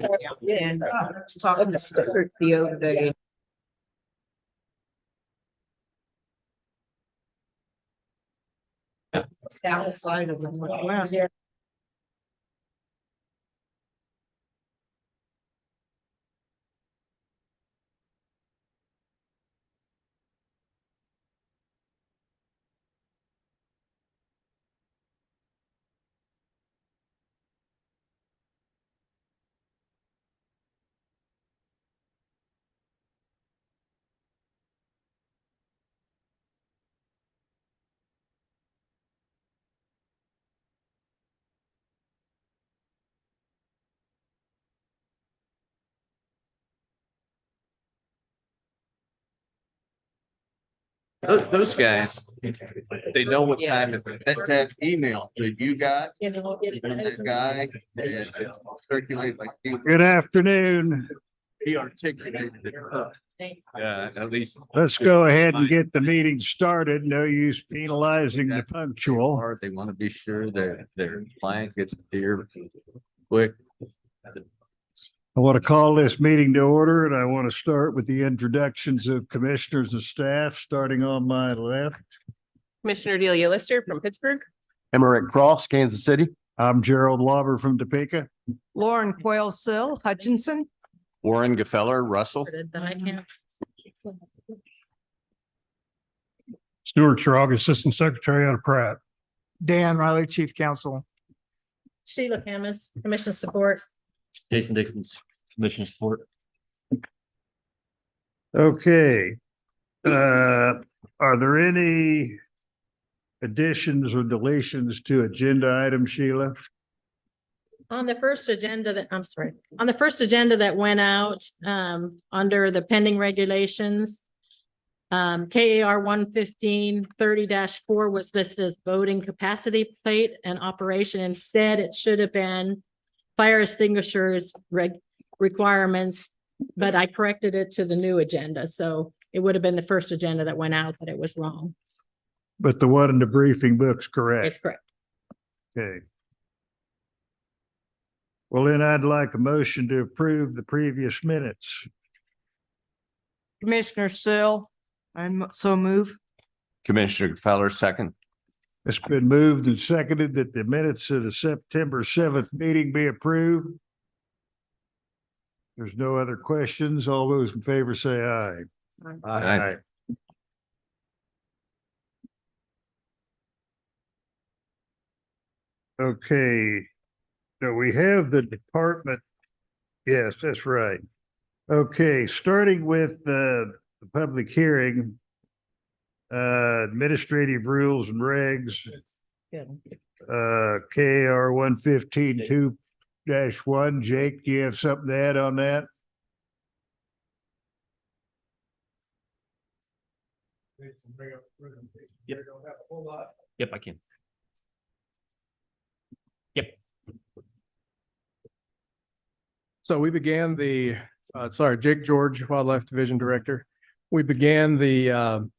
And I was talking to Stuart the other day. South side of the Northwest. Those guys, they know what time it is. That email that you got, and that guy, and circulate like Good afternoon. he articulated it. Yeah, at least. Let's go ahead and get the meeting started. No use penalizing the punctual. They want to be sure that their client gets here quick. I want to call this meeting to order, and I want to start with the introductions of commissioners and staff, starting on my left. Commissioner Delia Lister from Pittsburgh. Emmerich Cross, Kansas City. I'm Gerald Lauber from Topeka. Lauren Quayle-Sill, Hutchinson. Warren Gefeller, Russell. That I can't. Stuart Schrog, Assistant Secretary out of Pratt. Dan Riley, Chief Counsel. Sheila Camus, Commission Support. Jason Dixon's Commissioner Support. Okay. Are there any additions or deletions to agenda items, Sheila? On the first agenda on the first agenda that went out, under the pending regulations, KAR 115-30-4 was listed as voting capacity plate and operation. Instead, it should have been fire extinguishers requirements, but I corrected it to the new agenda. So it would have been the first agenda that went out, but it was wrong. But the one in the briefing book's correct. It's correct. Okay. Well, then I'd like a motion to approve the previous minutes. Commissioner Sill, I'm so move. Commissioner Gefeller, second. It's been moved and seconded that the minutes of the September 7th meeting be approved. There's no other questions. All those in favor say aye. Aye. Okay. So we have the department. Yes, that's right. Okay, starting with the public hearing. Administrative rules and regs. Good. KR 115-2-1. Jake, do you have something to add on that? Yep, I can. So we began Jake George, Wildlife Division Director. We began the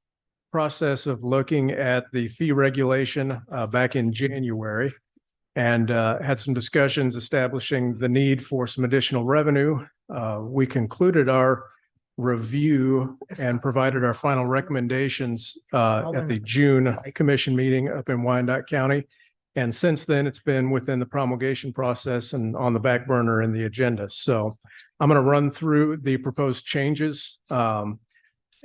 process of looking at the fee regulation back in January and had some discussions establishing the need for some additional revenue. We concluded our review and provided our final recommendations at the June commission meeting up in Wyandotte County. And since then, it's been within the promulgation process and on the back burner in the agenda. So I'm going to run through the proposed changes.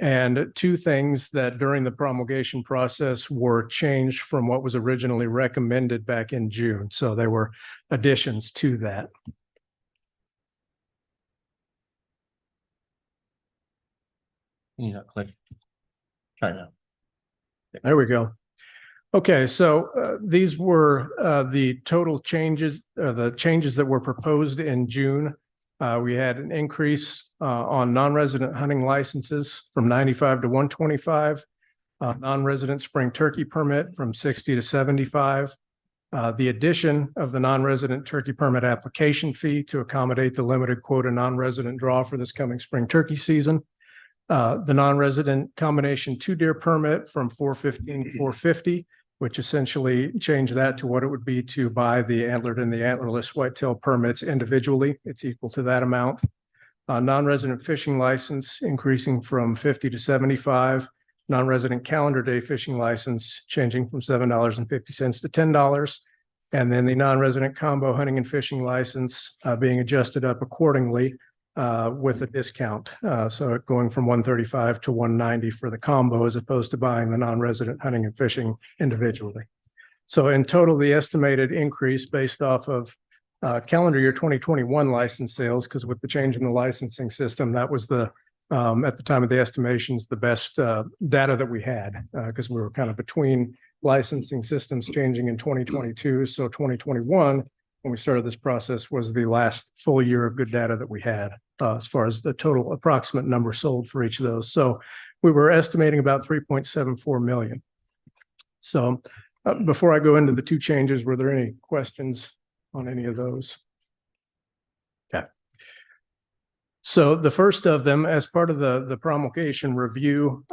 And two things that during the promulgation process were changed from what was originally recommended back in June. So there were additions to that. You know, click. Try now. There we go. Okay, so these were the total changes, the changes that were proposed in June. We had an increase on non-resident hunting licenses from 95 to 125, non-resident spring turkey permit from 60 to 75. The addition of the non-resident turkey permit application fee to accommodate the limited quota non-resident draw for this coming spring turkey season. The non-resident combination 2 deer permit from 415 to 450. which essentially changed that to what it would be to buy the antlered and the antlerless whitetail permits individually. It's equal to that amount. Non-resident fishing license increasing from 50 to 75. Non-resident calendar day fishing license changing from $7.50 to $10. And then the non-resident combo hunting and fishing license being adjusted up accordingly with a discount. So it going from 135 to 190 for the combo as opposed to buying the non-resident hunting and fishing individually. So in total, the estimated increase based off of calendar year 2021 license sales, because with the change in the licensing system, that was the at the time of the estimations, the best data that we had, because we were kind of between licensing systems changing in 2022. So 2021, when we started this process, was the last full year of good data that we had as far as the total approximate number sold for each of those. So we were estimating about 3.74 million. So before I go into the two changes, were there any questions on any of those? Okay. So the first of them, as part of the promulgation review,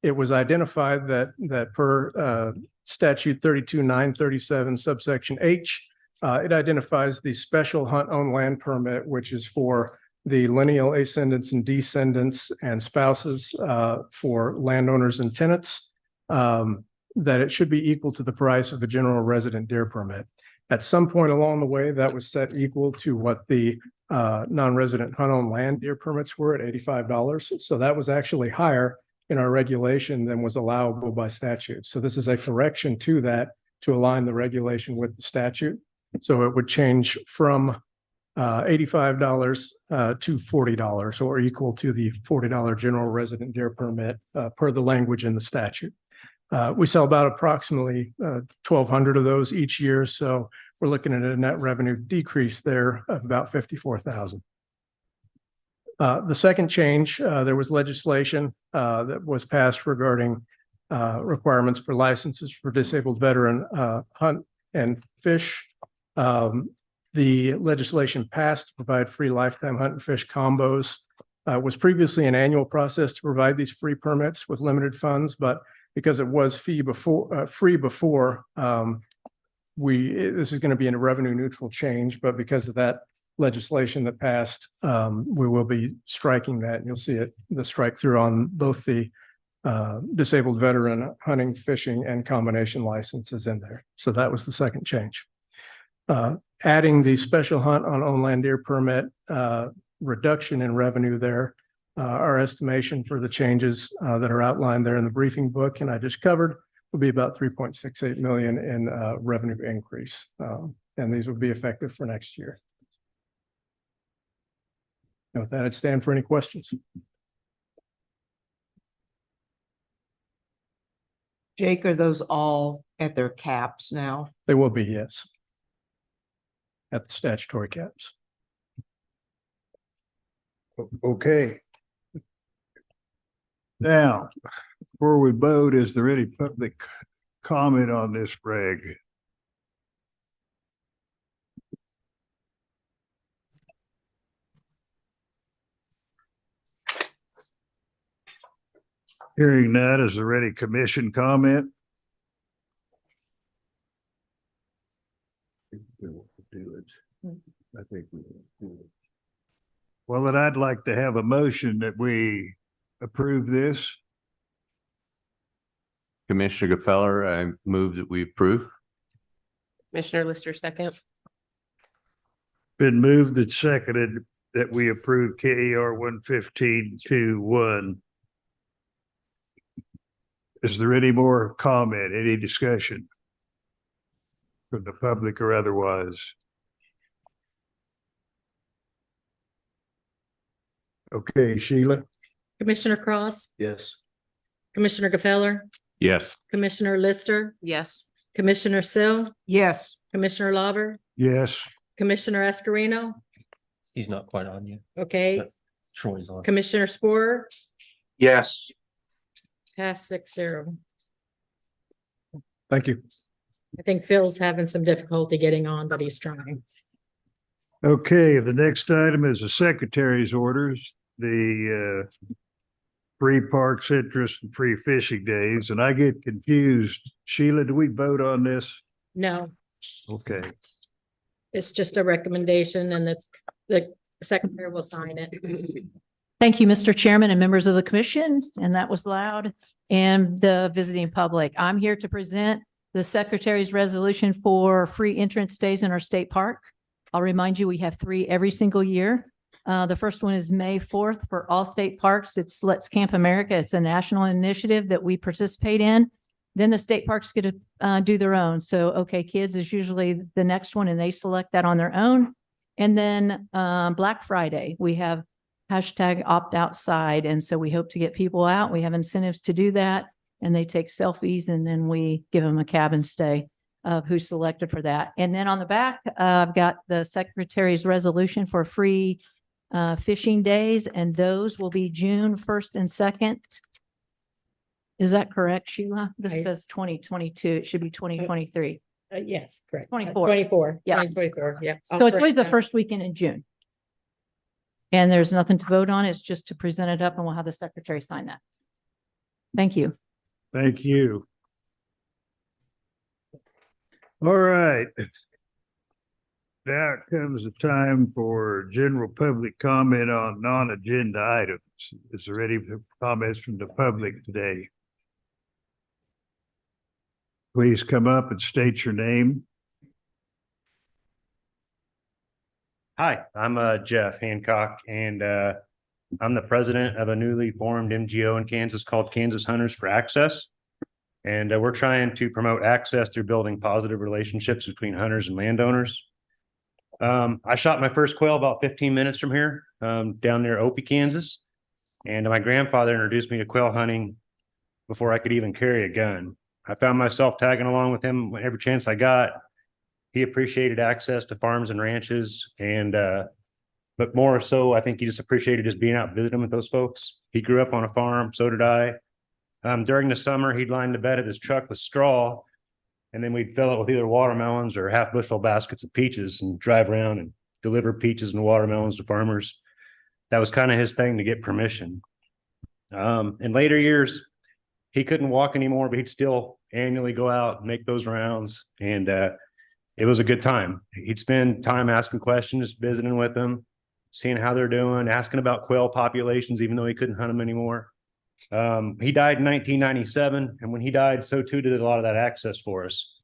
it was identified that per statute 32-937 subsection H, it identifies the special hunt on land permit, which is for the lineal ascendants and descendants and spouses for landowners and tenants, that it should be equal to the price of a general resident deer permit. At some point along the way, that was set equal to what the non-resident hunt on land deer permits were at $85. So that was actually higher in our regulation than was allowable by statute. So this is a correction to that to align the regulation with the statute. So it would change from $85 to $40 or equal to the $40 general resident deer permit per the language in the statute. We sell about approximately 1,200 of those each year. So we're looking at a net revenue decrease there of about $54,000. The second change, there was legislation that was passed regarding requirements for licenses for disabled veteran hunt and fish. The legislation passed to provide free lifetime hunt and fish combos. Was previously an annual process to provide these free permits with limited funds, but because it was free before, this is going to be a revenue neutral change, but because of that legislation that passed, we will be striking that. And you'll see it, the strike through on both the disabled veteran hunting, fishing, and combination licenses in there. So that was the second change. Adding the special hunt on own land deer permit reduction in revenue there. Our estimation for the changes that are outlined there in the briefing book and I just covered will be about 3.68 million in revenue increase. And these will be effective for next year. And with that, I'd stand for any questions. Jake, are those all at their caps now? They will be, yes. At the statutory caps. Okay. Now, before we vote, is there any public comment on this reg? Hearing none, is there any commission comment? I think we will do it. Well, then I'd like to have a motion that we approve this. Commissioner Gefeller, I move that we approve. Commissioner Lister, second. Been moved and seconded that we approve KER 115-2-1. Is there any more comment, any discussion from the public or otherwise? Okay, Sheila? Commissioner Cross, Yes. Commissioner Gefeller, Yes. Commissioner Lister, Yes. Commissioner Sill, Yes. Commissioner Lauber, Yes. Commissioner Escarino. He's not quite on yet. Okay, Troy's on. Commissioner Sporer, Yes. pass 6-0. Thank you. I think Phil's having some difficulty getting on, but he's trying. Okay, the next item is the secretary's orders. The free park citrus and free fishing days, and I get confused. Sheila, do we vote on this? No, Okay. it's just a recommendation and the secretary will sign it. Thank you, Mr. Chairman and members of the commission, and that was loud, and the visiting public. I'm here to present the secretary's resolution for free entrance days in our state park. I'll remind you, we have 3 every single year. The first one is May 4th for all state parks. It's Let's Camp America. It's a national initiative that we participate in. Then the state parks get to do their own. So, OK Kids is usually the next one, and they select that on their own. And then Black Friday, we have hashtag opt outside. And so we hope to get people out. We have incentives to do that. And they take selfies, and then we give them a cabin stay of who's selected for that. And then on the back, I've got the secretary's resolution for free fishing days, and those will be June 1st and 2nd. Is that correct, Sheila? This says 2022. It should be 2023. Yes, correct. 24. 24. Yeah. 24, yeah. So it's always the first weekend in June. And there's nothing to vote on. It's just to present it up, and we'll have the secretary sign that. Thank you. Thank you. All right. Now comes the time for general public comment on non-agenda items. Is there any comments from the public today? Please come up and state your name. Hi, I'm Jeff Hancock, and I'm the president of a newly formed MGO in Kansas called Kansas Hunters for Access. And we're trying to promote access through building positive relationships between hunters and landowners. I shot my first quail about 15 minutes from here, down near Opie, Kansas. And my grandfather introduced me to quail hunting before I could even carry a gun. I found myself tagging along with him every chance I got. He appreciated access to farms and ranches, and but more so, I think he just appreciated just being out visiting with those folks. He grew up on a farm, so did I. During the summer, he'd line the bed of his truck with straw, and then we'd fill it with either watermelons or half bushel baskets of peaches and drive around and deliver peaches and watermelons to farmers. That was kind of his thing to get permission. In later years, he couldn't walk anymore, but he'd still annually go out and make those rounds. And it was a good time. He'd spend time asking questions, visiting with them, seeing how they're doing, asking about quail populations, even though he couldn't hunt them anymore. He died in 1997, and when he died, so too did a lot of that access for us.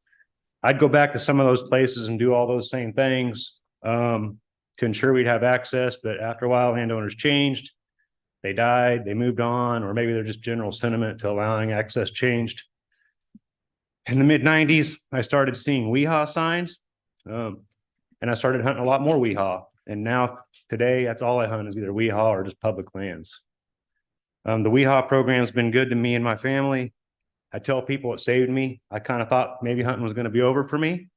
I'd go back to some of those places and do all those same things to ensure we'd have access, but after a while, landowners changed. They died, they moved on, or maybe they're just general sentiment to allowing access changed. In the mid-90s, I started seeing WEHA signs, and I started hunting a lot more WEHA. And now, today, that's all I hunt is either WEHA or just public lands. The WEHA program's been good to me and my family. I tell people it saved me. I kind of thought maybe hunting was going to be over for me.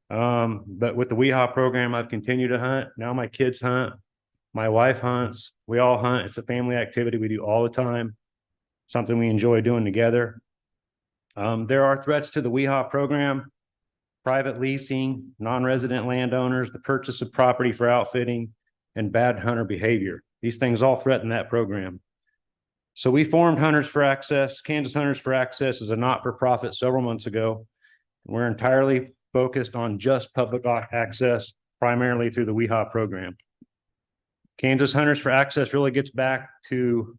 But with the WEHA program, I've continued to hunt. Now my kids hunt. My wife hunts. We all hunt. It's a family activity we do all the time. Something we enjoy doing together. There are threats to the WEHA program: private leasing, non-resident landowners, the purchase of property for outfitting, and bad hunter behavior. These things all threaten that program. So we formed Hunters for Access. Kansas Hunters for Access is a not-for-profit several months ago. We're entirely focused on just public access, primarily through the WEHA program. Kansas Hunters for Access really gets back to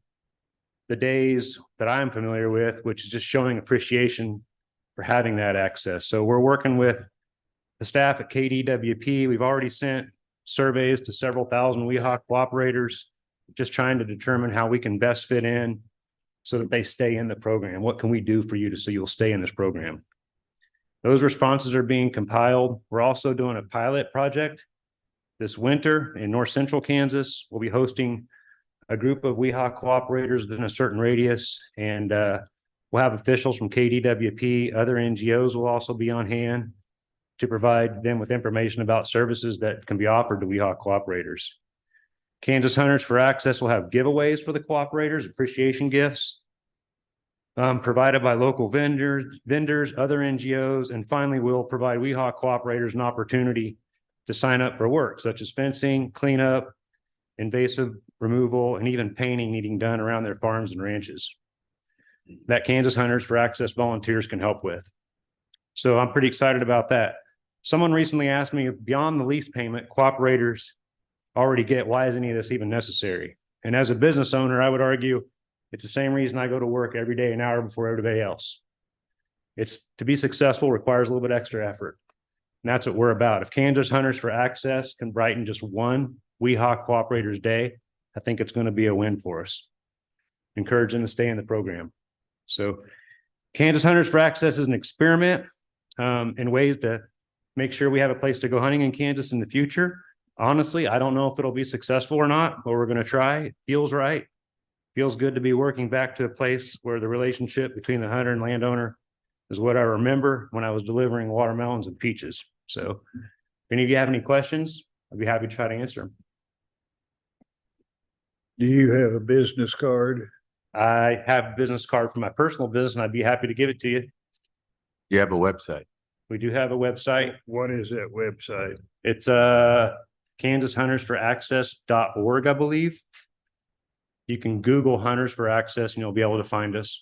the days that I'm familiar with, which is just showing appreciation for having that access. So we're working with the staff at KDWP. We've already sent surveys to several thousand WEHA cooperators, just trying to determine how we can best fit in so that they stay in the program. What can we do for you so you'll stay in this program? Those responses are being compiled. We're also doing a pilot project this winter in north central Kansas. We'll be hosting a group of WEHA cooperators within a certain radius, and we'll have officials from KDWP. Other NGOs will also be on hand to provide them with information about services that can be offered to WEHA cooperators. Kansas Hunters for Access will have giveaways for the cooperators, appreciation gifts provided by local vendors, other NGOs, and finally, we'll provide WEHA cooperators an opportunity to sign up for work such as fencing, cleanup, invasive removal, and even painting needing done around their farms and ranches that Kansas Hunters for Access volunteers can help with. So I'm pretty excited about that. Someone recently asked me, beyond the lease payment, cooperators already get, why is any of this even necessary? And as a business owner, I would argue it's the same reason I go to work every day, an hour before everybody else. It's to be successful requires a little bit extra effort. And that's what we're about. If Kansas Hunters for Access can brighten just one Weehawk Cooperators Day, I think it's going to be a win for us. Encourage them to stay in the program. So Kansas Hunters for Access is an experiment in ways to make sure we have a place to go hunting in Kansas in the future. Honestly, I don't know if it'll be successful or not, but we're going to try. It feels right. Feels good to be working back to a place where the relationship between the hunter and landowner is what I remember when I was delivering watermelons and peaches. So if any of you have any questions, I'd be happy to try to answer them. Do you have a business card? I have a business card for my personal business, and I'd be happy to give it to you. You have a website. We do have a website. What is that website? It's KansasHuntersForAccess.org, I believe. You can Google Hunters for Access and you'll be able to find us.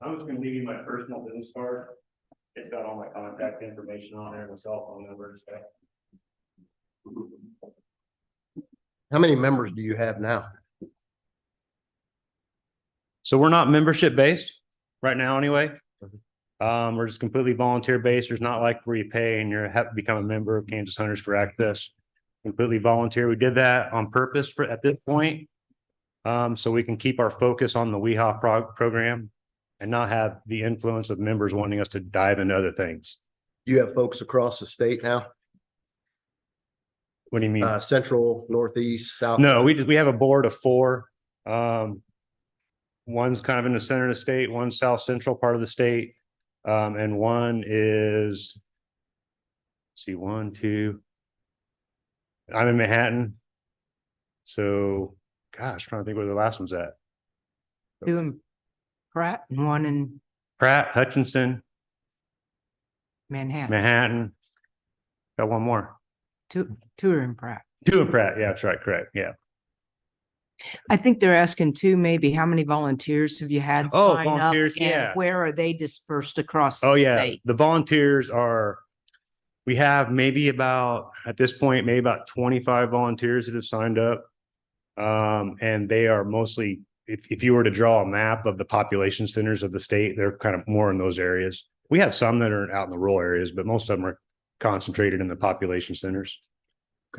I'm just going to leave you my personal business card. It's got all my contact information on there, my cell phone number and stuff. How many members do you have now? So we're not membership based right now anyway. We're just completely volunteer based. There's not like where you pay and you have to become a member of Kansas Hunters for Access. Completely volunteer. We did that on purpose for at this point. So we can keep our focus on the Weehawk program and not have the influence of members wanting us to dive into other things. You have folks across the state now? What do you mean? Central, Northeast, South? No, we have a board of 4. One's kind of in the center of the state, one's South Central part of the state. And one is, let's see, 1, 2. I'm in Manhattan. So, gosh, trying to think where the last one's at. 2 in Pratt and 1 in Pratt, Hutchinson, Manhattan. Got one more. 2 are in Pratt. 2 in Pratt. Yeah, that's right. Correct. Yeah. I think they're asking too, maybe how many volunteers have you had Oh, sign up? volunteers, and yeah. where are they dispersed across the Oh, yeah. state? The volunteers are, we have maybe about, at this point, maybe about 25 volunteers that have signed up. And they are mostly, if you were to draw a map of the population centers of the state, they're kind of more in those areas. We have some that are out in the rural areas, but most of them are concentrated in the population centers.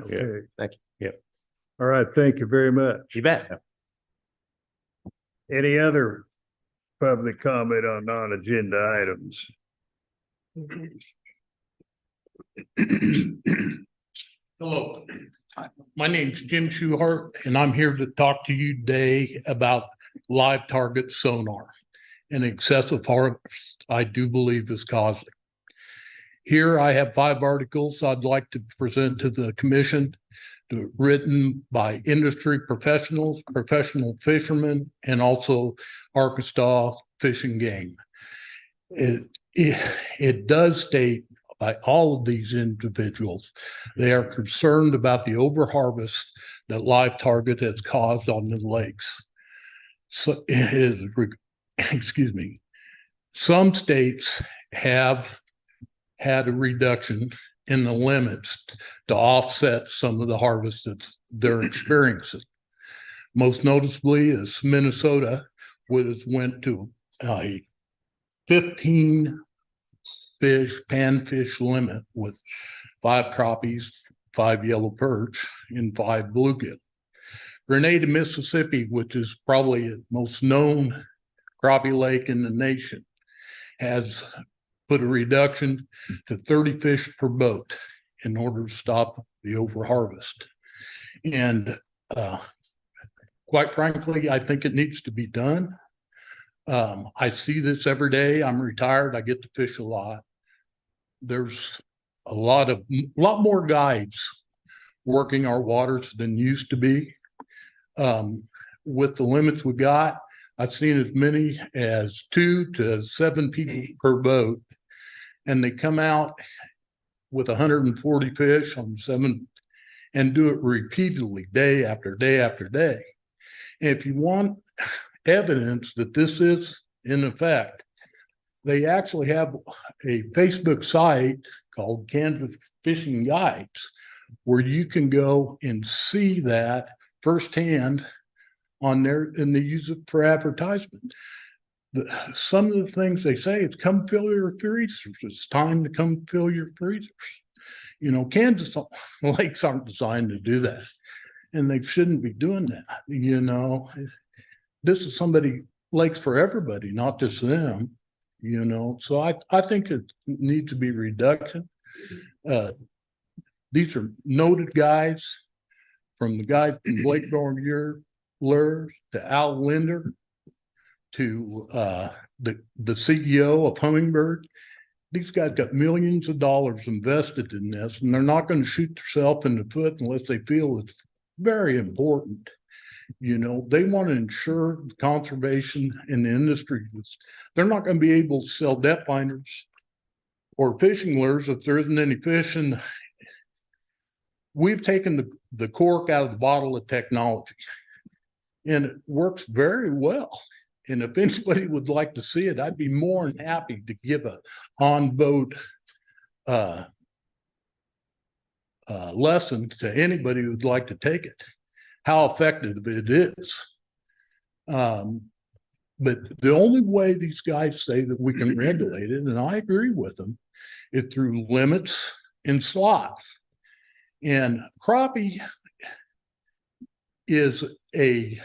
Okay. Yeah. Thank you. Yep. All right. Thank you very much. You bet. Any other public comment on non-agenda items? Hello, my name's Jim Schuhart, and I'm here to talk to you today about live target sonar and excessive harvest I do believe is causing. Here I have 5 articles I'd like to present to the commission, written by industry professionals, professional fishermen, and also Arkansas Fish and Game. It does state by all of these individuals, they are concerned about the overharvest that live target has caused on the lakes. So it is, excuse me, some states have had a reduction in the limits to offset some of the harvest that they're experiencing. Most noticeably is Minnesota, which went to a 15 fish, panfish limit with 5 crappies, 5 yellow perch, and 5 bluegill. Grenada, Mississippi, which is probably the most known crappie lake in the nation, has put a reduction to 30 fish per boat in order to stop the overharvest. And quite frankly, I think it needs to be done. I see this every day. I'm retired. I get to fish a lot. There's a lot more guides working our waters than used to be. With the limits we got, I've seen as many as 2 to 7 people per boat, and they come out with 140 fish on 7 and do it repeatedly, day after day after day. If you want evidence that this is in effect, they actually have a Facebook site called Kansas Fishing Guides, where you can go and see that firsthand on there, and they use it for advertisement. Some of the things they say is come fill your freezers. It's time to come fill your freezers. You know, Kansas lakes aren't designed to do that, and they shouldn't be doing that. You know, this is lakes for everybody, not just them. You know, so I think it needs to be reduction. These are noted guys, from the guy from Blake Dormier Lures to Al Linder to the CEO of Hummingbird. These guys got millions of dollars invested in this, and they're not going to shoot themselves in the foot unless they feel it's very important. You know, they want to ensure conservation in the industry. They're not going to be able to sell depth finders or fishing lures if there isn't any fish. And we've taken the cork out of the bottle of technology, and it works very well. And if anybody would like to see it, I'd be more than happy to give a on-boat lesson to anybody who'd like to take it, how effective it is. But the only way these guys say that we can regulate it, and I agree with them, is through limits and slots. And crappie is a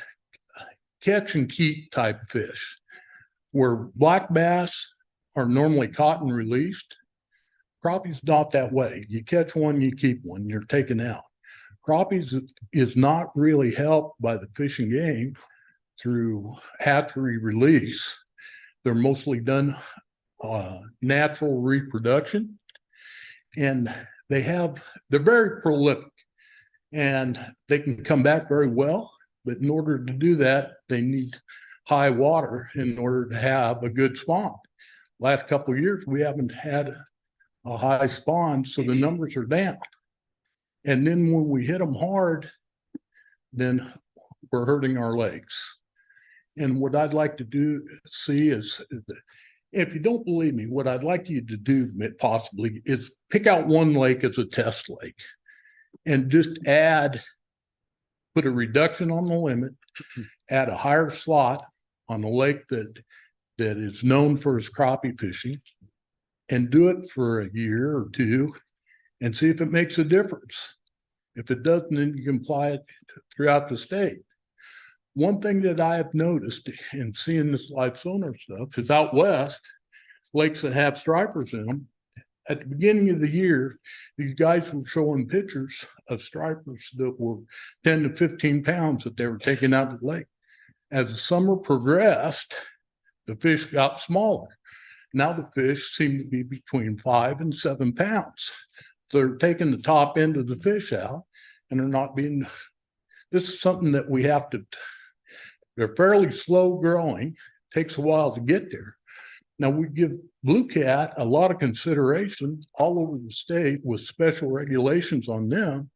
catch and keep type fish, where black bass are normally caught and released. Crappie's not that way. You catch one, you keep one, you're taken out. Crappies is not really helped by the fishing game through hatchery release. They're mostly done natural reproduction, and they're very prolific, and they can come back very well. But in order to do that, they need high water in order to have a good spawn. Last couple of years, we haven't had a high spawn, so the numbers are down. And then when we hit them hard, then we're hurting our lakes. And what I'd like to see is, if you don't believe me, what I'd like you to do possibly is pick out one lake as a test lake and just put a reduction on the limit, add a higher slot on the lake that is known for its crappie fishing, and do it for a year or two and see if it makes a difference. If it doesn't, then you can apply it throughout the state. One thing that I have noticed in seeing this live sonar stuff is out west, lakes that have stripers in them, at the beginning of the year, these guys were showing pictures of stripers that were 10 to 15 pounds that they were taking out of the lake. As the summer progressed, the fish got smaller. Now the fish seem to be between 5 and 7 pounds. They're taking the top end of the fish out, and they're not being, this is something that we have to, they're fairly slow growing, takes a while to get there. Now we give Blue Cat a lot of consideration all over the state with special regulations on them.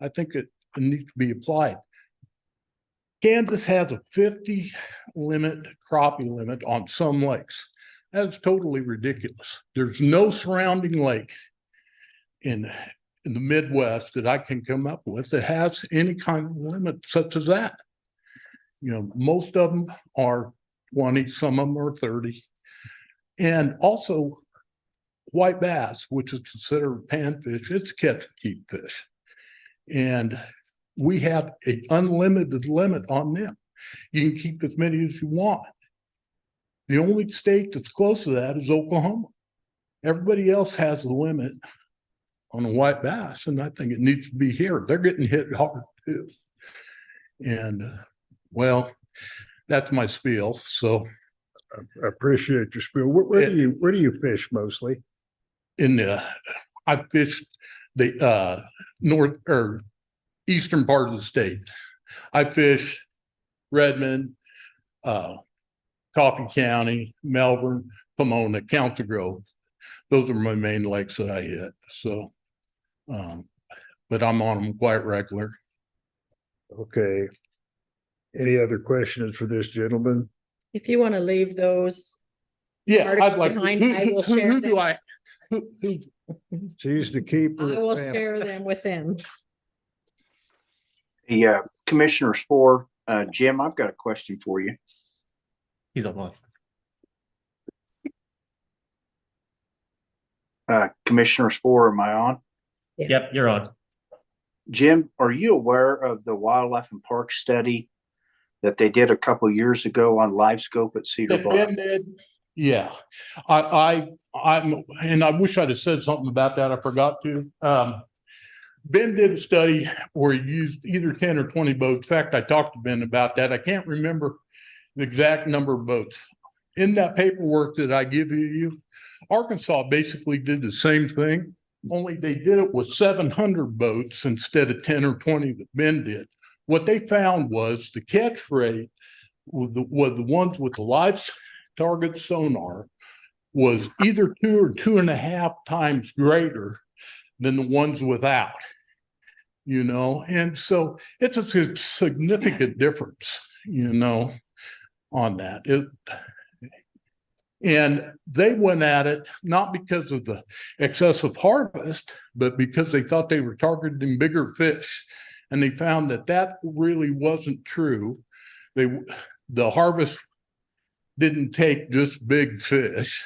I think it needs to be applied. Kansas has a 50 crappie limit on some lakes. That's totally ridiculous. There's no surrounding lake in the Midwest that I can come up with that has any kind of limit such as that. You know, most of them are 20, some of them are 30. And also white bass, which is considered panfish, it's a catch and keep fish. And we have an unlimited limit on them. You can keep as many as you want. The only state that's close to that is Oklahoma. Everybody else has a limit on a white bass, and I think it needs to be here. They're getting hit hard too. And well, that's my spiel. So I appreciate your spiel. Where do you fish mostly? I fished the north or eastern part of the state. I fish Redmond, Coffee County, Melbourne, Pomona, Council Grove. Those are my main lakes that I hit, so. But I'm on them quite regular. Okay. Any other questions for this gentleman? If you want to leave those, Yeah, I'd Articles like, behind, I will share who do them. I? Who, She's the keeper. I will of family. share them with them. Yeah, Commissioner Spore, Jim, I've got a question for you. He's on. Commissioner Spore, am I on? Yep, you're on. Jim, are you aware of the Wildlife and Park study that they did a couple years ago on live scope at Cedar Bluff? Yeah, I'm, and I wish I'd have said something about that. I forgot to. Ben did a study where he used either 10 or 20 boats. In fact, I talked to Ben about that. I can't remember the exact number of boats. In that paperwork that I give you, Arkansas basically did the same thing, only they did it with 700 boats instead of 10 or 20 that Ben did. What they found was the catch rate with the ones with the live target sonar was either 2 or 2.5 times greater than the ones without, you know, and so it's a significant difference, you know, on that. And they went at it not because of the excessive harvest, but because they thought they were targeting bigger fish. And they found that that really wasn't true. The harvest didn't take just big fish,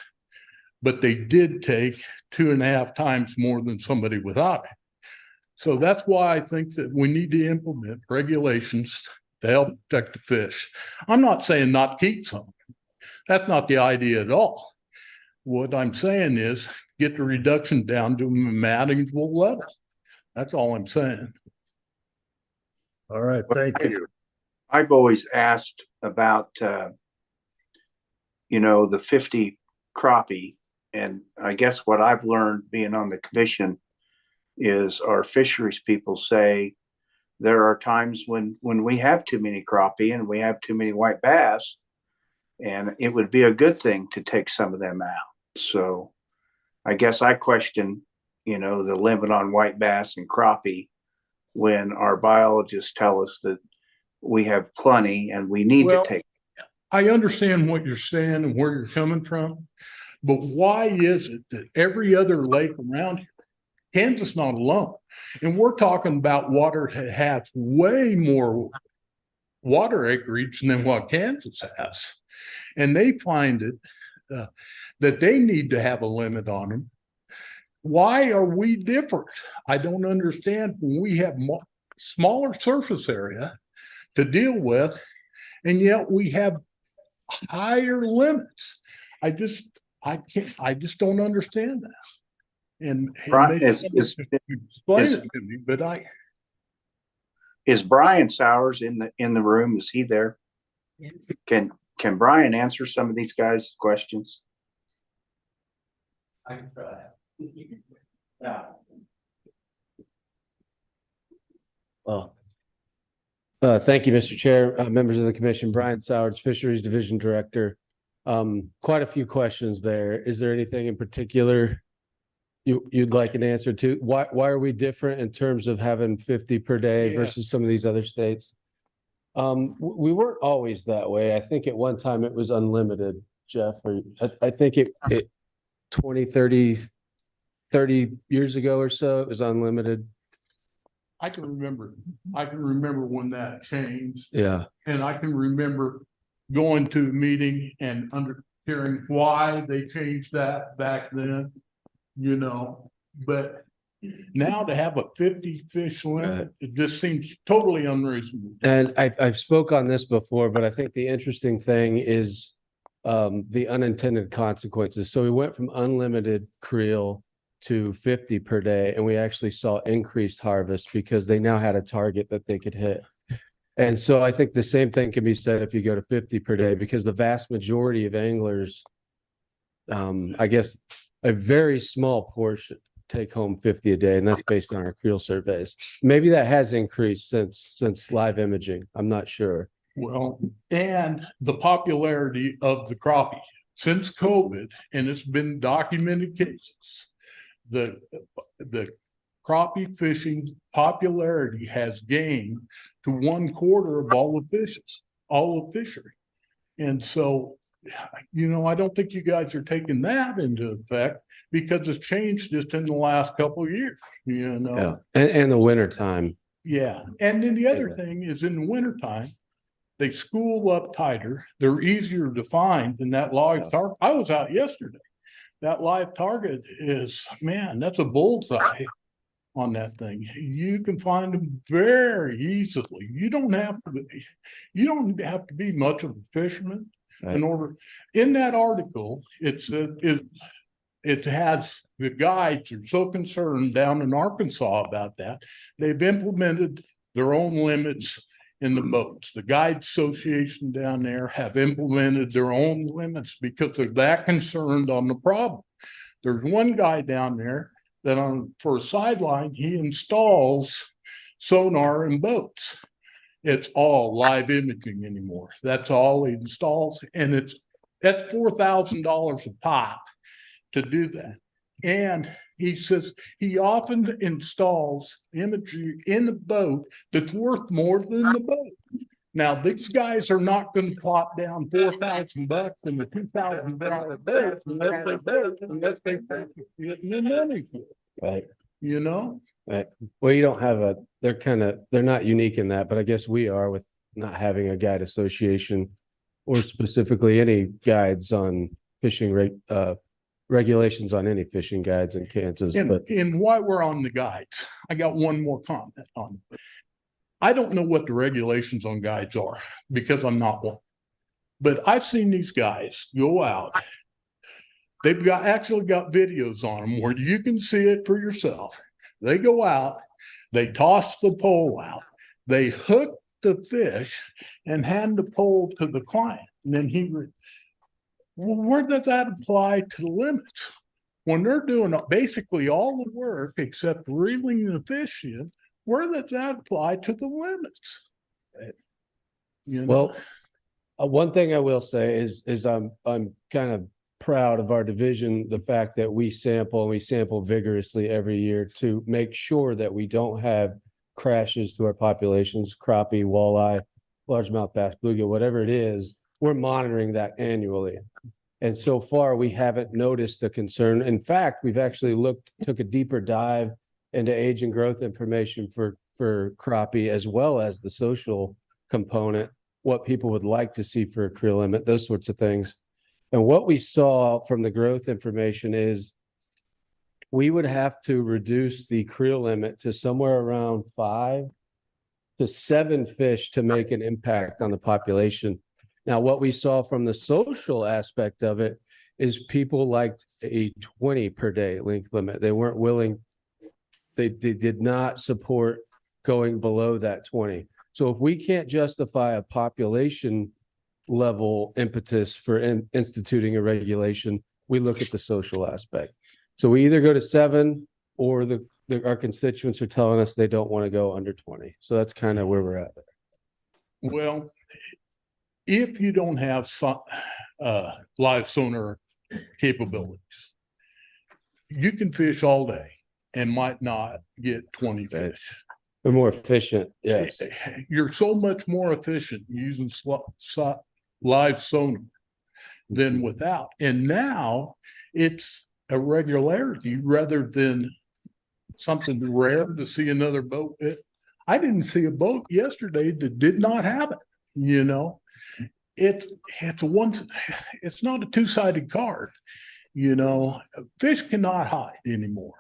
but they did take 2.5 times more than somebody without it. So that's why I think that we need to implement regulations to help protect the fish. I'm not saying not keep some. That's not the idea at all. What I'm saying is get the reduction down to a manageable level. That's all I'm saying. All right, thank you. I've always asked about, you know, the 50 crappie. And I guess what I've learned being on the commission is our fisheries people say there are times when we have too many crappie and we have too many white bass, and it would be a good thing to take some of them out. So I guess I question, you know, the limit on white bass and crappie when our biologists tell us that we have plenty and we need to take. I understand what you're saying and where you're coming from, but why is it that every other lake around here, Kansas not alone, and we're talking about water that has way more water acreage than what Kansas has, and they find it that they need to have a limit on them. Why are we different? I don't understand. When we have smaller surface area to deal with, and yet we have higher limits. I just don't understand that. And Brian, explain it to me, but is Brian Sowers in the room? Is he there? Yes. Can Brian answer some of these guys' questions? I can try. Yeah. Well, thank you, Mr. Chair, members of the commission. Brian Sowers, Fisheries Division Director. Quite a few questions there. Is there anything in particular you'd like an answer to? Why are we different in terms of having 50 per day versus some of these other states? We weren't always that way. I think at one time it was unlimited, Jeff. I think it 20, 30 years ago or so, it was unlimited. I can remember when that changed. Yeah. And I can remember going to a meeting and hearing why they changed that back then, you know, but now to have a 50 fish limit, it just seems totally unreasonable. And I've spoke on this before, but I think the interesting thing is the unintended consequences. So we went from unlimited creel to 50 per day, and we actually saw increased harvest because they now had a target that they could hit. And so I think the same thing can be said if you go to 50 per day, because the vast majority of anglers, I guess a very small portion take home 50 a day, and that's based on our creel surveys. Maybe that has increased since live imaging. I'm not sure. Well, and the popularity of the crappie. since COVID, and it's been documented cases, the crappie fishing popularity has gained to 1/4 of all the fishery. And so, I don't think you guys are taking that into effect because it's changed just in the last couple of years, Yeah, and the winter time. Yeah, and then the other thing is in the wintertime, they school up tighter. They're easier to find than that live target. I was out yesterday. That live target is, man, that's a bullseye on that thing. You can find them very easily. You don't have to be much of a fisherman in order. In that article, it has the guides are so concerned down in Arkansas about that. They've implemented their own limits in the boats. The Guide Association down there have implemented their own limits because they're that concerned on the problem. There's one guy down there that for a sideline, he installs sonar in boats. It's all live imaging anymore. That's all he installs. And that's $4,000 a pop to do that. And he says he often installs imagery in the boat that's worth more than the boat. Now, these guys are not going to plop down $4,000 in the $2,000 boat unless they get the money for it. Right. Right. Well, you don't have they're not unique in that, but I guess we are with not having a guide association or specifically any guides on fishing regulations on any fishing guides in Kansas. And while we're on the guides, I got one more comment on it. I don't know what the regulations on guides are because I'm not one. But I've seen these guys go out. They've actually got videos on them where you can see it for yourself. They go out, they toss the pole out, they hook the fish and hand the pole to the client. And then where does that apply to the limits? When they're doing basically all the work except reeling the fish in, where does that apply to the limits? Well, one thing I will say is I'm kind of proud of our division, the fact that we sample vigorously every year to make sure that we don't have crashes to our populations, crappie, walleye, largemouth bass, bluegill, whatever it is. We're monitoring that annually. And so far, we haven't noticed a concern. In fact, we've actually took a deeper dive into age and growth information for crappie, as well as the social component, what people would like to see for a creel limit, those sorts of things. And what we saw from the growth information is we would have to reduce the creel limit to somewhere around 5 to 7 fish to make an impact on the population. Now, what we saw from the social aspect of it is people liked a 20 per day length limit. They weren't willing, they did not support going below that 20. So if we can't justify a population level impetus for instituting a regulation, we look at the social aspect. So we either go to 7 or our constituents are telling us they don't want to go under 20. So that's kind of where we're at. Well, if you don't have live sonar capabilities, you can fish all day and might not get 20 fish. They're more efficient. Yes. You're so much more efficient using live sonar than without. And now it's a regularity rather than something rare to see another boat. I didn't see a boat yesterday that did not have it. It's not a two-sided card. Fish cannot hide anymore.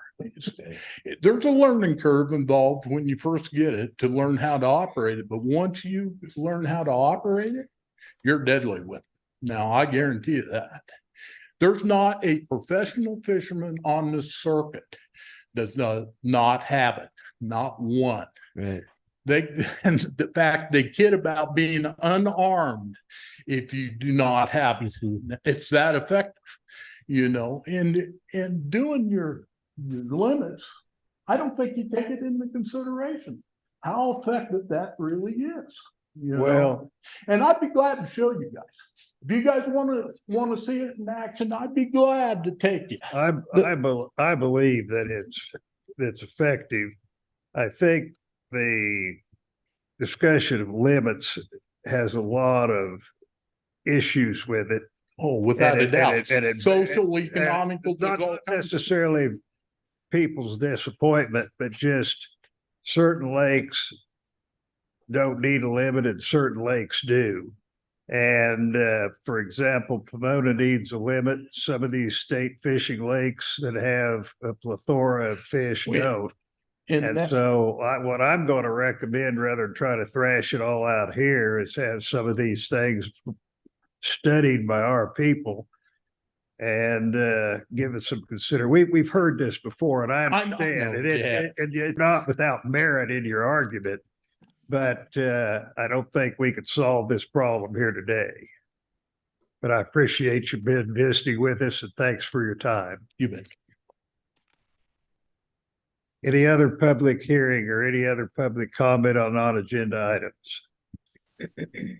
There's a learning curve involved when you first get it to learn how to operate it. But once you learn how to operate it, you're deadly with it. Now, I guarantee you that. There's not a professional fisherman on the circuit that does not have it. Not one. Right. And the fact they kid about being unarmed if you do not have it. It's that effective, and doing your limits. I don't think you take it into consideration how effective that really is. you know? Well, And I'd be glad to show you guys. If you guys want to see it in action, I'd be glad to take you. I believe that it's effective. I think the discussion of limits has a lot of issues with it. Oh, without a doubt. Social, and economical, there's all not kinds of- necessarily people's disappointment, but just certain lakes don't need a limit and certain lakes do. And for example, Pomona needs a limit. Some of these state fishing lakes that have a plethora of fish don't. And so what I'm going to recommend, rather than try to thrash it all out here, is have some of these things studied by our people and give it some consider. We've heard this before, and I understand it. And it's not without merit in your argument, but I don't think we could solve this problem here today. But I appreciate you being visiting with us, and thanks for your time. You bet. Any other public hearing or any other public comment on non-agenda items?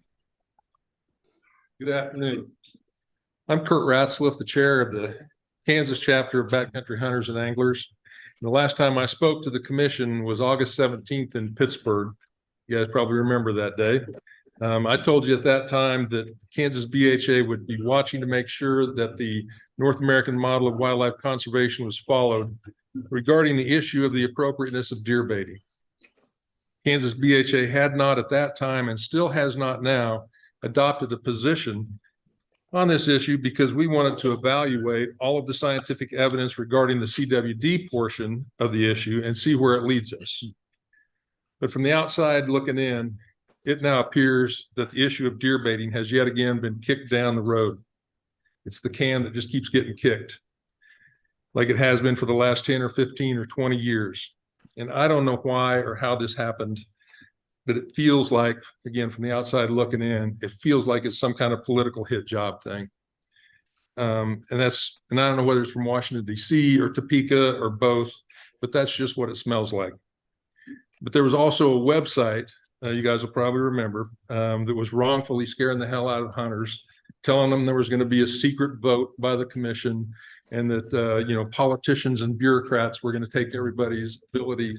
Good afternoon. I'm Kurt Ratzliff, the chair of the Kansas chapter of Backcountry Hunters and Anglers. And the last time I spoke to the commission was August 17th in Pittsburgh. You guys probably remember that day. I told you at that time that Kansas BHA would be watching to make sure that the North American model of wildlife conservation was followed regarding the issue of the appropriateness of deer baiting. Kansas BHA had not at that time, and still has not now, adopted a position on this issue because we wanted to evaluate all of the scientific evidence regarding the CWD portion of the issue and see where it leads us. But from the outside looking in, it now appears that the issue of deer baiting has yet again been kicked down the road. It's the can that just keeps getting kicked, like it has been for the last 10 or 15 or 20 years. And I don't know why or how this happened, but it feels like, again, from the outside looking in, it feels like it's some kind of political hit job thing. And I don't know whether it's from Washington, D.C. or Topeka or both, but that's just what it smells like. But there was also a website, you guys will probably remember, that was wrongfully scaring the hell out of hunters, telling them there was going to be a secret vote by the commission and that, politicians and bureaucrats were going to take everybody's ability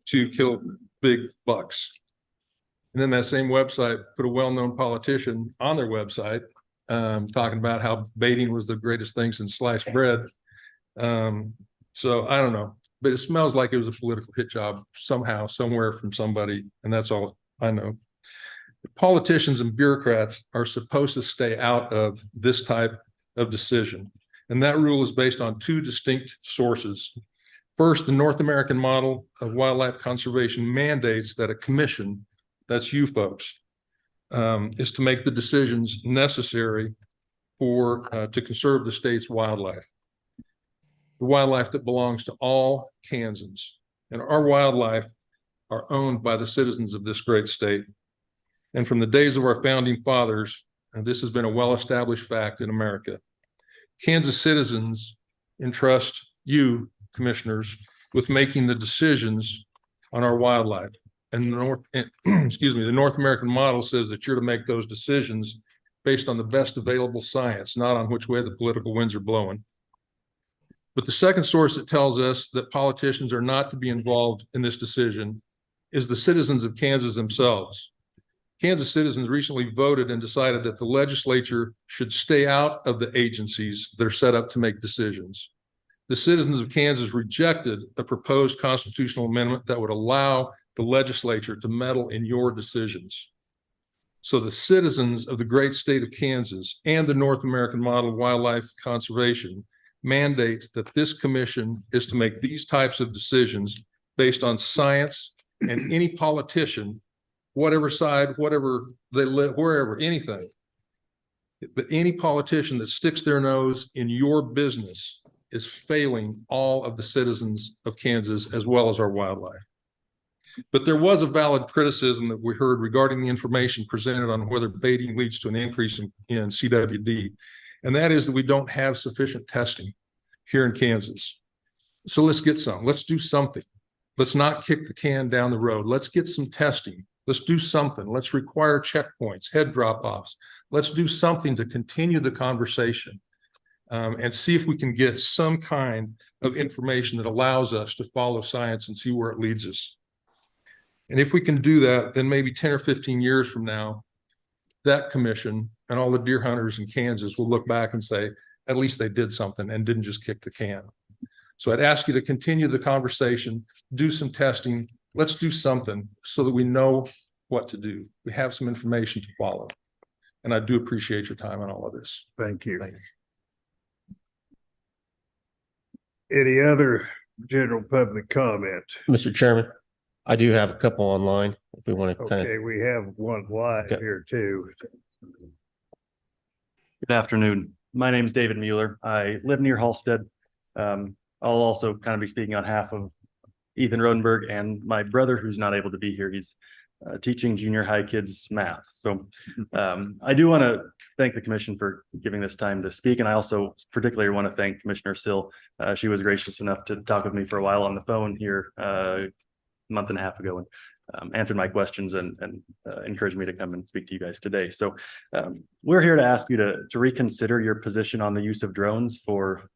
to kill big bucks. And then that same website put a well-known politician on their website talking about how baiting was the greatest thing since sliced bread. So I don't know, but it smells like it was a political hit job somehow, somewhere from somebody. And that's all I know. Politicians and bureaucrats are supposed to stay out of this type of decision. And that rule is based on two distinct sources. First, the North American model of wildlife conservation mandates that a commission, that's you folks, is to make the decisions necessary to conserve the state's wildlife. The wildlife that belongs to all Kansans. And our wildlife are owned by the citizens of this great state. And from the days of our founding fathers, and this has been a well-established fact in America, Kansas citizens entrust you, commissioners, with making the decisions on our wildlife. And the North American model says that you're to make those decisions based on the best available science, not on which way the political winds are blowing. But the second source that tells us that politicians are not to be involved in this decision is the citizens of Kansas themselves. Kansas citizens recently voted and decided that the legislature should stay out of the agencies that are set up to make decisions. The citizens of Kansas rejected a proposed constitutional amendment that would allow the legislature to meddle in your decisions. So the citizens of the great state of Kansas and the North American model of wildlife conservation mandate that this commission is to make these types of decisions based on science, and any politician, whatever side, whatever they live, wherever, anything. But any politician that sticks their nose in your business is failing all of the citizens of Kansas as well as our wildlife. But there was a valid criticism that we heard regarding the information presented on whether baiting leads to an increase in CWD. And that is that we don't have sufficient testing here in Kansas. So let's get some, let's do something. Let's not kick the can down the road. Let's get some testing Let's do something. Let's require checkpoints, head drop-offs. Let's do something to continue the conversation. And see if we can get some kind of information that allows us to follow science and see where it leads us. And if we can do that, then maybe 10 or 15 years from now, that commission and all the deer hunters in Kansas will look back and say, at least they did something and didn't just kick the can. So I'd ask you to continue the conversation, do some testing. Let's do something so that we know what to do. We have some information to follow. And I do appreciate your time on all of this. Thank you. Any other general public comment? Mr. Chairman, I do have a couple online if we want to kind Okay, of. we have one live Okay. here too. Good afternoon. My name is David Mueller. I live near Halstead. I'll also kind of be speaking on behalf of Ethan Rodenberg and my brother, who's not able to be here. He's teaching junior high kids math. So I do want to thank the commission for giving this time to speak. And I also particularly want to thank Commissioner Sill. She was gracious enough to talk with me for a while on the phone here a month and a half ago and answered my questions and encouraged me to come and speak to you guys today. So we're here to ask you to reconsider your position on the use of drones for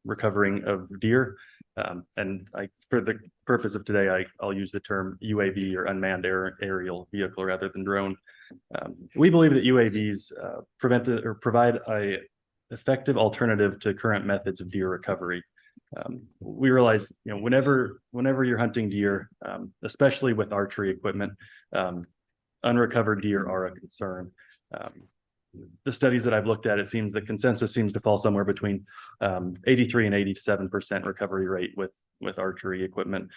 recovering of deer. For the purpose of today, I'll use the term UAV or unmanned aerial vehicle rather than drone. We believe that UAVs provide a effective alternative to current methods of deer recovery. We realize, whenever you're hunting deer, especially with archery equipment, unrecovered deer are a concern. The studies that I've looked at, it seems the consensus seems to fall somewhere between 83 and 87% recovery rate with archery equipment.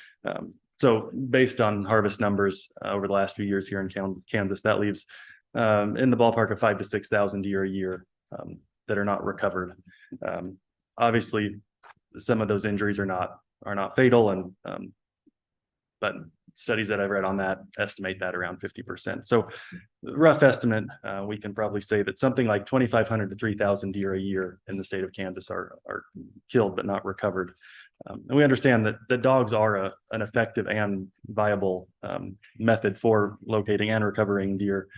So based on harvest numbers over the last few years here in Kansas, that leaves in the ballpark of 5,000 to 6,000 deer a year that are not recovered. Obviously, some of those injuries are not fatal, and but studies that I've read on that estimate that around 50%. So rough estimate, we can probably say that something like 2,500 to 3,000 deer a year in the state of Kansas are killed but not recovered. And we understand that the dogs are an effective and viable method for locating and recovering deer.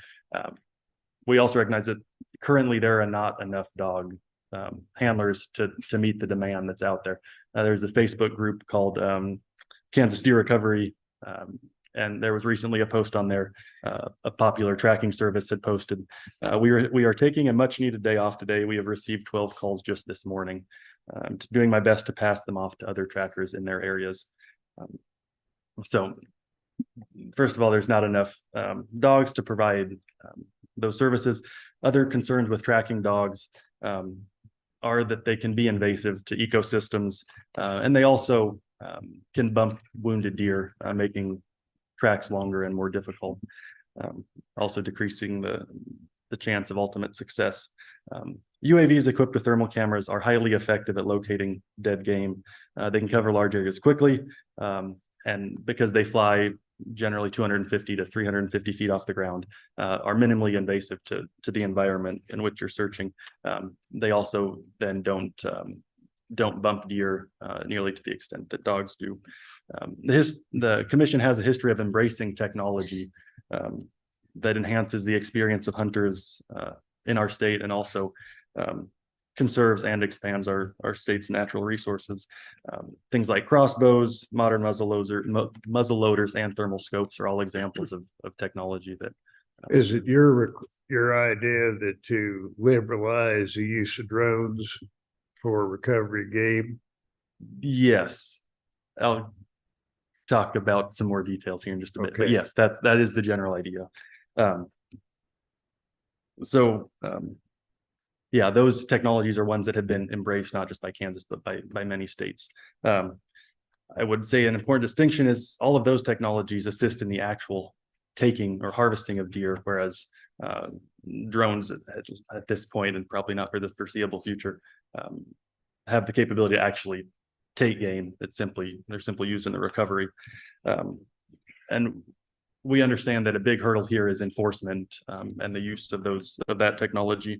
We also recognize that currently there are not enough dog handlers to meet the demand that's out there. There's a Facebook group called Kansas Deer Recovery, and there was recently a post on there. A popular tracking service had posted, we are taking a much needed day off today. We have received 12 calls just this morning. I'm doing my best to pass them off to other trackers in their areas. So first of all, there's not enough dogs to provide those services. Other concerns with tracking dogs are that they can be invasive to ecosystems, and they also can bump wounded deer, making tracks longer and more difficult, also decreasing the chance of ultimate success. UAVs equipped with thermal cameras are highly effective at locating dead game. They can cover large areas quickly, and because they fly generally 250 to 350 feet off the ground, are minimally invasive to the environment in which you're searching. They also then don't bump deer nearly to the extent that dogs do. The commission has a history of embracing technology that enhances the experience of hunters in our state, and also conserves and expands our state's natural resources. Things like crossbows, modern muzzle loaders, and thermal scopes are all examples of technology that. Is it your idea that to liberalize the use of drones for recovery game? Yes, I'll talk about some more details here in just a bit, but Okay. yes, that is the general idea. Yeah, those technologies are ones that have been embraced not just by Kansas, but by many states. I would say an important distinction is all of those technologies assist in the actual taking or harvesting of deer, whereas drones at this point, and probably not for the foreseeable future, have the capability to actually take game they're simply used in the recovery. And we understand that a big hurdle here is enforcement and the use of that technology.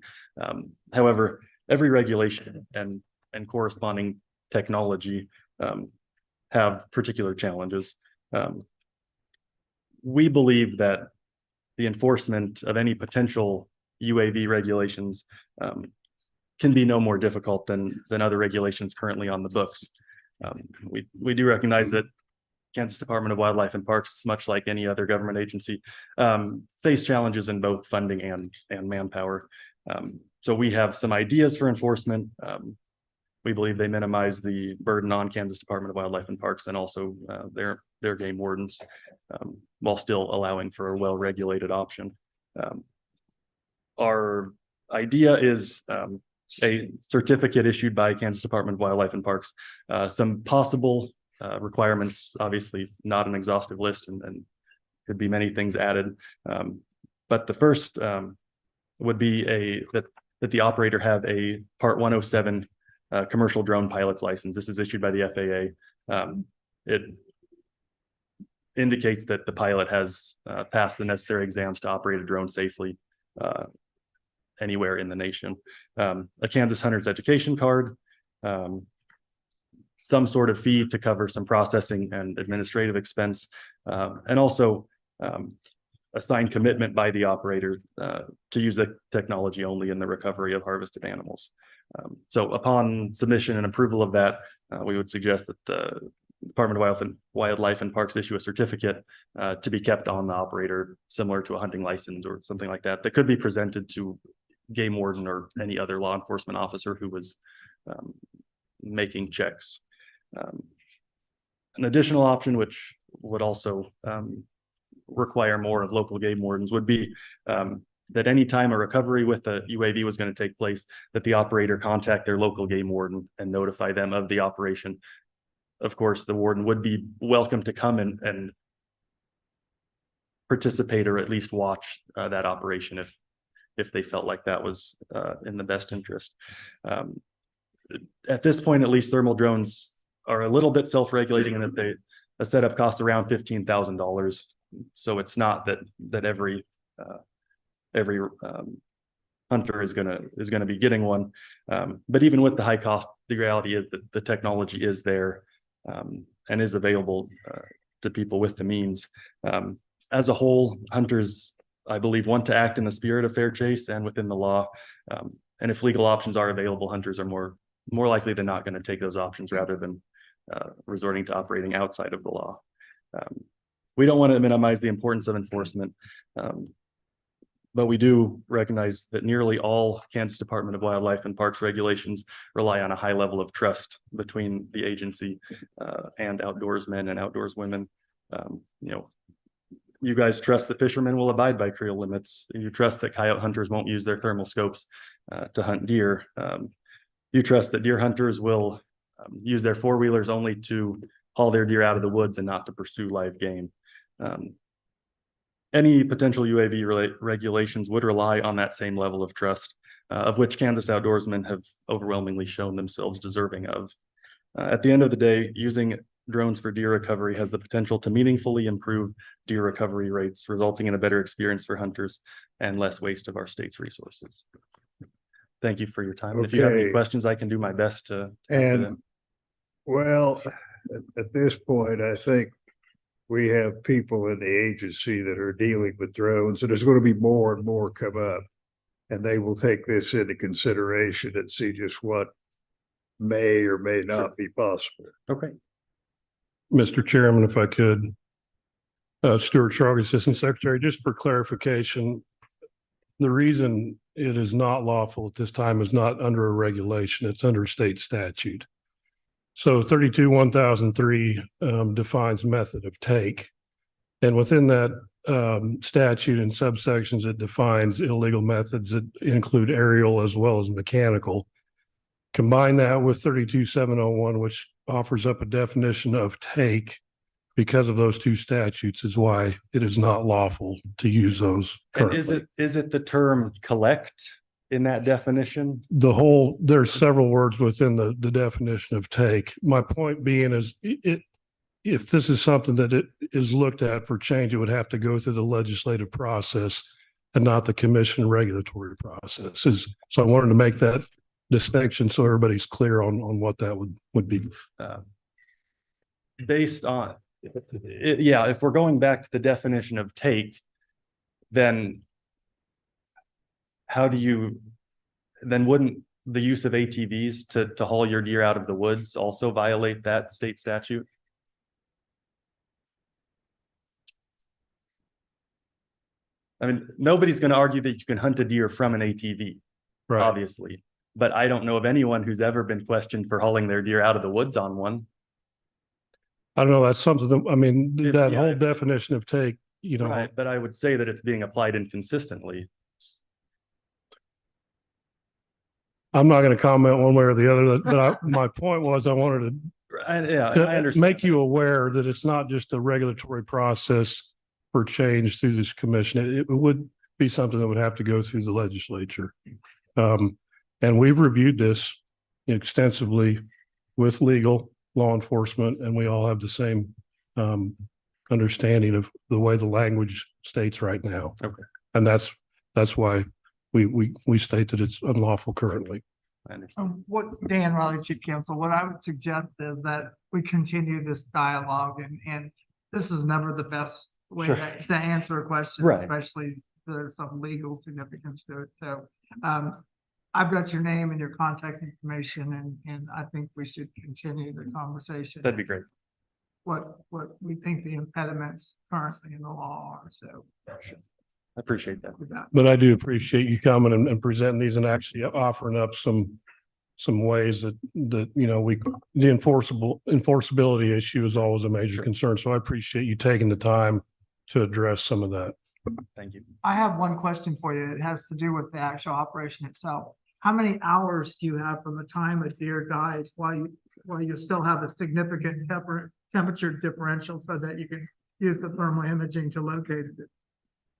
However, every regulation and corresponding technology have particular challenges. we believe that the enforcement of any potential UAV regulations can be no more difficult than other regulations currently on the books. We do recognize that Kansas Department of Wildlife and Parks, much like any other government agency, face challenges in both funding and manpower. So we have some ideas for enforcement. We believe they minimize the burden on Kansas Department of Wildlife and Parks and also their game wardens, while still allowing for a well-regulated option. Our idea is a certificate issued by Kansas Department of Wildlife and Parks. Some possible requirements, obviously not an exhaustive list, and could be many things added. But the first would be that the operator have a Part 107 commercial drone pilot's license. This is issued by the FAA. It indicates that the pilot has passed the necessary exams to operate a drone safely anywhere in the nation. A Kansas Hunter's Education card, some sort of fee to cover some processing and administrative expense, and also a signed commitment by the operator to use the technology only in the recovery of harvested animals. So upon submission and approval of that, we would suggest that the Department of Wildlife and Parks issue a certificate to be kept on the operator, similar to a hunting license or something like that, that could be presented to game warden or any other law enforcement officer who was making checks. An additional option, which would also require more of local game wardens, would be that any time a recovery with a UAV was going to take place, that the operator contact their local game warden and notify them of the operation. Of course, the warden would be welcome to come and participate or at least watch that operation if they felt like that was in the best interest. At this point, at least, thermal drones are a little bit self-regulating in that a setup costs around $15,000. So it's not that every hunter is gonna be getting one. But even with the high cost, the reality is that the technology is there and is available to people with the means. As a whole, hunters, I believe, want to act in the spirit of fair chase and within the law. And if legal options are available, hunters are more likely than not going to take those options rather than resorting to operating outside of the law. We don't want to minimize the importance of enforcement, but we do recognize that nearly all Kansas Department of Wildlife and Parks regulations rely on a high level of trust between the agency and outdoorsmen and outdoorswomen. You guys trust that fishermen will abide by creel limits. You trust that coyote hunters won't use their thermal scopes to hunt deer. You trust that deer hunters will use their four-wheelers only to haul their deer out of the woods and not to pursue live game. Any potential UAV regulations would rely on that same level of trust, of which Kansas outdoorsmen have overwhelmingly shown themselves deserving of. At the end of the day, using drones for deer recovery has the potential to meaningfully improve deer recovery rates, resulting in a better experience for hunters and less waste of our state's resources. Thank you for your time. And if you have any Okay. questions, I can do my best to answer them. And well, at this point, I think we have people in the agency that are dealing with drones, and there's going to be more and more come up. And they will take this into consideration and see just what may or may not be possible. Okay. Mr. Chairman, if I could, Stuart Shrog, Assistant Secretary, just for clarification, the reason it is not lawful at this time is not under a regulation, it's under state statute. So 32-1003 defines method of take. And within that statute and subsections, it defines illegal methods that include aerial as well as mechanical. Combine that with 32-701, which offers up a definition of take because of those two statutes is why it is not lawful to use those And currently. is it the term collect in that definition? There's several words within the definition of take. My point being is if this is something that it is looked at for change, it would have to go through the legislative process and not the commission regulatory processes. So I wanted to make that distinction so everybody's clear on what that would be. Based on, yeah, if we're going back to the definition of take, then how do you, then wouldn't the use of ATVs to haul your deer out of the woods also violate that state statute? I mean, nobody's going to argue that you can hunt a deer from an ATV, obviously, but I don't know of anyone who's ever been questioned for hauling their deer out of the woods on one. I don't know, that's something that, I mean, that yeah, whole definition of take, you know, Right, but I would say that it's being applied inconsistently. I'm not going to comment one way or the other, but my point was I wanted I to understand. make you aware that it's not just a regulatory process for change through this commission. It would be something that would have to go through the legislature. And we've reviewed this extensively with legal, law enforcement, and we all have the same understanding of the way the language states right now. Okay. And that's why we state that it's unlawful currently. I understand. What Dan Riley, Chief Counsel, what I would suggest is that we continue this dialogue and this is never the best way Sure. to answer a question, Right. especially there's some legal significance to it. So I've got your name and your contact information and I think we should continue the conversation. That'd be great. What we think the impediments currently in the law are, so. I appreciate that. But I do appreciate you coming and presenting these and actually offering up some ways that, you know, the enforceability issue is always a major concern. So I appreciate you taking the time to address some of that. Thank you. I have one question for you. It has to do with the actual operation itself. How many hours do you have from the time a deer dies while you still have a significant temperature differential so that you can use the thermal imaging to locate it?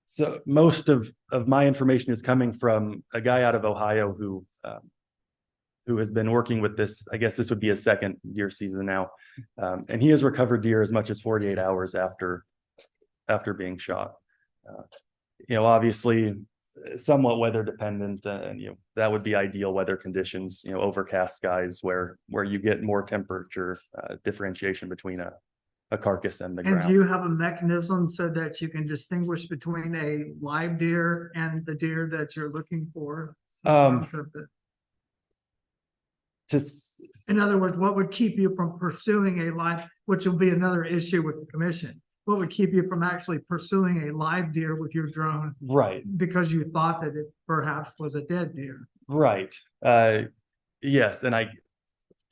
So most of my information is coming from a guy out of Ohio who has been working with this. I guess this would be his second deer season now. And he has recovered deer as much as 48 hours after being shot. You know, obviously somewhat weather dependent, and you know, that would be ideal weather conditions, you know, overcast skies where you get more temperature differentiation between a carcass and the And ground. do you have a mechanism so that you can distinguish between a live deer and the deer that you're looking for? In other words, what would keep you from pursuing a live, which will be another issue with the commission? What would keep you from actually pursuing a live deer with your drone? Right. Because you thought that it perhaps was a dead deer. Right. Yes. And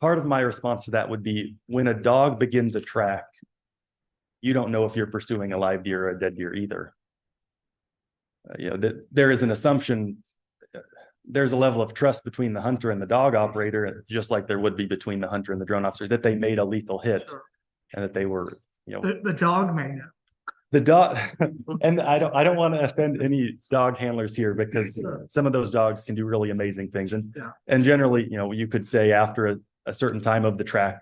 part of my response to that would be when a dog begins a track, you don't know if you're pursuing a live deer or a dead deer either. You know, that there is an assumption, there's a level of trust between the hunter and the dog operator, just like there would be between the hunter and the drone officer, that they made a lethal hit and that they were, you know, The dog may know. the dog. And I don't want to offend any dog handlers here because some of those dogs can do really amazing things. And generally, you know, you could say after a certain time of the track,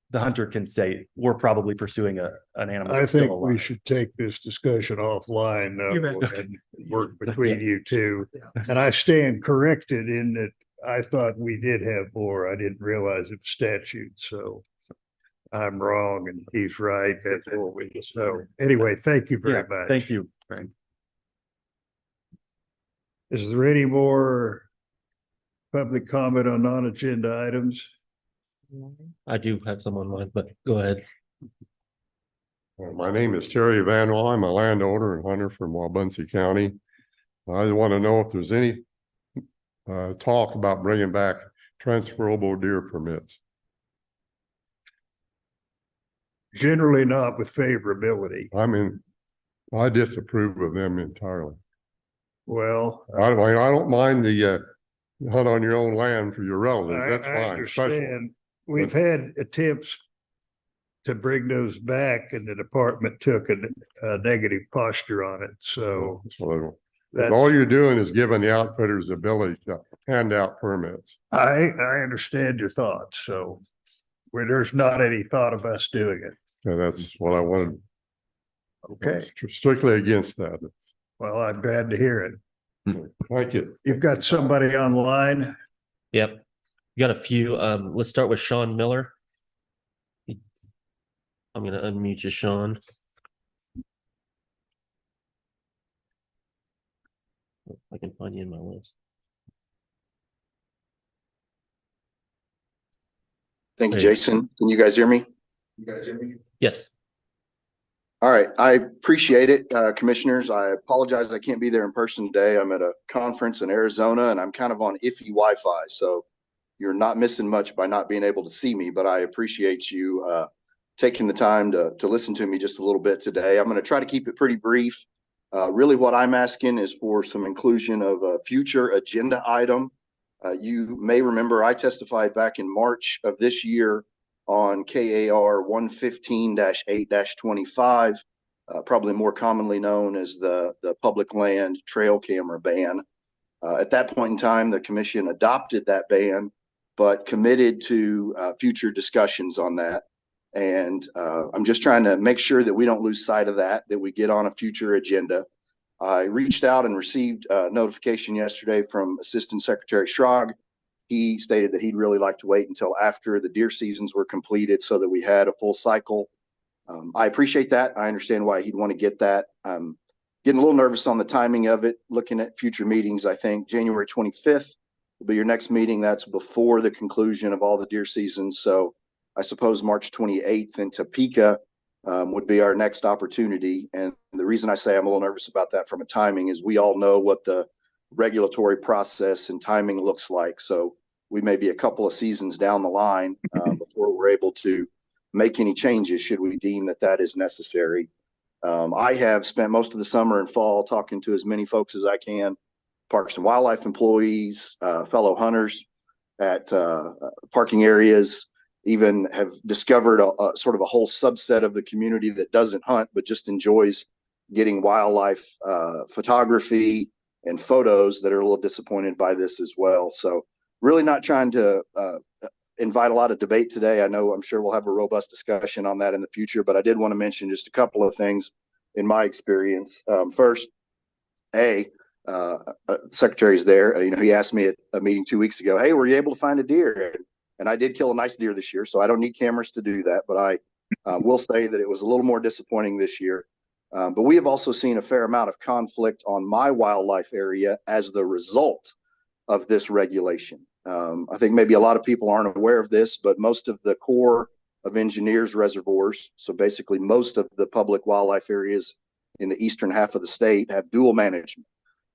the hunter can say, we're probably pursuing an animal. I that's still think alive. we should take this discussion offline You bet. and work between you two. And I stand corrected in that I thought we did have more. I didn't realize it was statute, so I'm wrong and he's right. That's what we just know. Anyway, thank you very much. Thank you, Frank. Is there any more public comment on non-agenda items? I do have some online, but go ahead. My name is Terry Vanwall. I'm a landowner and hunter from Wabaunsee County. I want to know if there's any talk about bringing back transferable deer permits. Generally not with favorability. I mean, I disapprove of them entirely. Well, I don't mind the hunt on your own land for your relatives. That's I fine. Special. understand. We've had attempts to bring those back and the department took a negative posture on it. So All you're doing is giving the outfitters the ability to hand out permits. I understand your thoughts. So where there's not any thought of us doing it. So that's what I wanted. Okay. Strictly against that. Well, I'm glad to hear it. Thank you. You've got somebody online. Yep. You got a few. Let's start with Sean Miller. I'm gonna unmute you, Sean. I can find you in my list. Thank you, There you go. Jason. Can you guys hear me? Yes. All right, I appreciate it, commissioners. I apologize I can't be there in person today. I'm at a conference in Arizona and I'm kind of on iffy Wi-Fi, so you're not missing much by not being able to see me, but I appreciate you taking the time to listen to me just a little bit today. I'm going to try to keep it pretty brief. Really what I'm asking is for some inclusion of a future agenda item. You may remember I testified back in March of this year on KAR 115-8-25, probably more commonly known as the public land trail camera ban. At that point in time, the commission adopted that ban, but committed to future discussions on that. And I'm just trying to make sure that we don't lose sight of that we get on a future agenda. I reached out and received a notification yesterday from Assistant Secretary Schrag. He stated that he'd really like to wait until after the deer seasons were completed so that we had a full cycle. I appreciate that. I understand why he'd want to get that. I'm getting a little nervous on the timing of it. Looking at future meetings, I think January 25th will be your next meeting. That's before the conclusion of all the deer seasons. So I suppose March 28th in Topeka would be our next opportunity. And the reason I say I'm a little nervous about that from a timing is we all know what the regulatory process and timing looks like. So we may be a couple of seasons down the line before we're able to make any changes should we deem that that is necessary. I have spent most of the summer and fall talking to as many folks as I can, Parks and Wildlife employees, fellow hunters at parking areas, even have discovered a sort of a whole subset of the community that doesn't hunt, but just enjoys getting wildlife photography and photos that are a little disappointed by this as well. So really not trying to invite a lot of debate today. I'm sure we'll have a robust discussion on that in the future, but I did want to mention just a couple of things in my experience. First, Secretary's there. He asked me at a meeting 2 weeks ago, hey, were you able to find a deer? And I did kill a nice deer this year, so I don't need cameras to do that. But I will say that it was a little more disappointing this year. But we have also seen a fair amount of conflict on my wildlife area as the result of this regulation. I think maybe a lot of people aren't aware of this, but most of the Corps of Engineers reservoirs, so basically most of the public wildlife areas in the eastern half of the state, have dual management.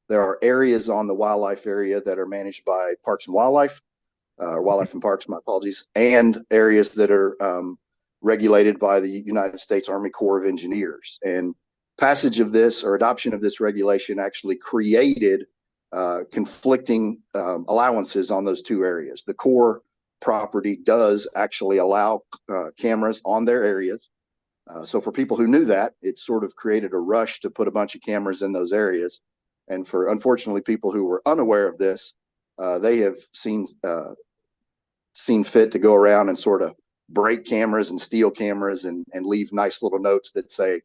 There are areas on the wildlife area that are managed by Parks and Wildlife, Wildlife and Parks, my apologies, and areas that are regulated by the United States Army Corps of Engineers. And passage of this or adoption of this regulation actually created conflicting allowances on those two areas. The Corps property does actually allow cameras on their areas. So for people who knew that, it sort of created a rush to put a bunch of cameras in those areas. And for, unfortunately, people who were unaware of this, they have seen fit to go around and sort of break cameras and steal cameras and leave nice little notes that say,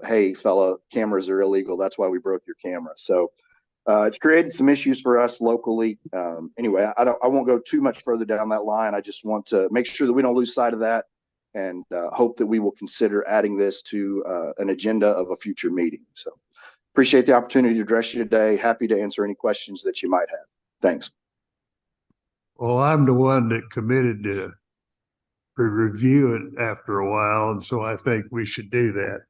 hey, fella, cameras are illegal. That's why we broke your camera. So it's created some issues for us locally. Anyway, I won't go too much further down that line. I just want to make sure that we don't lose sight of that and hope that we will consider adding this to an agenda of a future meeting. So appreciate the opportunity to address you today. Happy to answer any questions that you might have. Thanks. Well, I'm the one that committed to review it after a while, and so I think we should do that.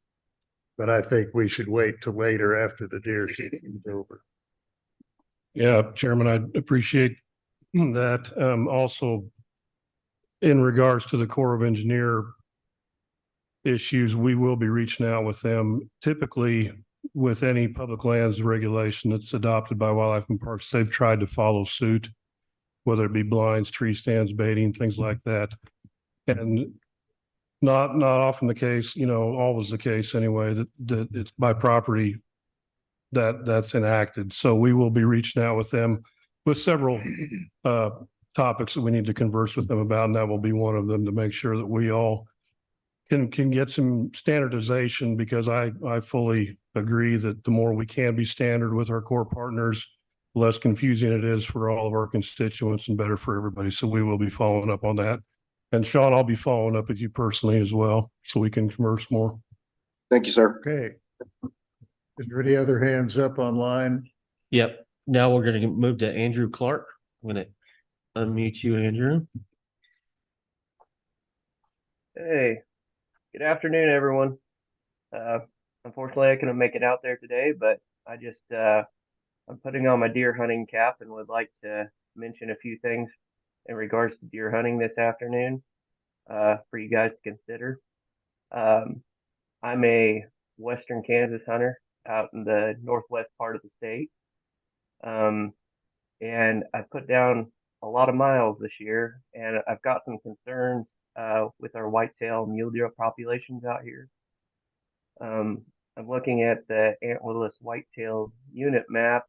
But I think we should wait till later after the deer season is over. Yeah, Chairman, I appreciate that. Also, in regards to the Corps of Engineer issues, we will be reaching out with them. Typically, with any public lands regulation that's adopted by Wildlife and Parks, they've tried to follow suit, whether it be blinds, tree stands, baiting, things like that. And not often the case, always the case anyway, that it's by property that's enacted. So we will be reaching out with them with several topics that we need to converse with them about, and that will be one of them, to make sure that we all can get some standardization, because I fully agree that the more we can be standard with our core partners, the less confusing it is for all of our constituents and better for everybody. So we will be following up on that. And Sean, I'll be following up with you personally as well, so we can converse more. Thank you, sir. Okay. Is there any other hands up online? Yep. Now we're gonna move to Andrew Clark. I'm gonna unmute you, Andrew. Hey, good afternoon, everyone. Unfortunately, I couldn't make it out there today, but I just, I'm putting on my deer hunting cap and would like to mention a few things in regards to deer hunting this afternoon, for you guys to consider. I'm a Western Kansas hunter out in the northwest part of the state. And I put down a lot of miles this year, and I've got some concerns with our whitetail mule deer populations out here. I'm looking at the antlerless whitetail unit map,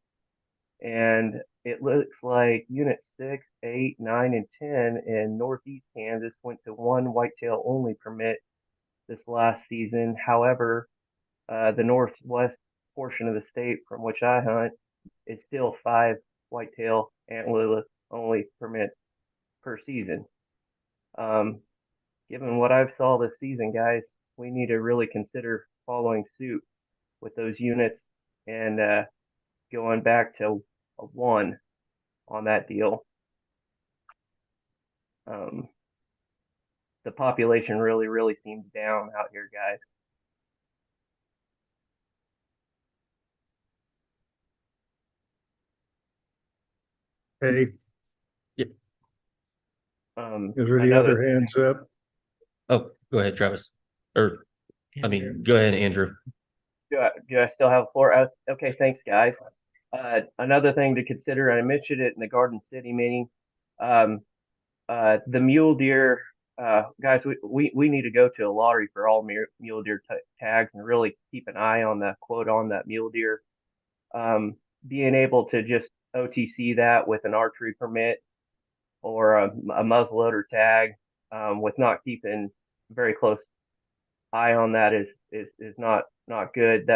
and it looks like unit 6, 8, 9, and 10 in northeast Kansas went to one whitetail only permit this last season. However, the northwest portion of the state from which I hunt is still 5 whitetail antlerless only permits per season. Given what I've saw this season, guys, we need to really consider following suit with those units and going back to a 1 on that deal. The population really seems down out here, guys. Hey, Yep. is there any other hands up? Oh, go ahead, Travis. Or, I mean, go ahead, Andrew. Do I still have a floor? Okay, thanks, guys. Another thing to consider, and I mentioned it in the Garden City meeting, the mule deer, guys, we need to go to a lottery for all mule deer tags and really keep an eye on the quote on that mule deer. Being able to just OTC that with an archery permit or a muzzleloader tag, with not keeping very close eye on that is not good.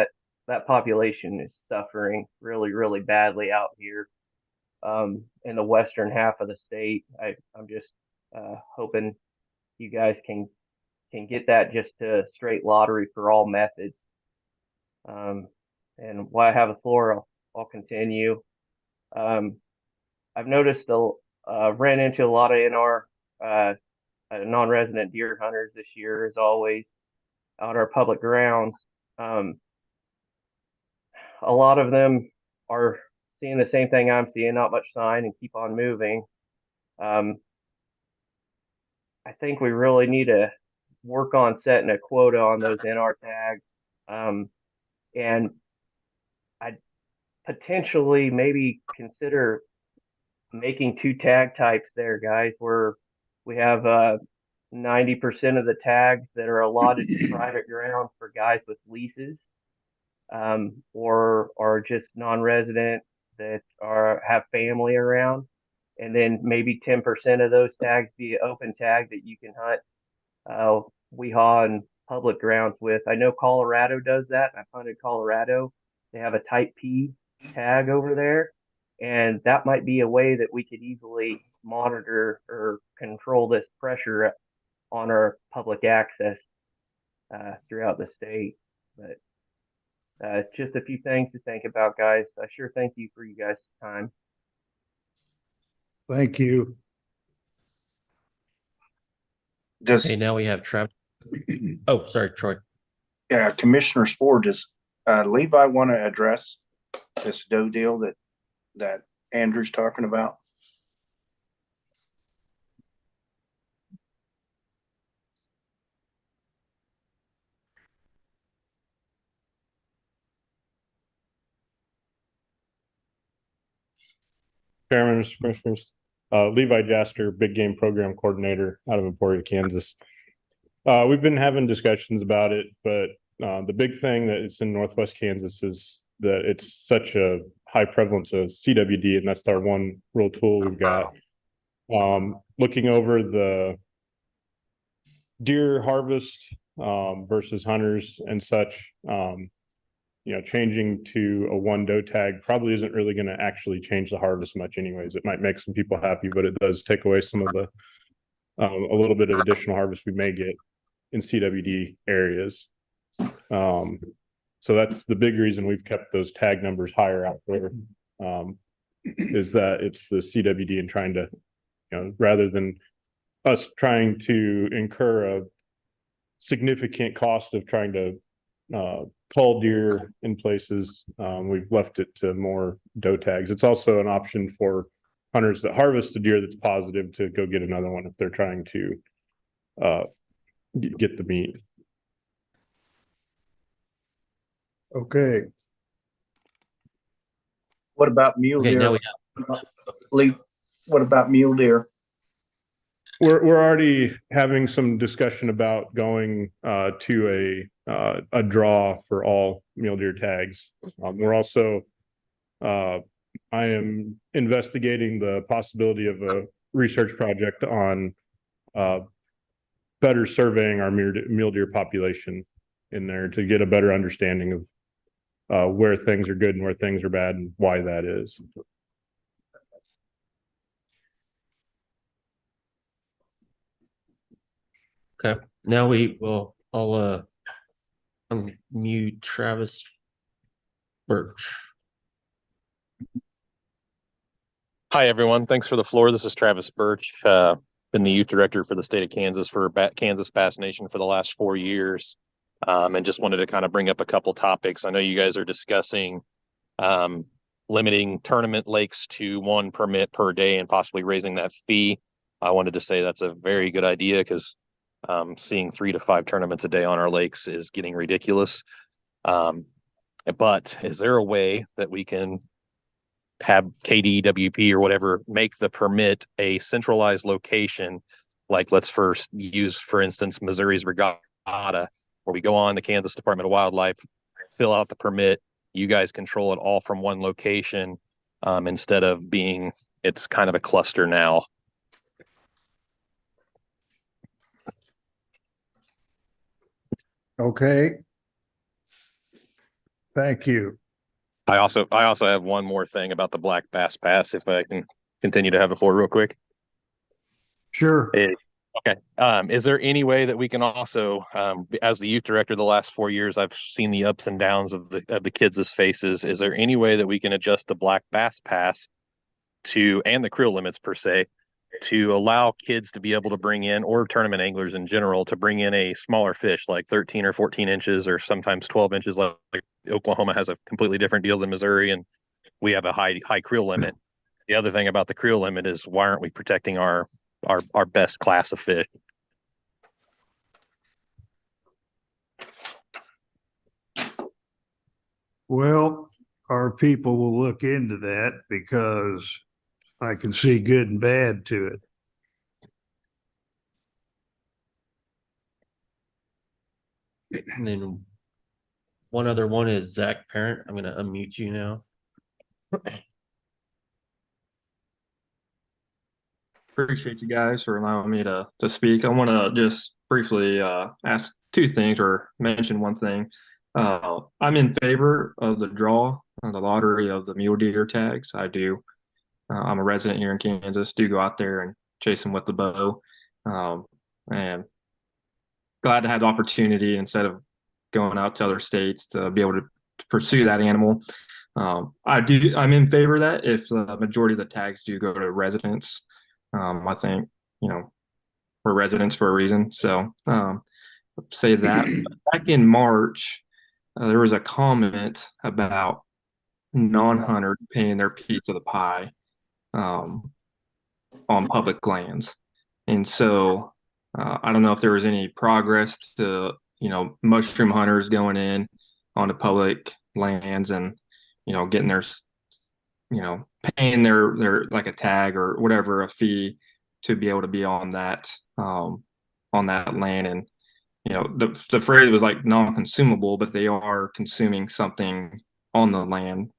That population is suffering really badly out here in the western half of the state. I'm just hoping you guys can get that just to straight lottery for all methods. And while I have the floor, I'll continue. I've noticed ran into a lot of NR non-resident deer hunters this year, as always, out our public grounds. A lot of them are seeing the same thing I'm seeing, not much sign and keep on moving. I think we really need to work on setting a quota on those NR tags. And I'd potentially maybe consider making 2 tag types there, guys, where we have 90% of the tags that are allotted to private ground for guys with leases, or just non-resident that have family around, and then maybe 10% of those tags be open tag that you can hunt weehaw and public grounds with. I know Colorado does that. I've hunted Colorado. They have a type P tag over there, and that might be a way that we could easily monitor or control this pressure on our public access throughout the state. But just a few things to think about, guys. I sure thank you for you guys' time. Thank you. Okay, now we have Travis. Oh, sorry, Troy. Yeah, Commissioner Spore, does Levi want to address this doe deal that Andrew's talking about? Chairman, Mr. Commissioners, Levi Jaster, Big Game Program Coordinator out of Emporia, Kansas. We've been having discussions about it, but the big thing that is in Northwest Kansas is that it's such a high prevalence of CWD, and that's our one real tool we've got. Looking over the deer harvest versus hunters and such, changing to a 1 doe tag probably isn't really going to actually change the harvest much anyways. It might make some people happy, but it does take away some of the a little bit of additional harvest we may get in CWD areas. So that's the big reason we've kept those tag numbers higher out there. Is that it's the CWD and trying to, rather than us trying to incur a significant cost of trying to cull deer in places, we've left it to more doe tags. It's also an option for hunters that harvest a deer that's positive to go get another one if they're trying to get the meat. Okay. What about mule Okay, deer? now we What about mule deer? We're already having some discussion about going to a draw for all mule deer tags. We're also I am investigating the possibility of a research project on better surveying our mule deer population in there to get a better understanding of where things are good and where things are bad and why that is. Okay, now I'll unmute Travis Birch. Hi, everyone. Thanks for the floor. This is Travis Birch. Been the youth director for the state of Kansas for Kansas Bass Nation for the last 4 years. And just wanted to kind of bring up a couple topics. I know you guys are discussing limiting tournament lakes to 1 permit per day and possibly raising that fee. I wanted to say that's a very good idea because seeing 3 to 5 tournaments a day on our lakes is getting ridiculous. But is there a way that we can have KDWP or whatever make the permit a centralized location? Like let's first use, for instance, Missouri's Regatta, where we go on the Kansas Department of Wildlife, fill out the permit, you guys control it all from one location, instead of it's kind of a cluster now. Okay. Thank you. I also have one more thing about the Black Bass Pass, if I can continue to have the floor real quick. Sure. Okay. Is there any way that we can also, as the youth director the last 4 years, I've seen the ups and downs of the kids' faces. Is there any way that we can adjust the Black Bass Pass and the creel limits per se, to allow kids to be able to bring in, or tournament anglers in general, to bring in a smaller fish like 13 or 14 inches or sometimes 12 inches, like Oklahoma has a completely different deal than Missouri, and we have a high creel limit. The other thing about the creel limit is, why aren't we protecting our best class of fish? Well, our people will look into that because I can see good and bad to it. And then one other one is Zach Parent. I'm going to unmute you now. Appreciate you guys for allowing me to speak. I want to just briefly ask 2 things, or mention one thing. I'm in favor of the draw and the lottery of the mule deer tags. I do. I'm a resident here in Kansas, do go out there and chase them with the bow. And glad to have the opportunity, instead of going out to other states, to be able to pursue that animal. I'm in favor of that if the majority of the tags do go to residents. I think, we're residents for a reason. So say that. Back in March, there was a comment about non-hunters paying their piece of the pie on public lands. And so I don't know if there was any progress to, mushroom hunters going in onto public lands and, getting their, paying their like a tag or whatever, a fee to be able to be on that land. And, the phrase was like non-consumable, but they are consuming something on the land.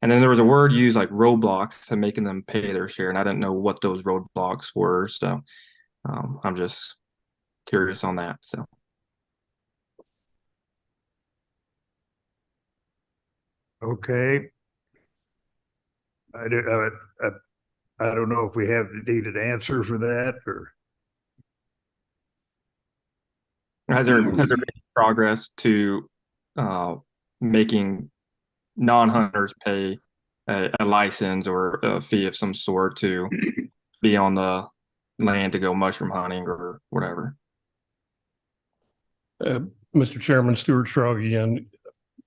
And then there was a word used like roadblocks to making them pay their share. And I didn't know what those roadblocks were. So I'm just curious on that. So. Okay. I don't know if we have need an answer for that or. Has there been progress to making non-hunters pay a license or a fee of some sort to be on the land to go mushroom hunting or whatever? Mr. Chairman, Stuart Strog again.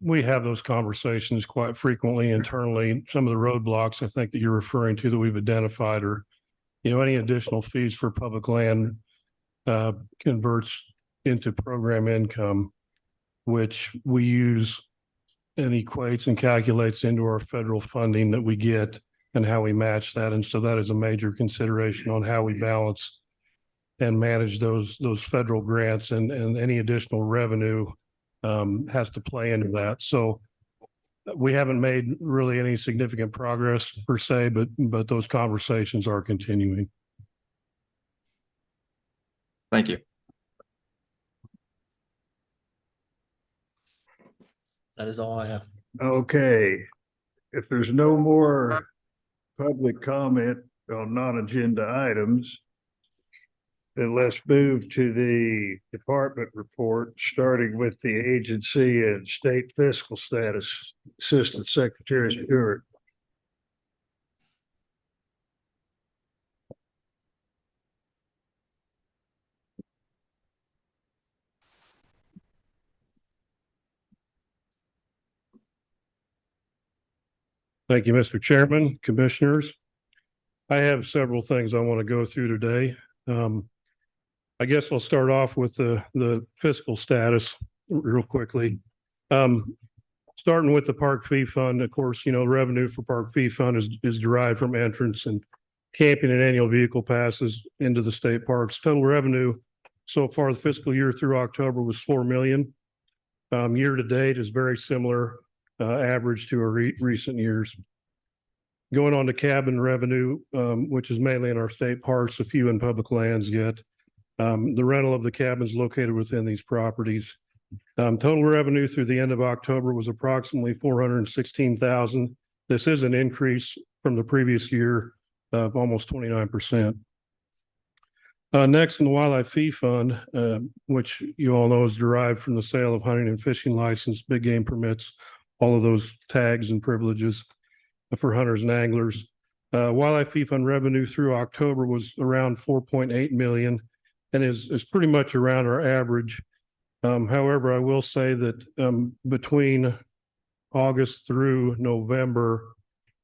We have those conversations quite frequently internally. Some of the roadblocks I think that you're referring to that we've identified are, any additional fees for public land converts into program income, which we use and equates and calculates into our federal funding that we get and how we match that. And so that is a major consideration on how we balance and manage those federal grants, and any additional revenue has to play into that. So we haven't made really any significant progress per se, but those conversations are continuing. Thank you. That is all I have. Okay, if there's no more public comment on non-agenda items, then let's move to the department report, starting with the agency and state fiscal status. Assistant Secretary Stewart. Thank you, Mr. Chairman, Commissioners. I have several things I want to go through today. I guess I'll start off with the fiscal status real quickly. Starting with the park fee fund, of course, revenue for park fee fund is derived from entrance and camping and annual vehicle passes into the state parks. Total revenue so far the fiscal year through October was $4 million. Year to date is very similar average to our recent years. Going on to cabin revenue, which is mainly in our state parks, a few in public lands yet. The rental of the cabins located within these properties. Total revenue through the end of October was approximately $416,000. This is an increase from the previous year of almost 29%. Next, in the wildlife fee fund, which you all know is derived from the sale of hunting and fishing license, big game permits, all of those tags and privileges for hunters and anglers. Wildlife fee fund revenue through October was around 4.8 million and is pretty much around our average. However, I will say that between August through November,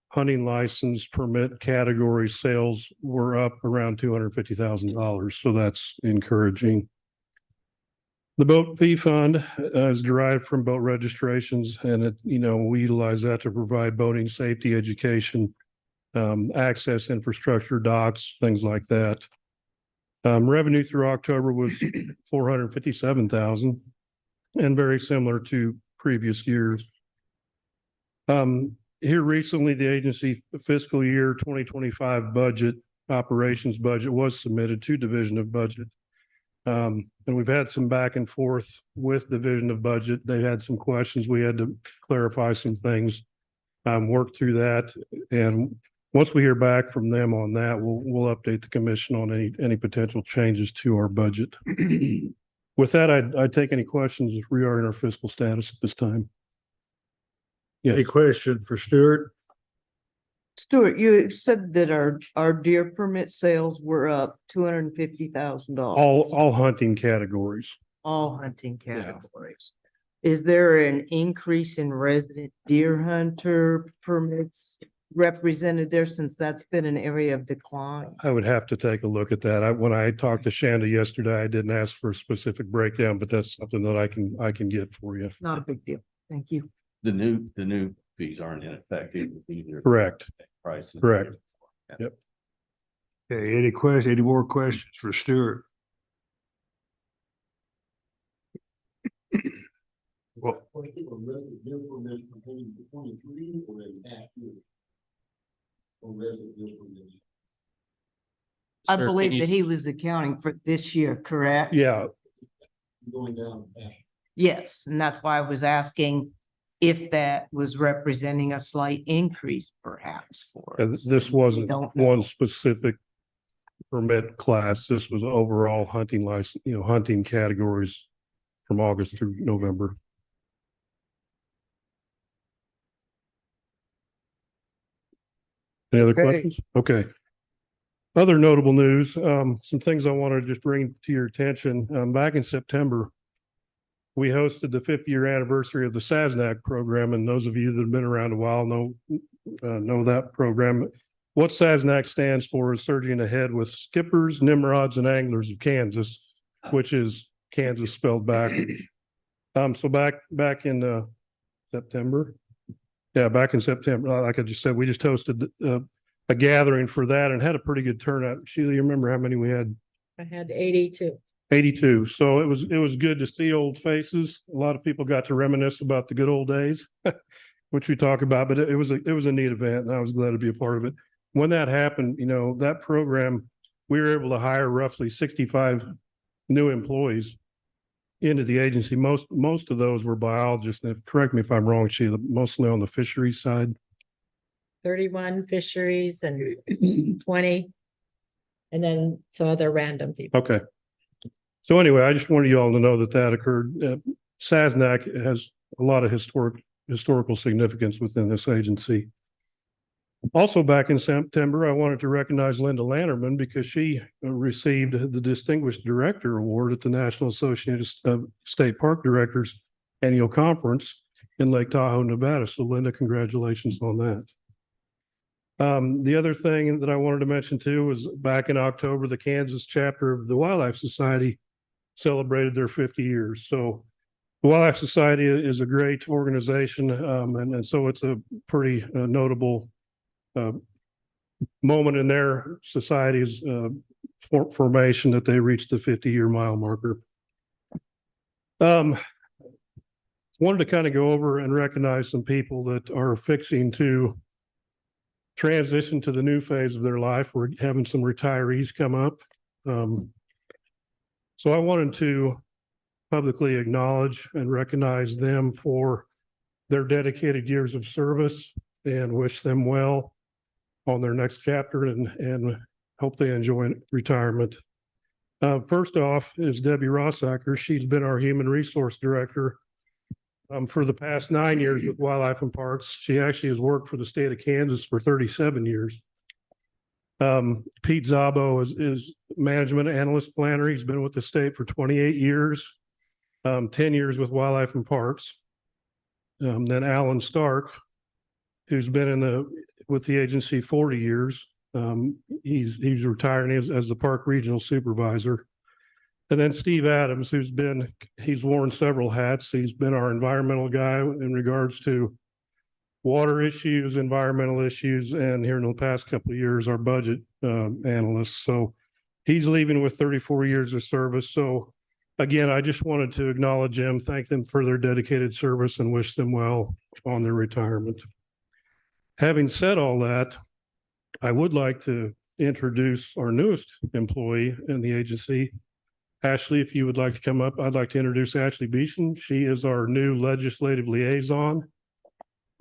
hunting license permit category sales were up around $250,000. So that's encouraging. The boat fee fund is derived from boat registrations, and we utilize that to provide boating safety education, access infrastructure, docks, things like that. Revenue through October was $457,000 and very similar to previous years. Here recently, the agency fiscal year 2025 budget, operations budget was submitted to Division of Budget. And we've had some back and forth with Division of Budget. They had some questions. We had to clarify some things, work through that. And once we hear back from them on that, we'll update the commission on any potential changes to our budget. With that, I'd take any questions regarding our fiscal status at this time. Yes. Any question for Stuart? Stuart, you said that our deer permit sales were up $250,000. All hunting categories. All hunting categories. Is there an increase in resident deer hunter permits represented there, since that's been an area of decline? I would have to take a look at that. When I talked to Shanda yesterday, I didn't ask for a specific breakdown, but that's something that I can get for you. Not a big deal. Thank you. The new fees aren't in effect either. Correct. Prices. Correct. Yep. Okay, any more questions for Stuart? Well, I believe that he was accounting for this year, correct? Yeah. Yes, and that's why I was asking if that was representing a slight increase perhaps for us. This wasn't don't know. one specific permit class. This was overall hunting license, hunting categories from August through November. Any other Okay. questions? Okay. Other notable news, some things I want to just bring to your attention. Back in September, we hosted the 50-year anniversary of the SASNAC program, and those of you that have been around a while know that program. What SASNAC stands for is Surging Ahead with Skippers, Nimrods, and Anglers of Kansas, which is Kansas spelled backwards. So back in September. Yeah, back in September, like I just said, we just hosted a gathering for that and had a pretty good turnout. Sheila, you remember how many we had? I had 82. 82. So it was good to see old faces. A lot of people got to reminisce about the good old days, which we talk about, but it was a neat event and I was glad to be a part of it. When that happened, that program, we were able to hire roughly 65 new employees into the agency. Most of those were biologists. And correct me if I'm wrong, Sheila, mostly on the fisheries side. 31 fisheries and 20. And then some other random people. Okay. So anyway, I just wanted you all to know that occurred. SASNAC has a lot of historical significance within this agency. Also back in September, I wanted to recognize Linda Lannerman because she received the Distinguished Director Award at the National Association of State Park Directors Annual Conference in Lake Tahoe, Nevada. So Linda, congratulations on that. The other thing that I wanted to mention too was back in October, the Kansas chapter of the Wildlife Society celebrated their 50 years. So the Wildlife Society is a great organization, and so it's a pretty notable moment in their society's formation that they reached the 50-year mile marker. Wanted to kind of go over and recognize some people that are fixing to transition to the new phase of their life. We're having some retirees come up. So I wanted to publicly acknowledge and recognize them for their dedicated years of service and wish them well on their next chapter and hope they enjoy retirement. First off is Debbie Rossacker. She's been our Human Resource Director for the past 9 years with Wildlife and Parks. She actually has worked for the state of Kansas for 37 years. Pete Zabo is management analyst planner. He's been with the state for 28 years, 10 years with Wildlife and Parks. Then Alan Stark, who's been with the agency 40 years. He's retiring as the park regional supervisor. And then Steve Adams, he's worn several hats. He's been our environmental guy in regards to water issues, environmental issues, and here in the past couple of years, our budget analyst. So he's leaving with 34 years of service. So again, I just wanted to acknowledge them, thank them for their dedicated service and wish them well on their retirement. Having said all that, I would like to introduce our newest employee in the agency. Ashley, if you would like to come up, I'd like to introduce Ashley Beeson. She is our new legislative liaison.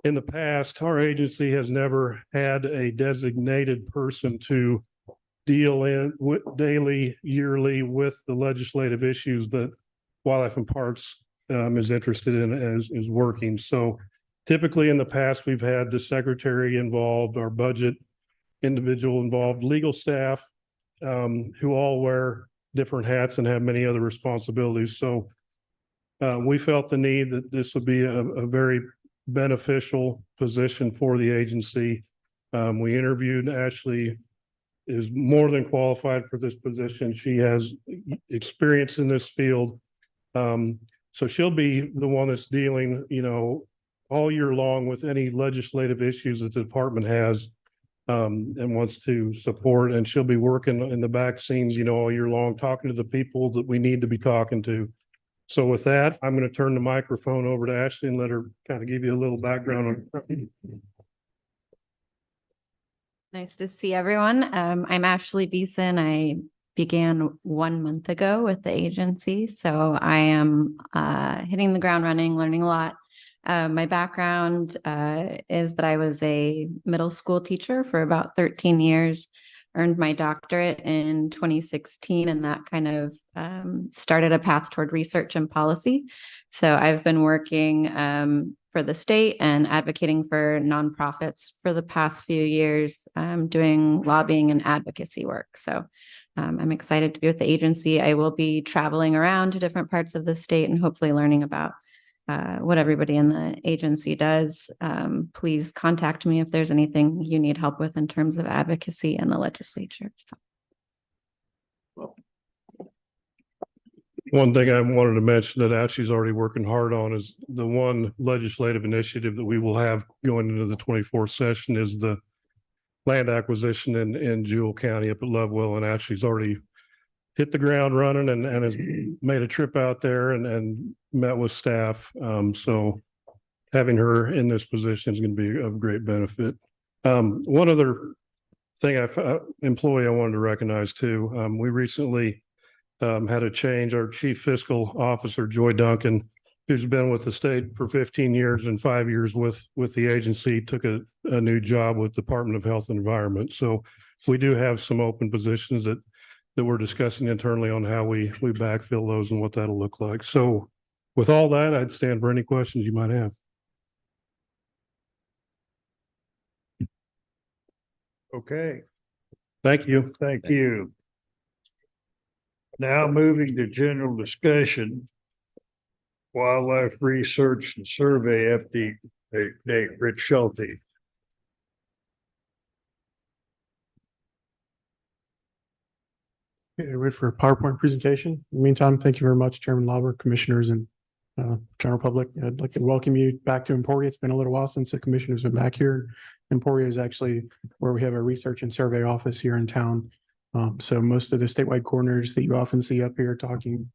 In the past, our agency has never had a designated person to deal with daily, yearly with the legislative issues that Wildlife and Parks is interested in is working. So typically in the past, we've had the secretary involved, our budget individual involved, legal staff who all wear different hats and have many other responsibilities. So we felt the need that this would be a very beneficial position for the agency. We interviewed. Ashley is more than qualified for this position. She has experience in this field. So she'll be the one that's dealing, all year long with any legislative issues that the department has and wants to support. And she'll be working in the back scenes, all year long, talking to the people that we need to be talking to. So with that, I'm going to turn the microphone over to Ashley and let her kind of give you a little background on. Nice to see everyone. I'm Ashley Beeson. I began 1 month ago with the agency, so I am hitting the ground running, learning a lot. My background is that I was a middle school teacher for about 13 years, earned my doctorate in 2016, and that kind of started a path toward research and policy. So I've been working for the state and advocating for nonprofits for the past few years, doing lobbying and advocacy work. So I'm excited to be with the agency. I will be traveling around to different parts of the state and hopefully learning about what everybody in the agency does. Please contact me if there's anything you need help with in terms of advocacy in the legislature. So. One thing I wanted to mention that Ashley's already working hard on is the one legislative initiative that we will have going into the 24th session is the land acquisition in Jewell County up at Lovewell, and Ashley's already hit the ground running and has made a trip out there and met with staff. So having her in this position is going to be of great benefit. One other thing, employee I wanted to recognize too. We recently had a change. Our chief fiscal officer, Joy Duncan, who's been with the state for 15 years and 5 years with the agency, took a new job with Department of Health and Environment. So we do have some open positions that we're discussing internally on how we backfill those and what that'll look like. So with all that, I'd stand for any questions you might have. Okay. Thank you. Thank you. Now moving to general discussion. Wildlife Research and Survey FD, Rich Schulte. Okay, ready for a PowerPoint presentation. In the meantime, thank you very much, Chairman Lauber, commissioners, and general public. I'd like to welcome you back to Emporia. It's been a little while since the commissioners been back here. Emporia is actually where we have a research and survey office here in town. So most of the statewide coordinators that you often see up here talking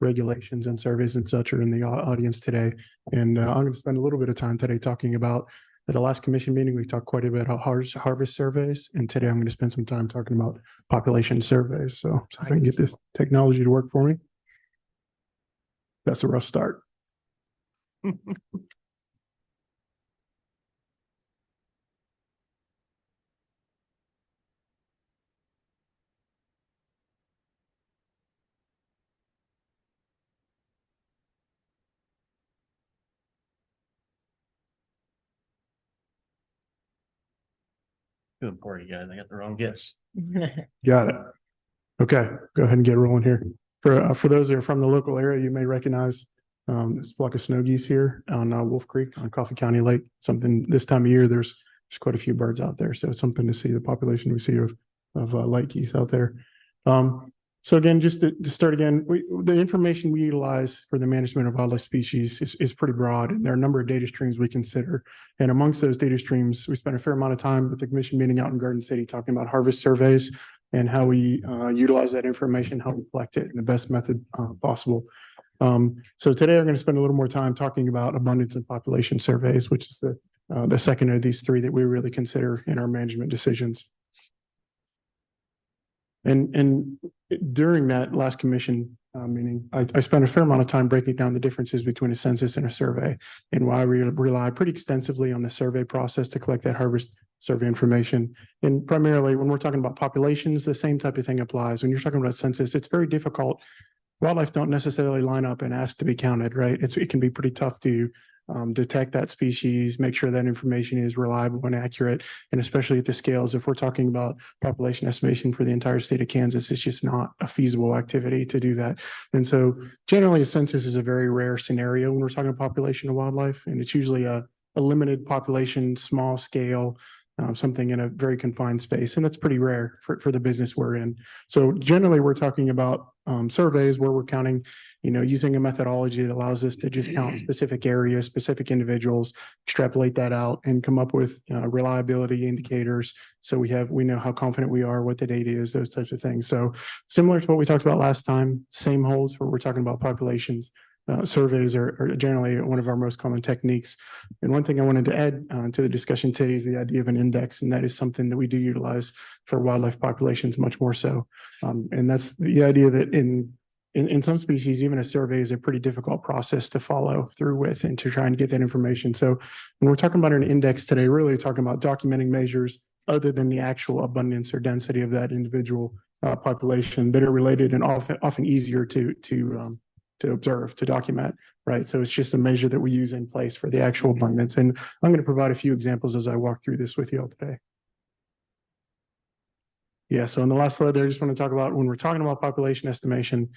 regulations and surveys and such are in the audience today. And I'm going to spend a little bit of time today talking about, at the last commission meeting, we talked quite a bit about harvest surveys. And today I'm going to spend some time talking about population surveys. So if I can get this technology to work for me. That's a rough start. Too important, guys. I got the wrong guess. Got it. Okay, go ahead and get rolling here. For those that are from the local area, you may recognize this flock of snow geese here on Wolf Creek on Coffee County Lake. Something this time of year, there's quite a few birds out there, so it's something to see the population we see of light geese out there. So again, just to start again, the information we utilize for the management of wildlife species is pretty broad, and there are a number of data streams we consider. And amongst those data streams, we spent a fair amount of time at the commission meeting out in Garden City talking about harvest surveys and how we utilize that information, how we collect it in the best method possible. So today I'm going to spend a little more time talking about abundance and population surveys, which is the second of these three that we really consider in our management decisions. And during that last commission meeting, I spent a fair amount of time breaking down the differences between a census and a survey, and why we rely pretty extensively on the survey process to collect that harvest survey information. And primarily when we're talking about populations, the same type of thing applies. When you're talking about census, it's very difficult. Wildlife don't necessarily line up and ask to be counted, right? It can be pretty tough to detect that species, make sure that information is reliable and accurate, and especially at the scales. If we're talking about population estimation for the entire state of Kansas, it's just not a feasible activity to do that. And so generally a census is a very rare scenario when we're talking population of wildlife, and it's usually a limited population, small scale, something in a very confined space, and that's pretty rare for the business we're in. So generally we're talking about surveys where we're counting, using a methodology that allows us to just count specific areas, specific individuals, extrapolate that out and come up with reliability indicators. So we know how confident we are, what the data is, those types of things. So similar to what we talked about last time, same holds where we're talking about populations. Surveys are generally one of our most common techniques. And one thing I wanted to add to the discussion today is the idea of an index, and that is something that we do utilize for wildlife populations much more so. And that's the idea that in in some species, even a survey is a pretty difficult process to follow through with and to try and get that information. So when we're talking about an index today, really talking about documenting measures other than the actual abundance or density of that individual population that are related and often easier to observe, to document, right? So it's just a measure that we use in place for the actual abundance. And I'm going to provide a few examples as I walk through this with you all today. Yeah, so in the last slide there, I just want to talk about when we're talking about population estimation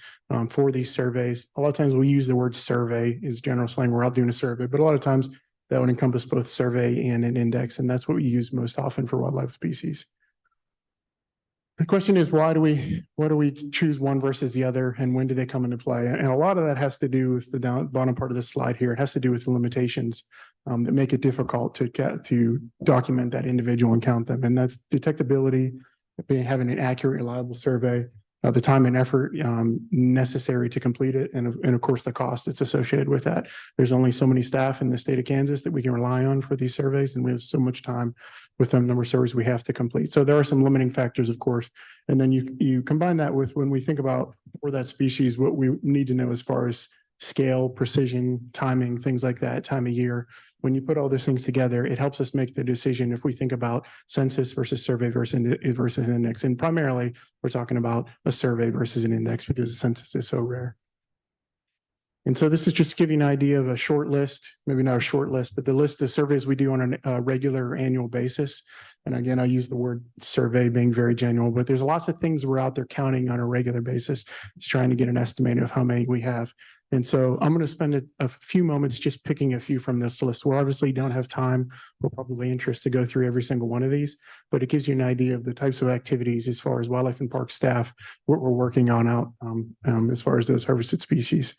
for these surveys, a lot of times we use the word survey is general slang. We're out doing a survey, but a lot of times that would encompass both survey and an index, and that's what we use most often for wildlife species. The question is, why do we choose one versus the other, and when do they come into play? And a lot of that has to do with the bottom part of the slide here. It has to do with the limitations that make it difficult to document that individual and count them, and that's detectability, having an accurate, reliable survey, the time and effort necessary to complete it, and of course the cost that's associated with that. There's only so many staff in the state of Kansas that we can rely on for these surveys, and we have so much time with the number of surveys we have to complete. So there are some limiting factors, of course, and then you combine that with when we think about for that species, what we need to know as far as scale, precision, timing, things like that, time of year. When you put all those things together, it helps us make the decision if we think about census versus survey versus an index. And primarily, we're talking about a survey versus an index because the census is so rare. And so this is just giving an idea of a short list, maybe not a short list, but the list of surveys we do on a regular or annual basis. And again, I use the word survey being very general, but there's lots of things we're out there counting on a regular basis, just trying to get an estimate of how many we have. And so I'm going to spend a few moments just picking a few from this list. We obviously don't have time or probably interest to go through every single one of these, but it gives you an idea of the types of activities as far as wildlife and park staff, what we're working on out as far as those harvested species.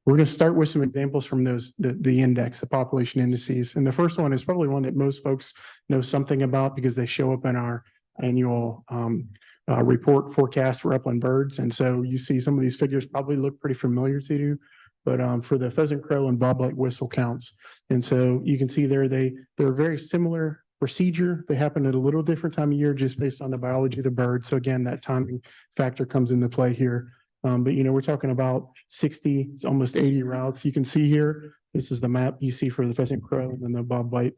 We're going to start with some examples from the index, the population indices. And the first one is probably one that most folks know something about because they show up in our annual report forecast for upland birds. And so you see some of these figures probably look pretty familiar to you, but for the pheasant, crow, and bobwhite whistle counts. And so you can see there, they're very similar procedure. They happen at a little different time of year just based on the biology of the bird. So again, that timing factor comes into play here. But we're talking about 60, almost 80 routes. You can see here, this is the map you see for the pheasant, crow, and then the bobwhite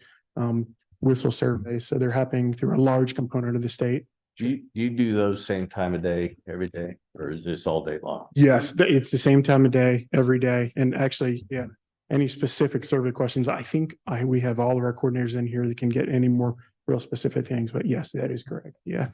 whistle surveys. So they're happening through a large component of the state. Do you do those same time of day, every day, or is this all day long? Yes, it's the same time of day, every day. And actually, yeah, any specific survey questions, I think we have all of our coordinators in here that can get any more real specific things, but yes, that is correct. Yeah.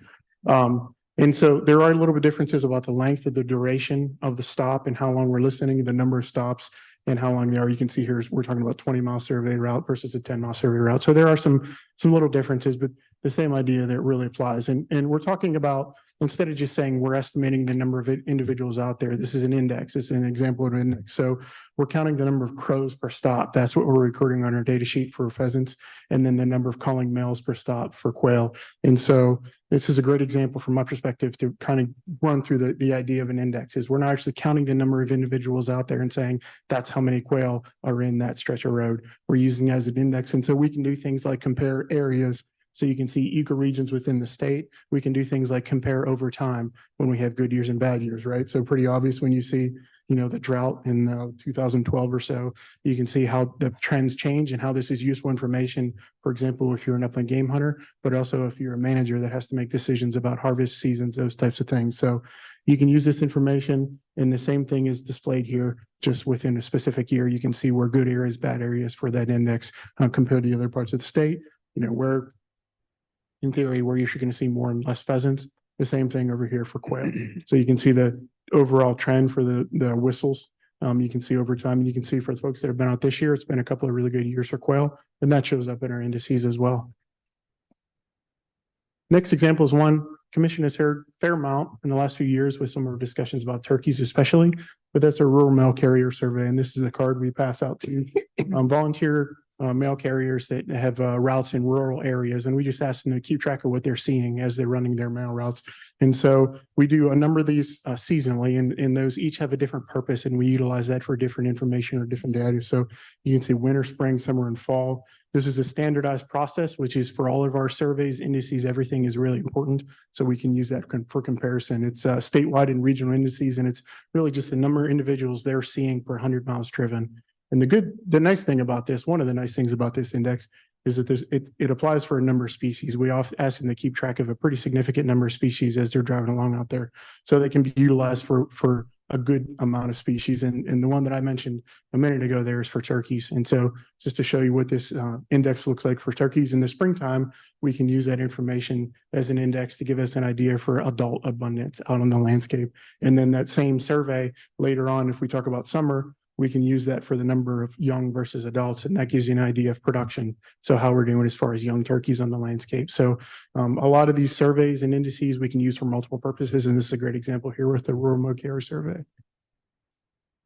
And so there are a little bit differences about the length of the duration of the stop and how long we're listening, the number of stops and how long they are. You can see here, we're talking about 20-mile survey route versus a 10-mile survey route. So there are some little differences, but the same idea that really applies. And we're talking about, instead of just saying we're estimating the number of individuals out there, this is an index. This is an example of an index. So we're counting the number of crows per stop. That's what we're recording on our data sheet for pheasants, and then the number of calling males per stop for quail. And so this is a great example from my perspective to kind of run through the idea of an index. Is we're not actually counting the number of individuals out there and saying that's how many quail are in that stretch of road. We're using it as an index. And so we can do things like compare areas. So you can see ecoregions within the state. We can do things like compare over time when we have good years and bad years, right? So pretty obvious when you see, the drought in 2012 or so, you can see how the trends change and how this is useful information. For example, if you're an upland game hunter, but also if you're a manager that has to make decisions about harvest seasons, those types of things. So you can use this information, and the same thing is displayed here, just within a specific year. You can see where good areas, bad areas for that index compared to the other parts of the state, where in theory, where you're going to see more and less pheasants. The same thing over here for quail. So you can see the overall trend for the whistles. You can see over time, and you can see for the folks that have been out this year, it's been a couple of really good years for quail, and that shows up in our indices as well. Next example is one Commission has heard a fair amount in the last few years with some of our discussions about turkeys especially, but that's a rural mail carrier survey, and this is the card we pass out to volunteer mail carriers that have routes in rural areas, and we just ask them to keep track of what they're seeing as they're running their mail routes. And so we do a number of these seasonally, and those each have a different purpose, and we utilize that for different information or different data. So you can see winter, spring, summer, and fall. This is a standardized process, which is for all of our surveys, indices, everything is really important. So we can use that for comparison. It's statewide and regional indices, and it's really just the number of individuals they're seeing per 100 miles driven. And the nice thing about this, one of the nice things about this index is that it applies for a number of species. We often ask them to keep track of a pretty significant number of species as they're driving along out there. So they can be utilized for a good amount of species. And the one that I mentioned a minute ago there is for turkeys. And so just to show you what this index looks like for turkeys in the springtime, we can use that information as an index to give us an idea for adult abundance out on the landscape. And then that same survey later on, if we talk about summer, we can use that for the number of young versus adults, and that gives you an idea of production. So how we're doing as far as young turkeys on the landscape. So a lot of these surveys and indices we can use for multiple purposes, and this is a great example here with the Rural Remote Carrier Survey.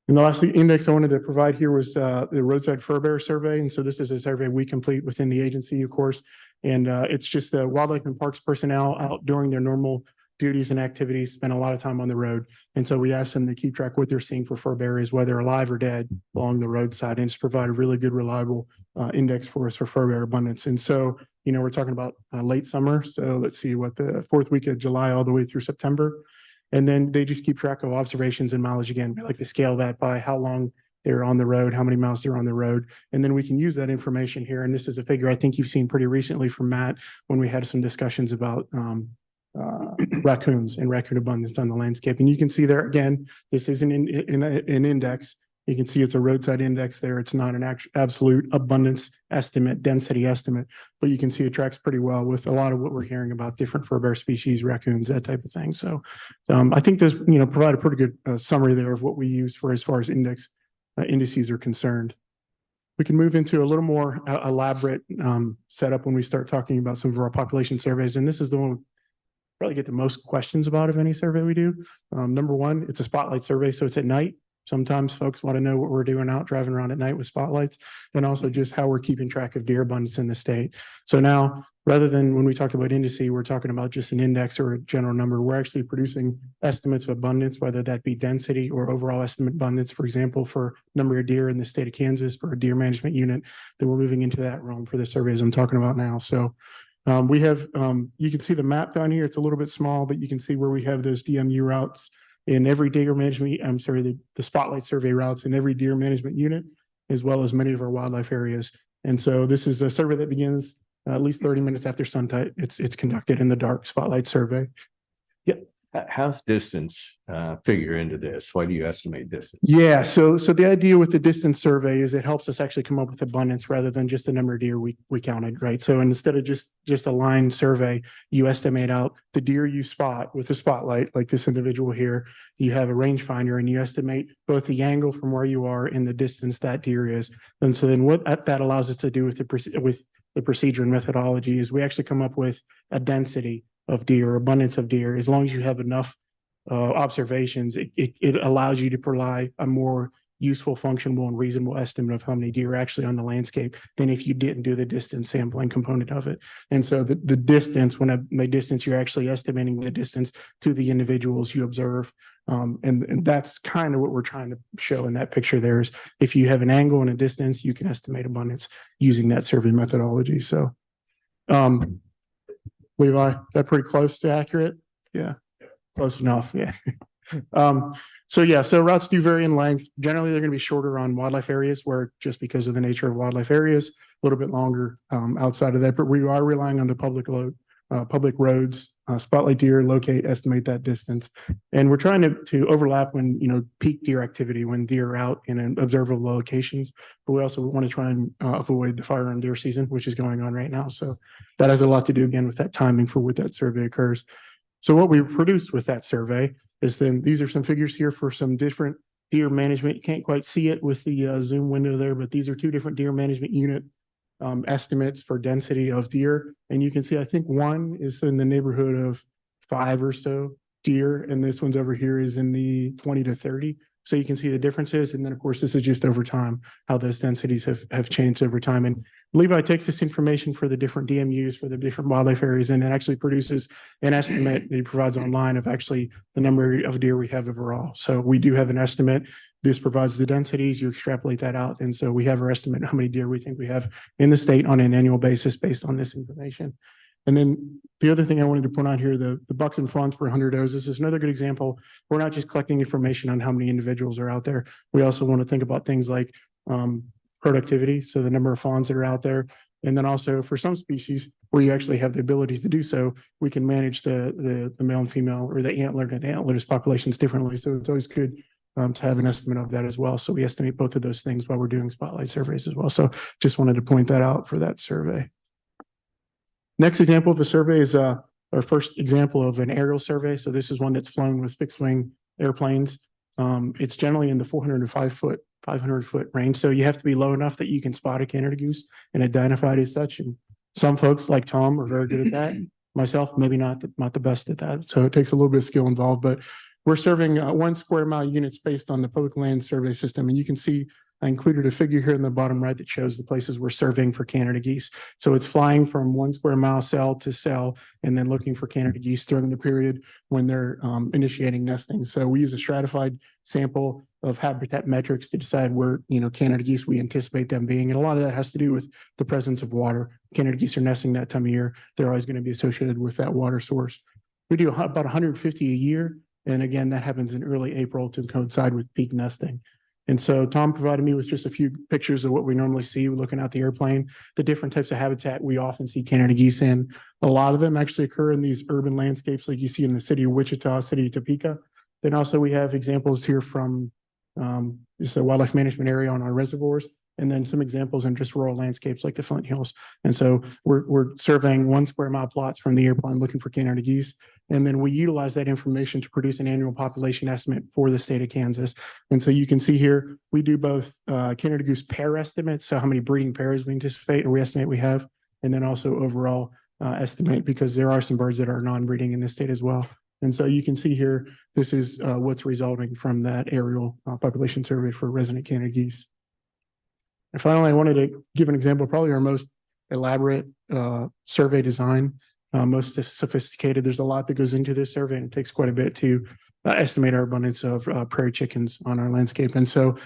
And the last index I wanted to provide here was the Roadside Fur Bearer Survey. And so this is a survey we complete within the agency, of course, and it's just the wildlife and parks personnel out during their normal duties and activities, spend a lot of time on the road. And so we ask them to keep track what they're seeing for fur bearers, whether alive or dead, along the roadside, and just provide a really good, reliable index for us for fur bearer abundance. And so, you know, we're talking about late summer. So let's see what the 4th week of July all the way through September. And then they just keep track of observations and mileage again. We like to scale that by how long they're on the road, how many miles they're on the road. And then we can use that information here. And this is a figure I think you've seen pretty recently from Matt when we had some discussions about raccoons and raccoon abundance on the landscape. And you can see there again, this is an index. You can see it's a roadside index there. It's not an absolute abundance estimate, density estimate, but you can see it tracks pretty well with a lot of what we're hearing about different fur bear species, raccoons, that type of thing. So I think those, you know, provide a pretty good summary there of what we use for as far as indices are concerned. We can move into a little more elaborate setup when we start talking about some of our population surveys. And this is the one probably get the most questions about of any survey we do. Number one, it's a spotlight survey, so it's at night. Sometimes folks want to know what we're doing out driving around at night with spotlights, and also just how we're keeping track of deer abundance in the state. So now, rather than when we talked about indice, we're talking about just an index or a general number. We're actually producing estimates of abundance, whether that be density or overall estimate abundance, for example, for number of deer in the state of Kansas for a deer management unit. Then we're moving into that realm for the surveys I'm talking about now. So we have, you can see the map down here. It's a little bit small, but you can see where we have those DMU routes in every deer management, the spotlight survey routes in every deer management unit, as well as many of our wildlife areas. And so this is a survey that begins at least 30 minutes after sunset. It's conducted in the dark spotlight survey. Yep. How's distance figure into this? Why do you estimate distance? Yeah, so the idea with the distance survey is it helps us actually come up with abundance rather than just the number of deer we counted, right? So instead of just a line survey, you estimate out the deer you spot with a spotlight, like this individual here. You have a rangefinder and you estimate both the angle from where you are and the distance that deer is. And so then what that allows us to do with the procedure and methodology is we actually come up with a density of deer, abundance of deer. As long as you have enough observations, it allows you to provide a more useful, functional, and reasonable estimate of how many deer are actually on the landscape than if you didn't do the distance sampling component of it. And so the distance, when I say distance, you're actually estimating the distance to the individuals you observe. And that's kind of what we're trying to show in that picture there is if you have an angle and a distance, you can estimate abundance using that survey methodology. So Levi, that pretty close to accurate? Yeah, close enough. Yeah. So routes do vary in length. Generally, they're going to be shorter on wildlife areas where just because of the nature of wildlife areas, a little bit longer outside of that. But we are relying on the public roads, spotlight deer, locate, estimate that distance. And we're trying to overlap when, peak deer activity, when deer are out in observable locations. But we also want to try and avoid the firearm deer season, which is going on right now. So that has a lot to do, again, with that timing for when that survey occurs. So what we produced with that survey is then these are some figures here for some different deer management. You can't quite see it with the zoom window there, but these are two different deer management unit estimates for density of deer. And you can see, I think one is in the neighborhood of 5 or so deer, and this one's over here is in the 20 to 30. So you can see the differences. And then, of course, this is just over time, how those densities have changed over time. And Levi takes this information for the different DMUs, for the different wildlife areas, and it actually produces an estimate that he provides online of actually the number of deer we have overall. So we do have an estimate. This provides the densities, you extrapolate that out. And so we have our estimate how many deer we think we have in the state on an annual basis based on this information. And then the other thing I wanted to point out here, the bucks and fawns per 100 does. This is another good example. We're not just collecting information on how many individuals are out there. We also want to think about things like productivity, so the number of fawns that are out there. And then also for some species where you actually have the abilities to do so, we can manage the male and female or the antlered and antlerless populations differently. So it's always good to have an estimate of that as well. So we estimate both of those things while we're doing spotlight surveys as well. So just wanted to point that out for that survey. Next example of a survey is our first example of an aerial survey. So this is one that's flown with fixed wing airplanes. It's generally in the 500 foot range. So you have to be low enough that you can spot a Canada goose and identify it as such. And some folks like Tom are very good at that. Myself, maybe not the best at that. So it takes a little bit of skill involved, but we're serving 1 square mile units based on the public land survey system. And you can see I included a figure here in the bottom right that shows the places we're surveying for Canada geese. So it's flying from 1 square mile cell to cell and then looking for Canada geese during the period when they're initiating nesting. So we use a stratified sample of habitat metrics to decide where, Canada geese we anticipate them being. And a lot of that has to do with the presence of water. Canada geese are nesting that time of year. They're always going to be associated with that water source. We do about 150 a year. And again, that happens in early April to coincide with peak nesting. And so Tom provided me with just a few pictures of what we normally see looking at the airplane, the different types of habitat we often see Canada geese in. A lot of them actually occur in these urban landscapes like you see in the city of Wichita, city of Topeka. Then also we have examples here from just a wildlife management area on our reservoirs, and then some examples in just rural landscapes like the Flint Hills. And so we're surveying 1 square mile plots from the airplane looking for Canada geese. And then we utilize that information to produce an annual population estimate for the state of Kansas. And so you can see here, we do both Canada goose pair estimates, so how many breeding pairs we anticipate or we estimate we have, and then also overall estimate, because there are some birds that are non-breeding in this state as well. And so you can see here, this is what's resulting from that aerial population survey for resident Canada geese. And finally, I wanted to give an example, probably our most elaborate survey design, most sophisticated. There's a lot that goes into this survey, and it takes quite a bit to estimate our abundance of prairie chickens on our landscape. And so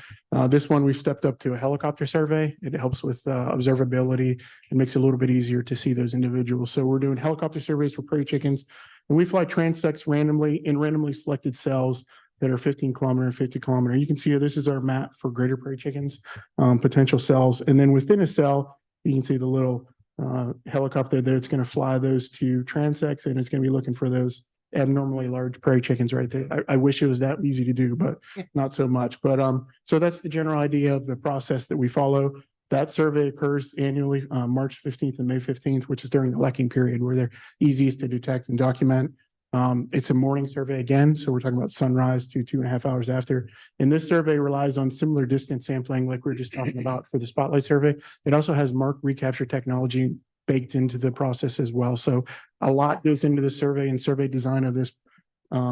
this one, we've stepped up to a helicopter survey. It helps with observability and makes it a little bit easier to see those individuals. So we're doing helicopter surveys for prairie chickens, and we fly transects randomly in randomly selected cells that are 15 kilometer and 50 kilometer. You can see here, this is our map for greater prairie chickens, potential cells. And then within a cell, you can see the little helicopter there. It's going to fly those to transects, and it's going to be looking for those abnormally large prairie chickens right there. I wish it was that easy to do, but not so much. But so that's the general idea of the process that we follow. That survey occurs annually, March 15th and May 15th, which is during the lekking period where they're easiest to detect and document. It's a morning survey again, so we're talking about sunrise to 2.5 hours after. And this survey relies on similar distance sampling like we were just talking about for the spotlight survey. It also has mark recapture technology baked into the process as well. So a lot goes into the survey and survey design of this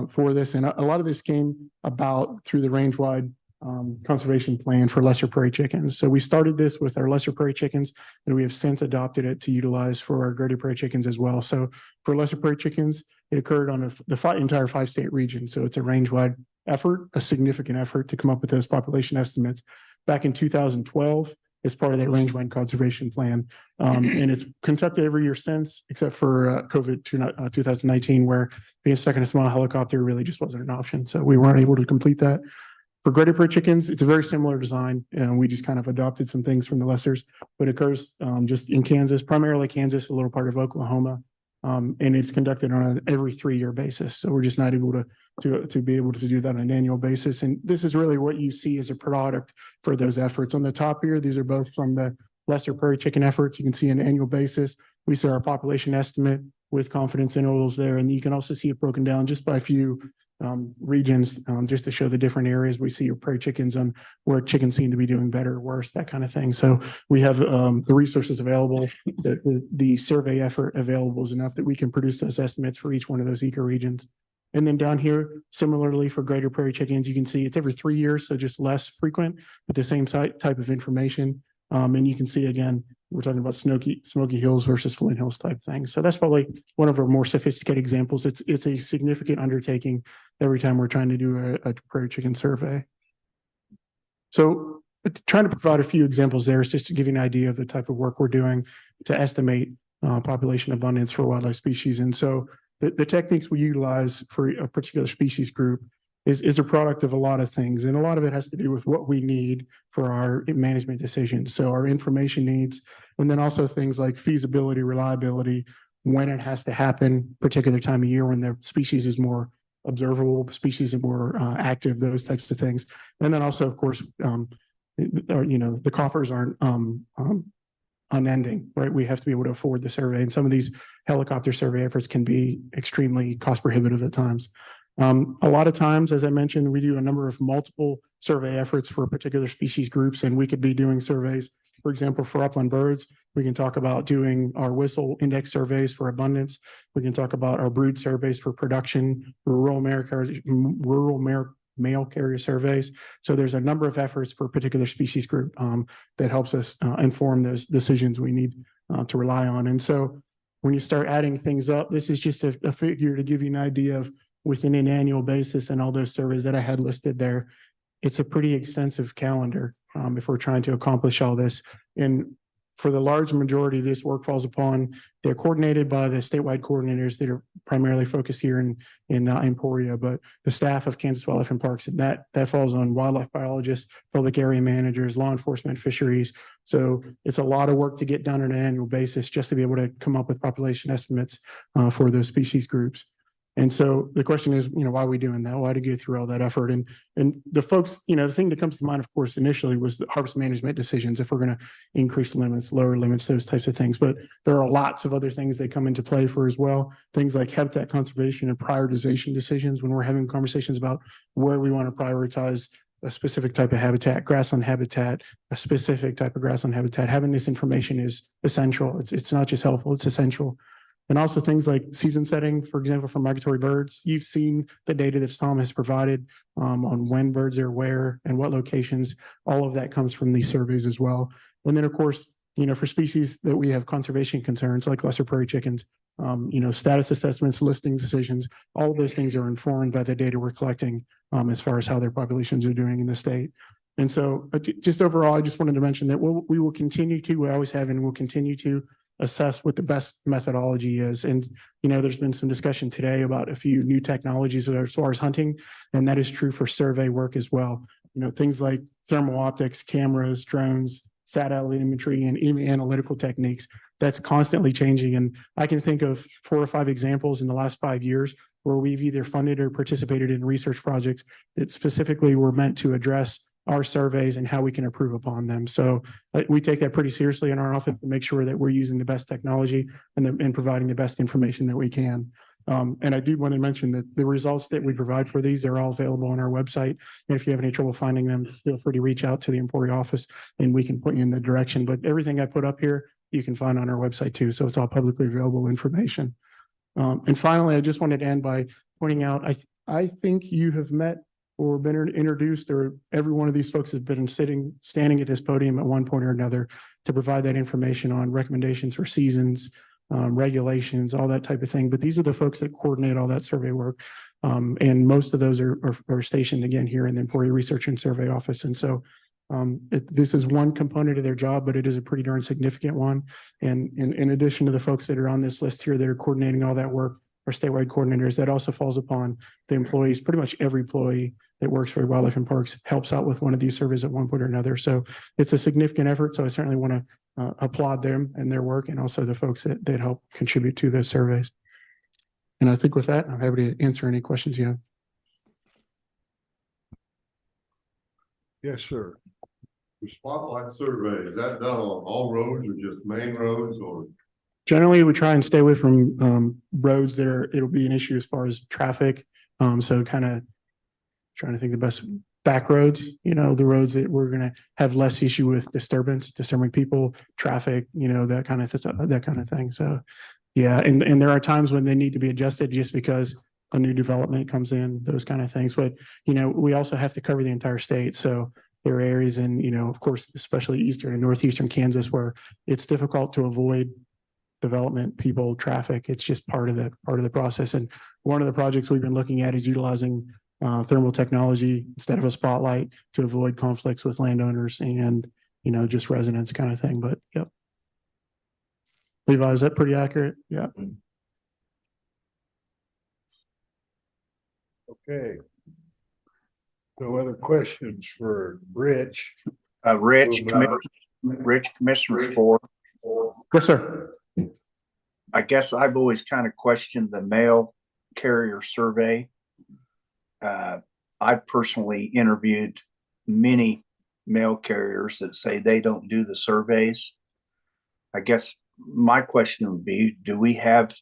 for this. And a lot of this came about through the range-wide conservation plan for lesser prairie chickens. So we started this with our lesser prairie chickens, and we have since adopted it to utilize for our greater prairie chickens as well. So for lesser prairie chickens, it occurred on the entire 5-state region. So it's a range-wide effort, a significant effort to come up with those population estimates. Back in 2012, as part of that range-wide conservation plan, and it's conducted every year since, except for COVID 2019, where being stuck in a small helicopter really just wasn't an option. So we weren't able to complete that. For greater prairie chickens, it's a very similar design, and we just kind of adopted some things from the lessers, but it occurs just in Kansas, primarily Kansas, a little part of Oklahoma, and it's conducted on an every 3-year basis. So we're just not able to be able to do that on an annual basis. And this is really what you see as a product for those efforts. On the top here, these are both from the lesser prairie chicken efforts. You can see an annual basis. We see our population estimate with confidence intervals there, and you can also see it broken down just by a few regions, just to show the different areas we see your prairie chickens on where chickens seem to be doing better or worse, that kind of thing. So we have the resources available, the survey effort available is enough that we can produce those estimates for each one of those ecoregions. And then down here, similarly for greater prairie chickens, you can see it's every 3 years, so just less frequent, but the same type of information. And you can see again, we're talking about Smoky Hills versus Flint Hills type things. So that's probably one of our more sophisticated examples. It's a significant undertaking every time we're trying to do a prairie chicken survey. So trying to provide a few examples there is just to give you an idea of the type of work we're doing to estimate population abundance for wildlife species. And so the techniques we utilize for a particular species group is a product of a lot of things. And a lot of it has to do with what we need for our management decisions. So our information needs, and then also things like feasibility, reliability, when it has to happen, particular time of year when the species is more observable, species are more active, those types of things. And then also, of course, the coffers aren't unending, right? We have to be able to afford the survey. And some of these helicopter survey efforts can be extremely cost prohibitive at times. A lot of times, as I mentioned, we do a number of multiple survey efforts for particular species groups, and we could be doing surveys, for example, for upland birds. We can talk about doing our whistle index surveys for abundance. We can talk about our brood surveys for production, rural male carrier surveys. So there's a number of efforts for a particular species group that helps us inform those decisions we need to rely on. And so when you start adding things up, this is just a figure to give you an idea of within an annual basis and all those surveys that I had listed there. It's a pretty extensive calendar if we're trying to accomplish all this. And for the large majority, this work falls upon, they're coordinated by the statewide coordinators that are primarily focused here in Emporia, but the staff of Kansas Wildlife and Parks, and that falls on wildlife biologists, public area managers, law enforcement, fisheries. So it's a lot of work to get done on an annual basis just to be able to come up with population estimates for those species groups. And so the question is, why are we doing that? Why to go through all that effort? And the folks, the thing that comes to mind, of course, initially was the harvest management decisions, if we're going to increase limits, lower limits, those types of things. But there are lots of other things that come into play for as well. Things like habitat conservation and prioritization decisions when we're having conversations about where we want to prioritize a specific type of habitat, grassland habitat, a specific type of grassland habitat. Having this information is essential. It's not just helpful, it's essential. And also things like season setting, for example, for migratory birds. You've seen the data that Tom has provided on when birds are where and what locations. All of that comes from these surveys as well. And then, of course, for species that we have conservation concerns like lesser prairie chickens, status assessments, listings decisions, all of those things are informed by the data we're collecting as far as how their populations are doing in the state. And so just overall, I just wanted to mention that we will continue to, we always have, and we'll continue to assess what the best methodology is. And, there's been some discussion today about a few new technologies as far as hunting, and that is true for survey work as well. Things like thermal optics, cameras, drones, satellite imagery, and even analytical techniques. That's constantly changing. And I can think of 4 or 5 examples in the last 5 years where we've either funded or participated in research projects that specifically were meant to address our surveys and how we can improve upon them. So we take that pretty seriously in our office to make sure that we're using the best technology and providing the best information that we can. And I do want to mention that the results that we provide for these are all available on our website. And if you have any trouble finding them, feel free to reach out to the Emporia office and we can put you in the direction. But everything I put up here, you can find on our website too. So it's all publicly available information. And finally, I just wanted to end by pointing out, I think you have met or been introduced, or every one of these folks have been standing at this podium at one point or another to provide that information on recommendations for seasons, regulations, all that type of thing. But these are the folks that coordinate all that survey work. And most of those are stationed again here in the Emporia Research and Survey Office. And so this is one component of their job, but it is a pretty darn significant one. And in addition to the folks that are on this list here that are coordinating all that work, our statewide coordinators, that also falls upon the employees. Pretty much every employee that works for Wildlife and Parks helps out with one of these surveys at one point or another. So it's a significant effort. So I certainly want to applaud them and their work, and also the folks that help contribute to those surveys. And I think with that, I'm happy to answer any questions you have. Yes, sir. The spotlight survey, is that done on all roads or just main roads, or? Generally, we try and stay away from roads that it'll be an issue as far as traffic. So kind of trying to think the best back roads, the roads that we're going to have less issue with disturbing people, traffic, that kind of thing. So yeah, and there are times when they need to be adjusted just because a new development comes in, those kind of things. But, you know, we also have to cover the entire state. So there are areas in, you know, of course, especially eastern and northeastern Kansas where it's difficult to avoid development, people, traffic. It's just part of the process. And one of the projects we've been looking at is utilizing thermal technology instead of a spotlight to avoid conflicts with landowners and, you know, just residents kind of thing. But yep. Levi, is that pretty accurate? Yeah. Okay. No other questions for Rich? Rich, Commissioner Ford. Yes, sir. I guess I've always kind of questioned the mail carrier survey. I've personally interviewed many mail carriers that say they don't do the surveys. I guess my question would be, do we have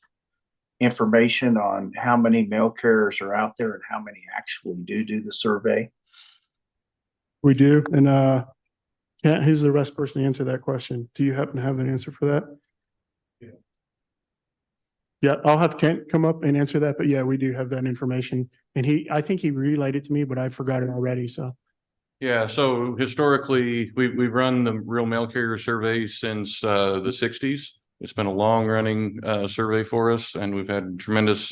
information on how many mail carriers are out there and how many actually do the survey? We do. And Kent, who's the best person to answer that question? Do you happen to have an answer for that? Yeah, I'll have Kent come up and answer that. But yeah, we do have that information. And I think he relayed it to me, but I forgot it already. So. Yeah, so historically, we've run the real mail carrier survey since the 60s. It's been a long running survey for us, and we've had tremendous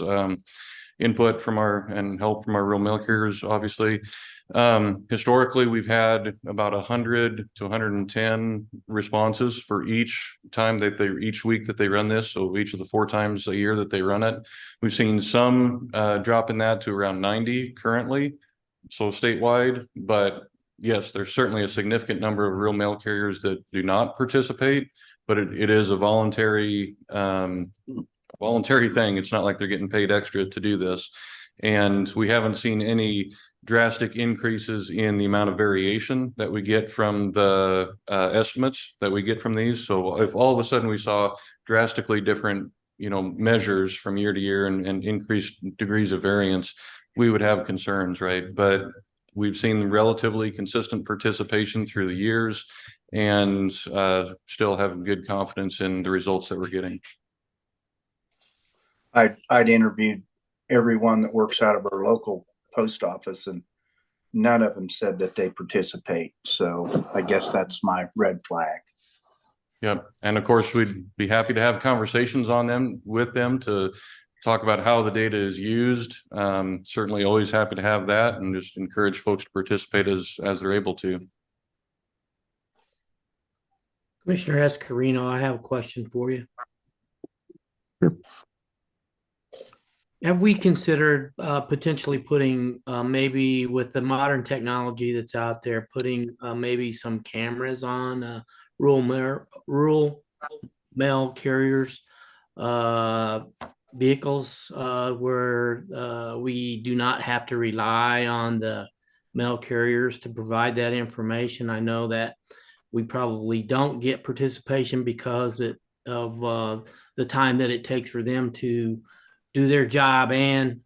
input from and help from our real mail carriers, obviously. Historically, we've had about 100 to 110 responses for each time each week that they run this. So each of the 4 times a year that they run it, we've seen some drop in that to around 90 currently. So statewide, but yes, there's certainly a significant number of real mail carriers that do not participate, but it is a voluntary thing. It's not like they're getting paid extra to do this. And we haven't seen any drastic increases in the amount of variation that we get from the estimates that we get from these. So if all of a sudden we saw drastically different, you know, measures from year to year and increased degrees of variance, we would have concerns, right? But we've seen relatively consistent participation through the years and still have good confidence in the results that we're getting. I'd interviewed everyone that works out of our local post office, and none of them said that they participate. So I guess that's my red flag. Yep. And of course, we'd be happy to have conversations with them to talk about how the data is used. Certainly always happy to have that and just encourage folks to participate as they're able to. Commissioner Escarino, I have a question for you. Sure. Have we considered potentially putting maybe with the modern technology that's out there, putting maybe some cameras on rural mail carriers vehicles where we do not have to rely on the mail carriers to provide that information? I know that we probably don't get participation because of the time that it takes for them to do their job and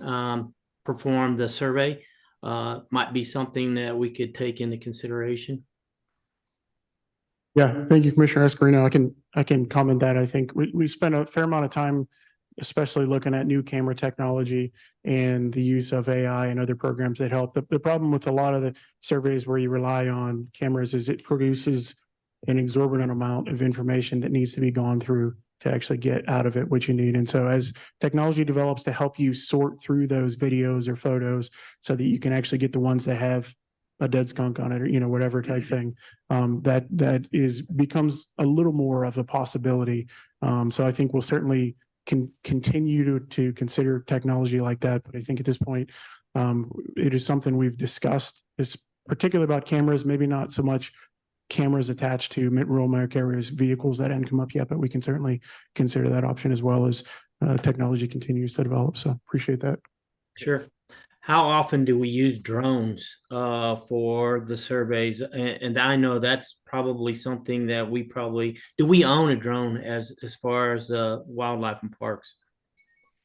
perform the survey. Might be something that we could take into consideration. Yeah, thank you, Commissioner Escarino. I can comment that. I think we spent a fair amount of time, especially looking at new camera technology and the use of AI and other programs that help. The problem with a lot of the surveys where you rely on cameras is it produces an exorbitant amount of information that needs to be gone through to actually get out of it what you need. And so as technology develops to help you sort through those videos or photos so that you can actually get the ones that have a dead skunk on it, or, you know, whatever type thing, that becomes a little more of a possibility. So I think we'll certainly continue to consider technology like that. But I think at this point, it is something we've discussed, is particularly about cameras, maybe not so much cameras attached to rural mail carriers vehicles that hadn't come up yet, but we can certainly consider that option as well as technology continues to develop. So appreciate that. Sure. How often do we use drones for the surveys? And I know that's probably something that do we own a drone as far as wildlife and parks?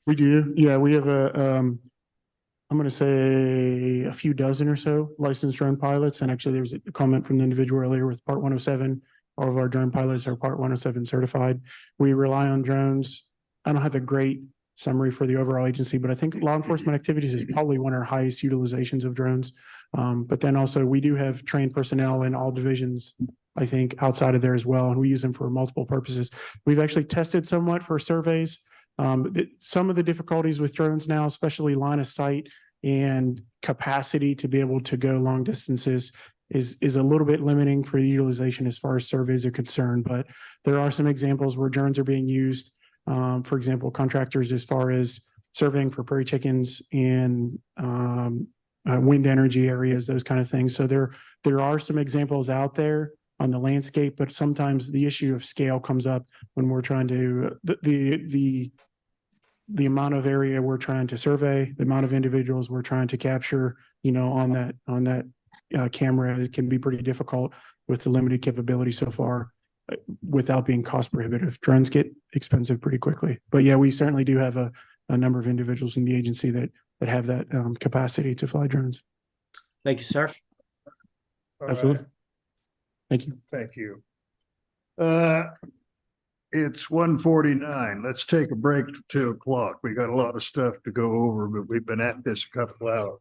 We do. Yeah, we have I'm going to say a few dozen or so licensed drone pilots. And actually there was a comment from the individual earlier with Part 107. All of our drone pilots are Part 107 certified. We rely on drones. I don't have a great summary for the overall agency, but I think law enforcement activities is probably one of our highest utilizations of drones. But then also we do have trained personnel in all divisions, I think, outside of there as well, and we use them for multiple purposes. We've actually tested somewhat for surveys. Some of the difficulties with drones now, especially line of sight and capacity to be able to go long distances, is a little bit limiting for the utilization as far as surveys are concerned. But there are some examples where drones are being used. For example, contractors as far as surveying for prairie chickens in wind energy areas, those kind of things. So there are some examples out there on the landscape, but sometimes the issue of scale comes up when we're trying to the amount of area we're trying to survey, the amount of individuals we're trying to capture, on that camera. It can be pretty difficult with the limited capability so far without being cost prohibitive. Drones get expensive pretty quickly, but yeah, we certainly do have a number of individuals in the agency that have that capacity to fly drones. Thank you, sir. Absolutely. Thank you. Thank you. It's 1:49. Let's take a break to 2:00. We got a lot of stuff to go over, but we've been at this a couple hours.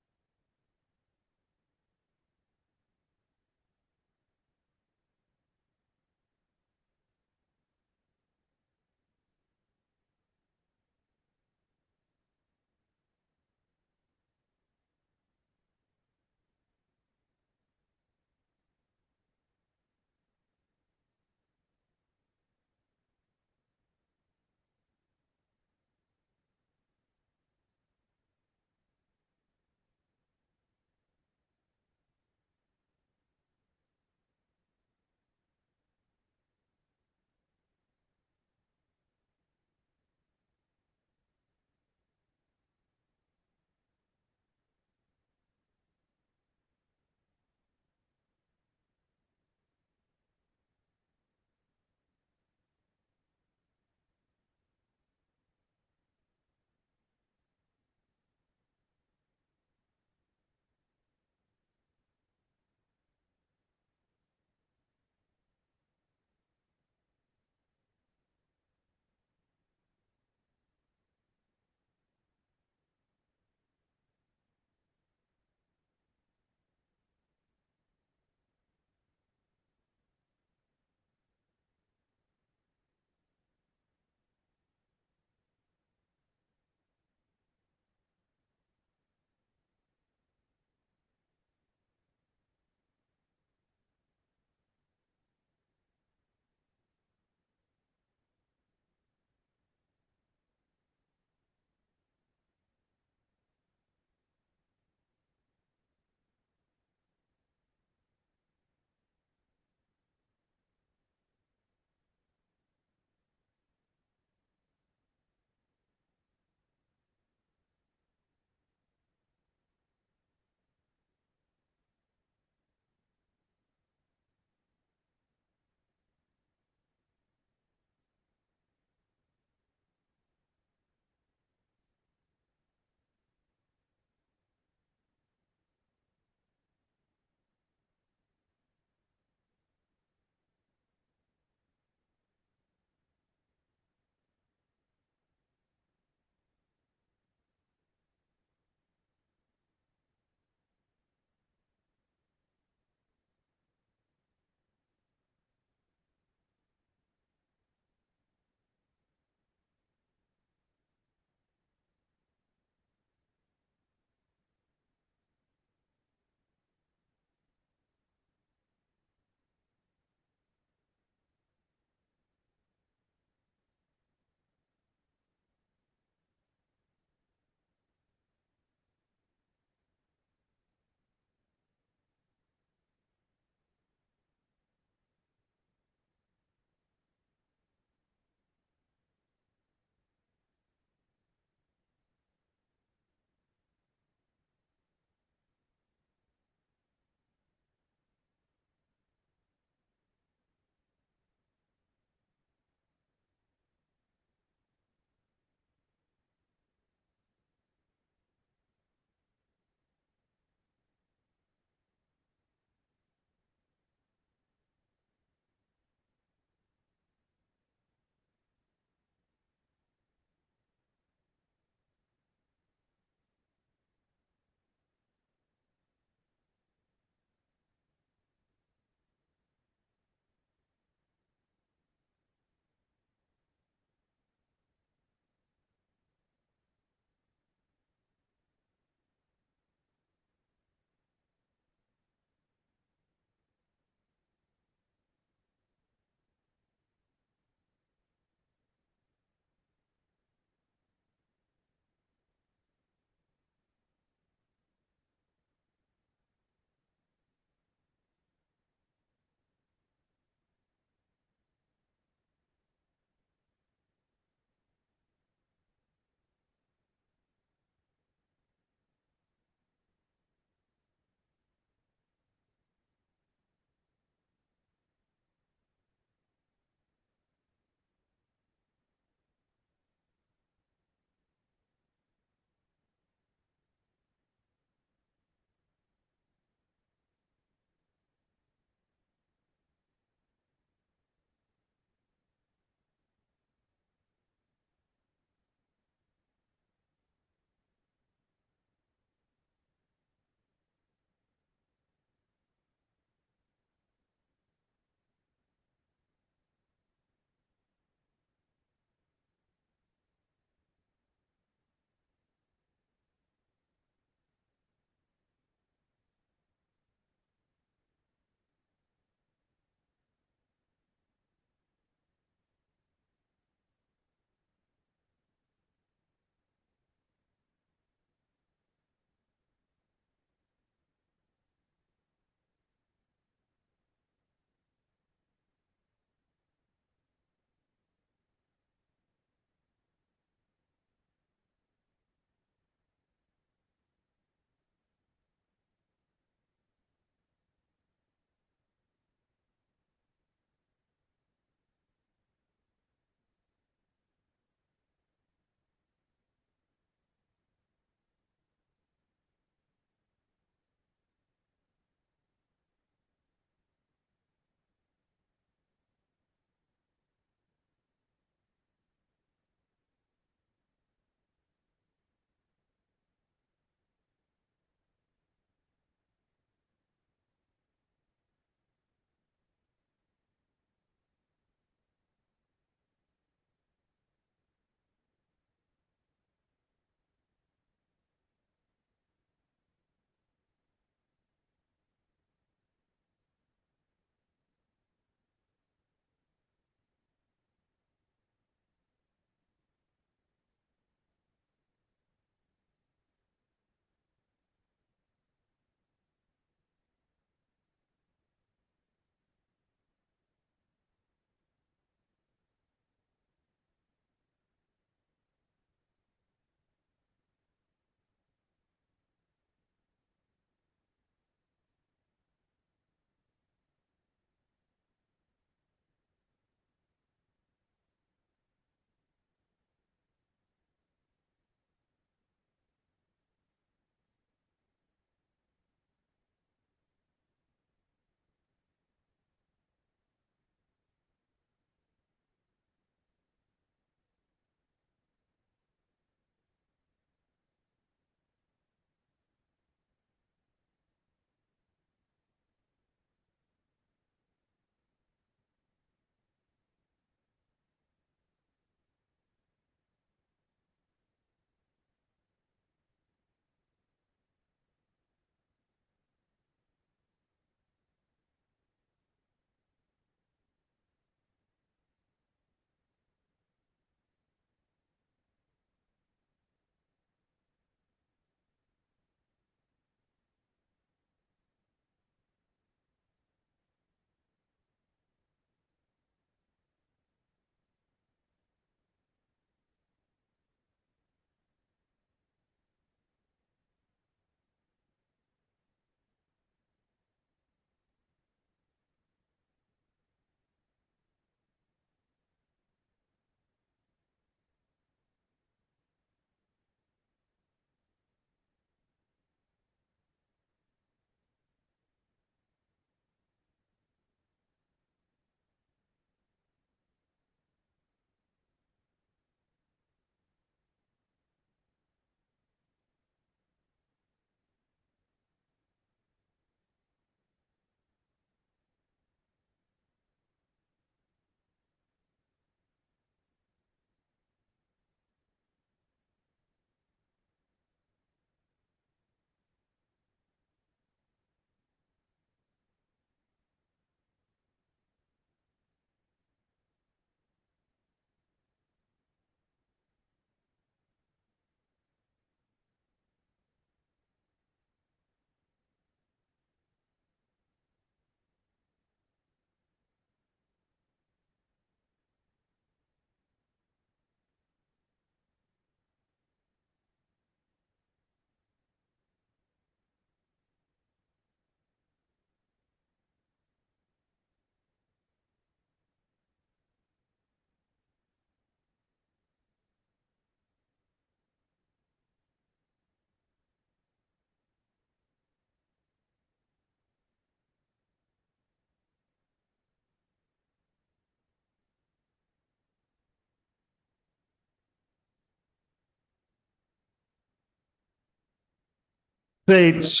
Seats.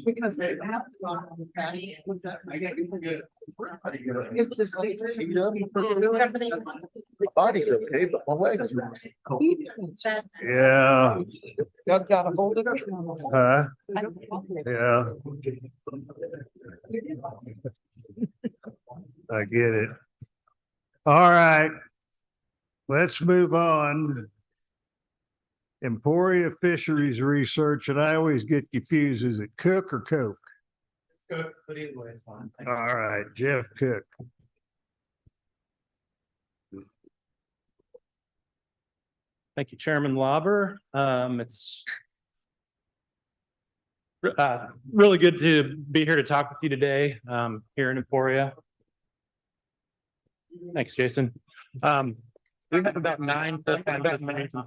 Because they have. It's just. Body's okay, but my legs are. Yeah, Doug got a hold of it. huh? Yeah. I get it. All right. Let's move on. Emporia Fisheries Research, and I always get confused. Is it Cook or Coke? Cook, but anyway, it's fine. All right, Jeff Cook. Thank you, Chairman Lauber. It's really good to be here to talk with you today here in Emporia. Thanks, Jason. We have about 9 minutes and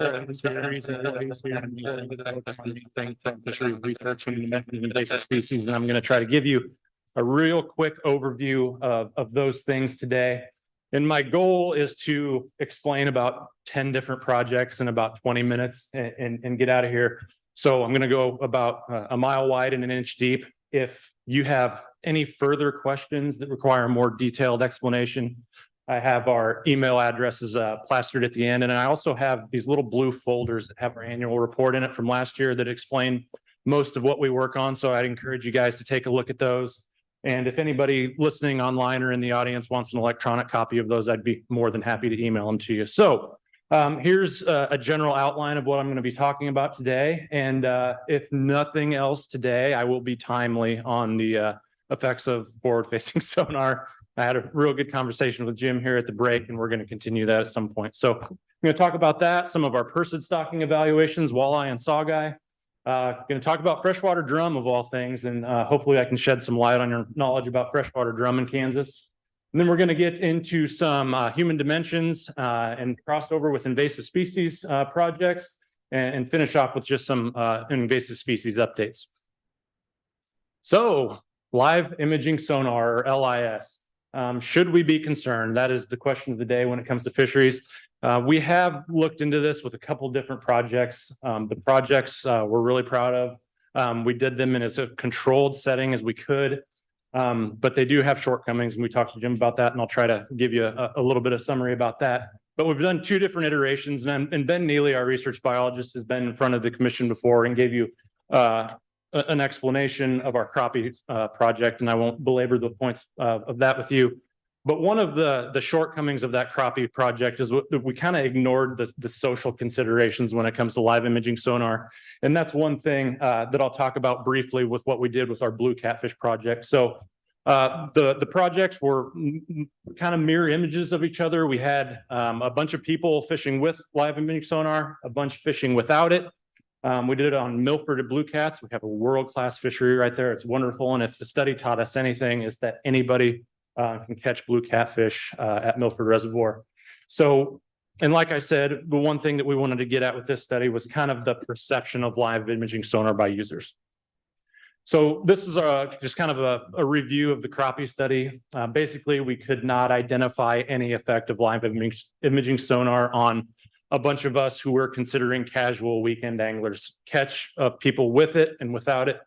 fisheries research and invasive species, and I'm going to try to give you a real quick overview of those things today. And my goal is to explain about 10 different projects in about 20 minutes and get out of here. So I'm going to go about a mile wide and an inch deep. If you have any further questions that require a more detailed explanation, I have our email addresses plastered at the end. And I also have these little blue folders that have our annual report in it from last year that explain most of what we work on. So I'd encourage you guys to take a look at those. And if anybody listening online or in the audience wants an electronic copy of those, I'd be more than happy to email them to you. So here's a general outline of what I'm going to be talking about today. And if nothing else today, I will be timely on the effects of forward-facing sonar. I had a real good conversation with Jim here at the break, and we're going to continue that at some point. So I'm going to talk about that, some of our Persid stocking evaluations, walleye and saugeye. Going to talk about freshwater drum of all things, and hopefully I can shed some light on your knowledge about freshwater drum in Kansas. And then we're going to get into some human dimensions and crossover with invasive species projects, and finish off with just some invasive species updates. So live imaging sonar, or LIS. Should we be concerned? That is the question of the day when it comes to fisheries. We have looked into this with a couple different projects. The projects we're really proud of. We did them in as a controlled setting as we could, but they do have shortcomings, and we talked to Jim about that, and I'll try to give you a little bit of summary about that. But we've done 2 different iterations, and Ben Neely, our research biologist, has been in front of the commission before and gave you an explanation of our crappie project, and I won't belabor the points of that with you. But one of the shortcomings of that crappie project is we kind of ignored the social considerations when it comes to live imaging sonar. And that's one thing that I'll talk about briefly with what we did with our blue catfish project. So the projects were kind of mirror images of each other. We had a bunch of people fishing with live imaging sonar, a bunch fishing without it. We did it on Milford at Blue Cats. We have a world-class fishery right there. It's wonderful. And if the study taught us anything, is that anybody can catch blue catfish at Milford Reservoir. So, and like I said, the one thing that we wanted to get at with this study was kind of the perception of live imaging sonar by users. So this is just kind of a review of the crappie study. Basically, we could not identify any effect of live imaging sonar on a bunch of us who were considering casual weekend anglers. Catch of people with it and without it,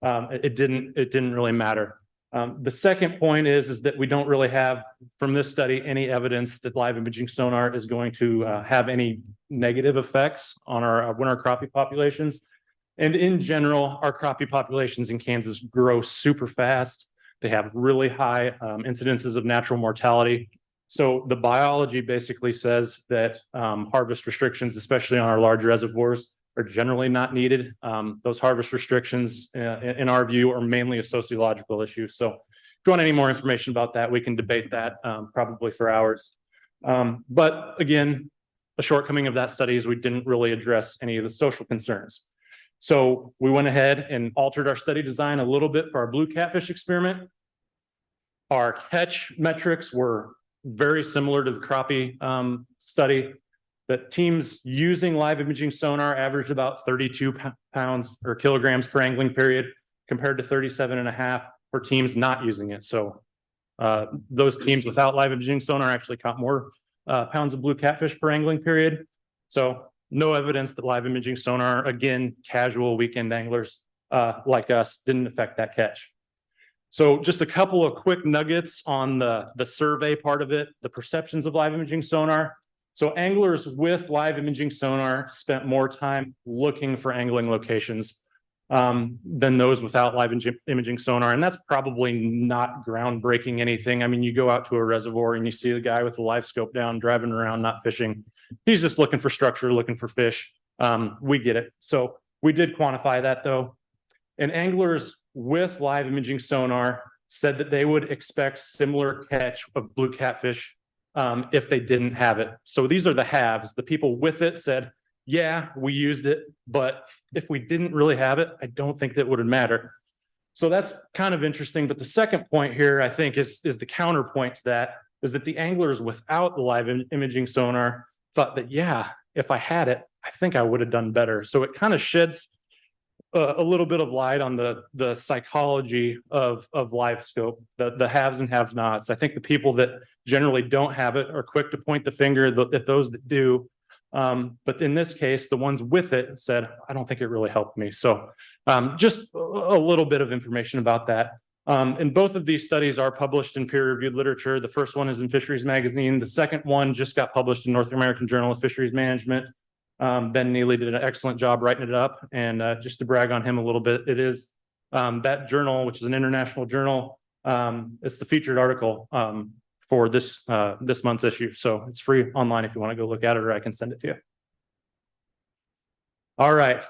it didn't really matter. The second point is that we don't really have, from this study, any evidence that live imaging sonar is going to have any negative effects on our winter crappie populations. And in general, our crappie populations in Kansas grow super fast. They have really high incidences of natural mortality. So the biology basically says that harvest restrictions, especially on our large reservoirs, are generally not needed. Those harvest restrictions, in our view, are mainly a sociological issue. So if you want any more information about that, we can debate that probably for hours. But again, a shortcoming of that study is we didn't really address any of the social concerns. So we went ahead and altered our study design a little bit for our blue catfish experiment. Our catch metrics were very similar to the crappie study. That teams using live imaging sonar averaged about 32 pounds or kilograms per angling period, compared to 37.5 for teams not using it. So those teams without live imaging sonar actually caught more pounds of blue catfish per angling period. So No evidence that live imaging sonar, again, casual weekend anglers like us, didn't affect that catch. So just a couple of quick nuggets on the survey part of it, the perceptions of live imaging sonar. So anglers with live imaging sonar spent more time looking for angling locations than those without live imaging sonar. And that's probably not groundbreaking anything. I mean, you go out to a reservoir and you see the guy with the live scope down, driving around, not fishing. He's just looking for structure, looking for fish. We get it. So we did quantify that though. And anglers with live imaging sonar said that they would expect similar catch of blue catfish if they didn't have it. So these are the haves. The people with it said, yeah, we used it, but if we didn't really have it, I don't think that would matter. So that's kind of interesting. But the second point here, I think, is the counterpoint to that, is that the anglers without the live imaging sonar thought that, yeah, if I had it, I think I would have done better. So it kind of sheds a little bit of light on the psychology of live scope, the haves and have nots. I think the people that generally don't have it are quick to point the finger at those that do. But in this case, the ones with it said, I don't think it really helped me. So just a little bit of information about that. And both of these studies are published in peer-reviewed literature. The first one is in Fisheries Magazine. The second one just got published in North American Journal of Fisheries Management. Ben Neely did an excellent job writing it up. And just to brag on him a little bit, it is that journal, which is an international journal. It's the featured article for this month's issue. So it's free online if you want to go look at it, or I can send it to you. All right.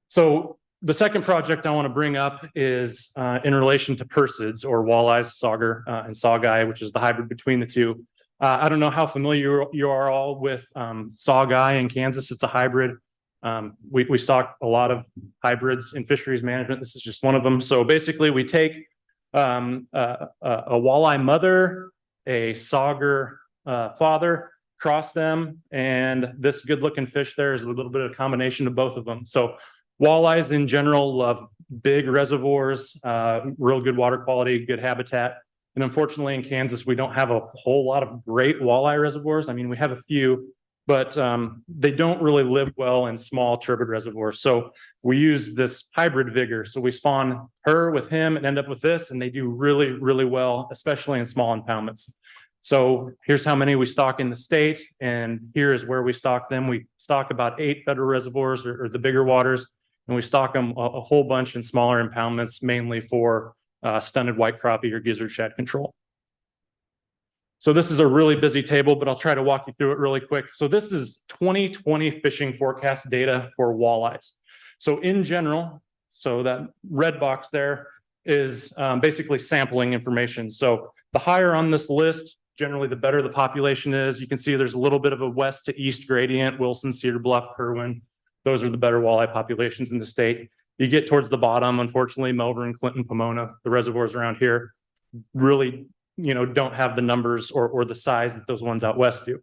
So the second project I want to bring up is in relation to pursids, or walleyes, sauger, and sawguy, which is the hybrid between the two. I don't know how familiar you are all with sawguy in Kansas. It's a hybrid. We stock a lot of hybrids in fisheries management. This is just one of them. So basically we take a walleye mother, a sauger father, cross them, and this good looking fish there is a little bit of a combination of both of them. So walleyes in general love big reservoirs, real good water quality, good habitat. And unfortunately in Kansas, we don't have a whole lot of great walleye reservoirs. I mean, we have a few, but they don't really live well in small turbid reservoirs. So we use this hybrid vigor. So we spawn her with him and end up with this, and they do really, really well, especially in small impoundments. So here's how many we stock in the state, and here is where we stock them. We stock about 8 federal reservoirs, or the bigger waters, and we stock them a whole bunch in smaller impoundments, mainly for stunted white crappie or gizzard shad control. So this is a really busy table, but I'll try to walk you through it really quick. So this is 2020 fishing forecast data for walleyes. So in general, so that red box there is basically sampling information. So the higher on this list, generally the better the population is. You can see there's a little bit of a west to east gradient, Wilson, Cedar Bluff, Kerwin. Those are the better walleye populations in the state. You get towards the bottom, unfortunately, Melbourne, Clinton, Pomona, the reservoirs around here really, don't have the numbers or the size that those ones out west do.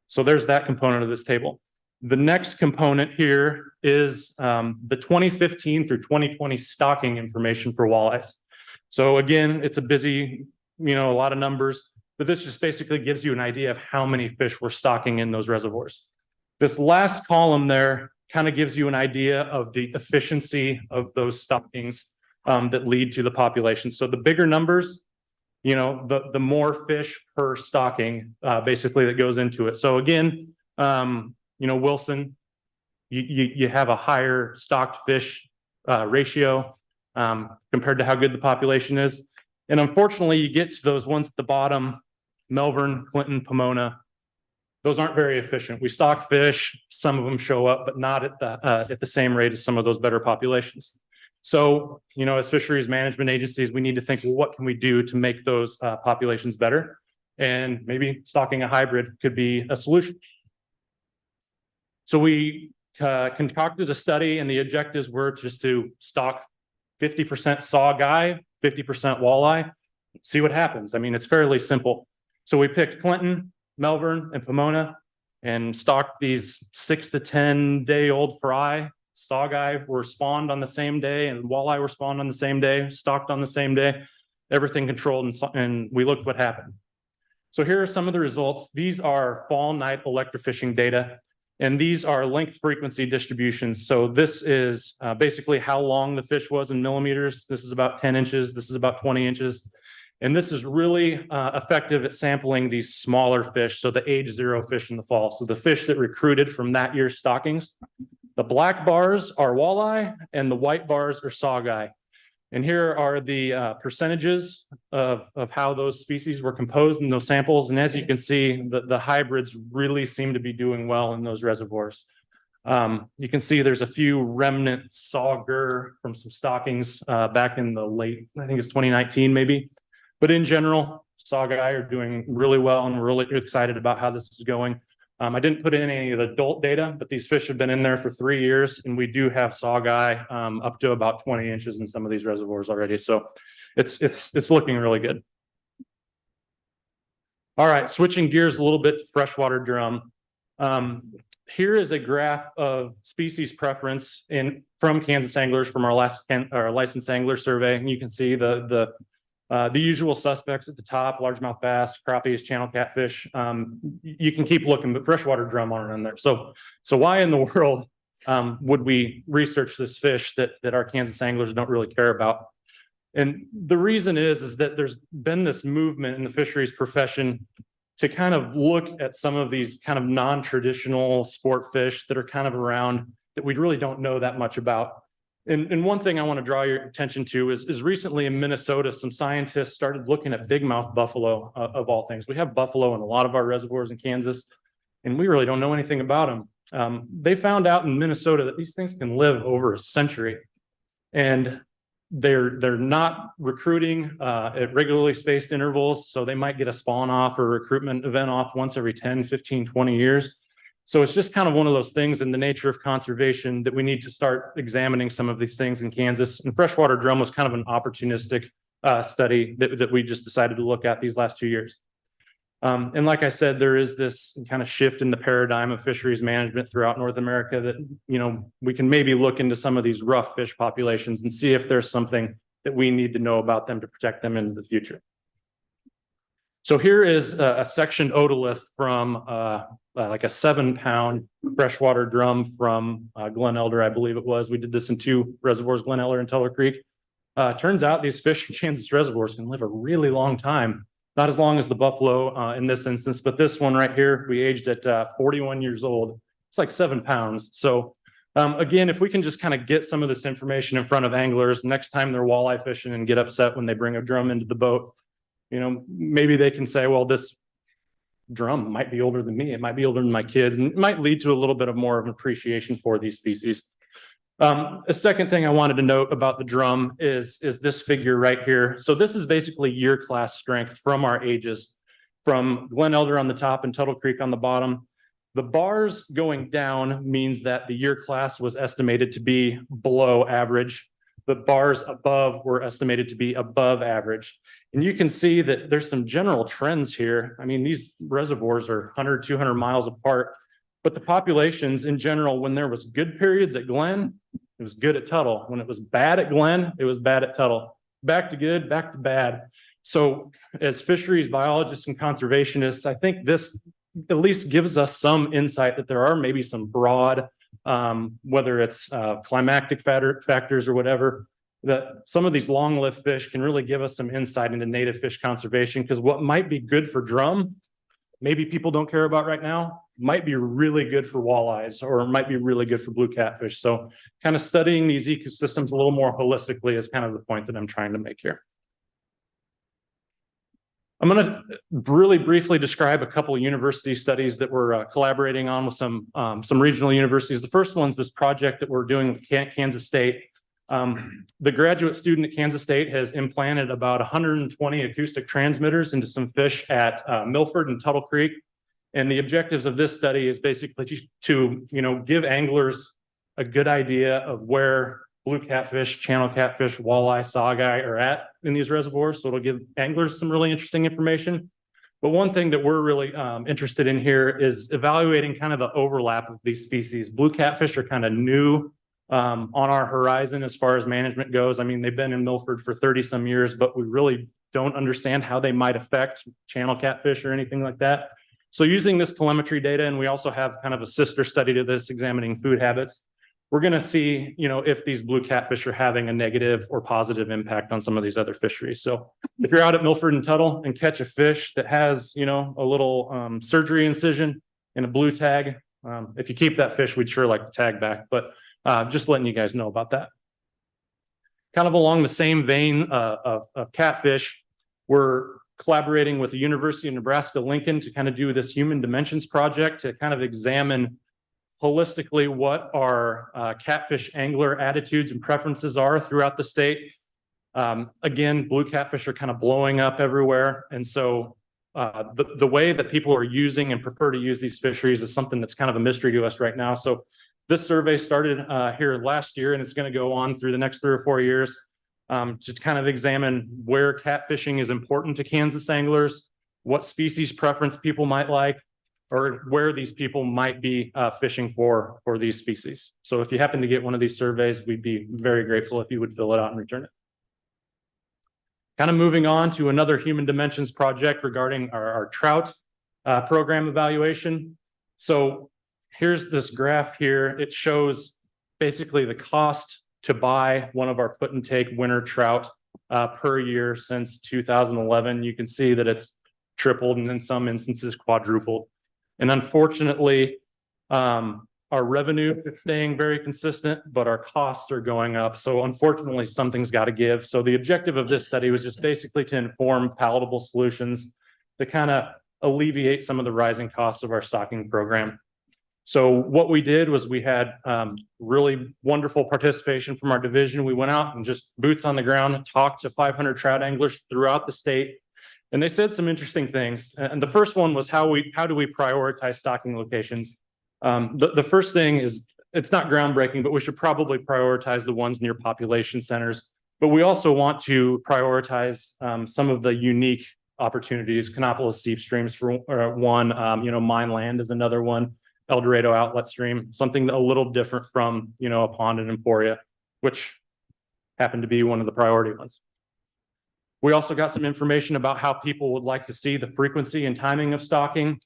So there's that component of this table. The next component here is the 2015 through 2020 stocking information for walleyes. So again, it's a busy, a lot of numbers, but this just basically gives you an idea of how many fish we're stocking in those reservoirs. This last column there kind of gives you an idea of the efficiency of those stockings that lead to the population. So the bigger numbers, the more fish per stocking basically that goes into it. So again, Wilson, you have a higher stocked fish ratio compared to how good the population is. And unfortunately, you get to those ones at the bottom, Melbourne, Clinton, Pomona, those aren't very efficient. We stock fish, some of them show up, but not at the same rate as some of those better populations. So, as fisheries management agencies, we need to think, well, what can we do to make those populations better? And maybe stocking a hybrid could be a solution. So we concocted a study, and the objectives were just to stock 50% sawguy, 50% walleye, see what happens. I mean, it's fairly simple. So we picked Clinton, Melbourne, and Pomona, and stocked these 6 to 10 day old fry. Sawguy were spawned on the same day, and walleye were spawned on the same day, stocked on the same day, everything controlled, and we looked what happened. So here are some of the results. These are fall night electrofishing data. And these are length frequency distributions. So this is basically how long the fish was in millimeters. This is about 10 inches. This is about 20 inches. And this is really effective at sampling these smaller fish. So the age 0 fish in the fall. So the fish that recruited from that year's stockings. The black bars are walleye and the white bars are sawguy. And here are the percentages of how those species were composed in those samples. And as you can see, the hybrids really seem to be doing well in those reservoirs. You can see there's a few remnant sauger from some stockings back in the late, I think it's 2019 maybe. But in general, sawguy are doing really well and we're really excited about how this is going. I didn't put in any of the adult data, but these fish have been in there for 3 years and we do have sawguy up to about 20 inches in some of these reservoirs already. So it's looking really good. All right, switching gears a little bit to freshwater drum. Here is a graph of species preference from Kansas anglers from our licensed angler survey. And you can see the usual suspects at the top: largemouth bass, crappies, channel catfish. You can keep looking, but freshwater drum aren't in there. So why in the world would we research this fish that our Kansas anglers don't really care about? And the reason is that there's been this movement in the fisheries profession to kind of look at some of these kind of non-traditional sport fish that are kind of around that we really don't know that much about. And one thing I want to draw your attention to is recently in Minnesota, some scientists started looking at bigmouth buffalo of all things. We have buffalo in a lot of our reservoirs in Kansas, and we really don't know anything about them. They found out in Minnesota that these things can live over a century, and they're not recruiting at regularly spaced intervals. So they might get a spawn off or recruitment event off once every 10, 15, 20 years. So it's just kind of one of those things in the nature of conservation that we need to start examining some of these things in Kansas. And freshwater drum was kind of an opportunistic study that we just decided to look at these last 2 years. And like I said, there is this kind of shift in the paradigm of fisheries management throughout North America that, you know, we can maybe look into some of these rough fish populations and see if there's something that we need to know about them to protect them into the future. So here is a sectioned otolith from like a 7-pound freshwater drum from Glen Elder, I believe it was. We did this in 2 reservoirs, Glen Elder and Teller Creek. Turns out these fish in Kansas reservoirs can live a really long time. Not as long as the buffalo in this instance, but this one right here, we aged at 41 years old. It's like 7 pounds. So again, if we can just kind of get some of this information in front of anglers next time they're walleye fishing and get upset when they bring a drum into the boat, you know, maybe they can say, well, this drum might be older than me. It might be older than my kids, and it might lead to a little bit of more of an appreciation for these species. A second thing I wanted to note about the drum is this figure right here. So this is basically year class strength from our ages, from Glen Elder on the top and Tuttle Creek on the bottom. The bars going down means that the year class was estimated to be below average. The bars above were estimated to be above average. And you can see that there's some general trends here. I mean, these reservoirs are 100, 200 miles apart, but the populations in general, when there was good periods at Glen, it was good at Tuttle. When it was bad at Glen, it was bad at Tuttle. Back to good, back to bad. So as fisheries biologists and conservationists, I think this at least gives us some insight that there are maybe some broad, whether it's climactic factors or whatever, that some of these long-lived fish can really give us some insight into native fish conservation, because what might be good for drum, maybe people don't care about right now, might be really good for walleyes or might be really good for blue catfish. So kind of studying these ecosystems a little more holistically is kind of the point that I'm trying to make here. I'm going to really briefly describe a couple of university studies that we're collaborating on with some regional universities. The first one's this project that we're doing with Kansas State. The graduate student at Kansas State has implanted about 120 acoustic transmitters into some fish at Milford and Tuttle Creek. And the objectives of this study is basically to give anglers a good idea of where blue catfish, channel catfish, walleye, sawguy are at in these reservoirs. So it'll give anglers some really interesting information. But one thing that we're really interested in here is evaluating kind of the overlap of these species. Blue catfish are kind of new on our horizon as far as management goes. I mean, they've been in Milford for 30 some years, but we really don't understand how they might affect channel catfish or anything like that. So using this telemetry data, and we also have kind of a sister study to this examining food habits, we're going to see, if these blue catfish are having a negative or positive impact on some of these other fisheries. So if you're out at Milford and Tuttle and catch a fish that has, a little surgery incision and a blue tag, if you keep that fish, we'd sure like the tag back, but just letting you guys know about that. Kind of along the same vein of catfish, we're collaborating with the University of Nebraska-Lincoln to kind of do this Human Dimensions project to kind of examine holistically what our catfish angler attitudes and preferences are throughout the state. Again, blue catfish are kind of blowing up everywhere. And so the way that people are using and prefer to use these fisheries is something that's kind of a mystery to us right now. So this survey started here last year, and it's going to go on through the next 3 or 4 years to kind of examine where catfishing is important to Kansas anglers, what species preference people might like, or where these people might be fishing for these species. So if you happen to get one of these surveys, we'd be very grateful if you would fill it out and return it. Kind of moving on to another Human Dimensions project regarding our trout program evaluation. So here's this graph here. It shows basically the cost to buy one of our put and take winter trout per year since 2011. You can see that it's tripled and in some instances quadrupled. And unfortunately, our revenue is staying very consistent, but our costs are going up. So unfortunately, something's got to give. So the objective of this study was just basically to inform palatable solutions to kind of alleviate some of the rising costs of our stocking program. So what we did was we had really wonderful participation from our division. We went out and just boots on the ground, talked to 500 trout anglers throughout the state. And they said some interesting things. And the first one was how do we prioritize stocking locations? The first thing is, it's not groundbreaking, but we should probably prioritize the ones near population centers. But we also want to prioritize some of the unique opportunities. Canopolis Seep Streams for one, Mine Land is another one, El Dorado Outlet Stream, something a little different from, a pond in Emporia, which happened to be one of the priority ones. We also got some information about how people would like to see the frequency and timing of stocking.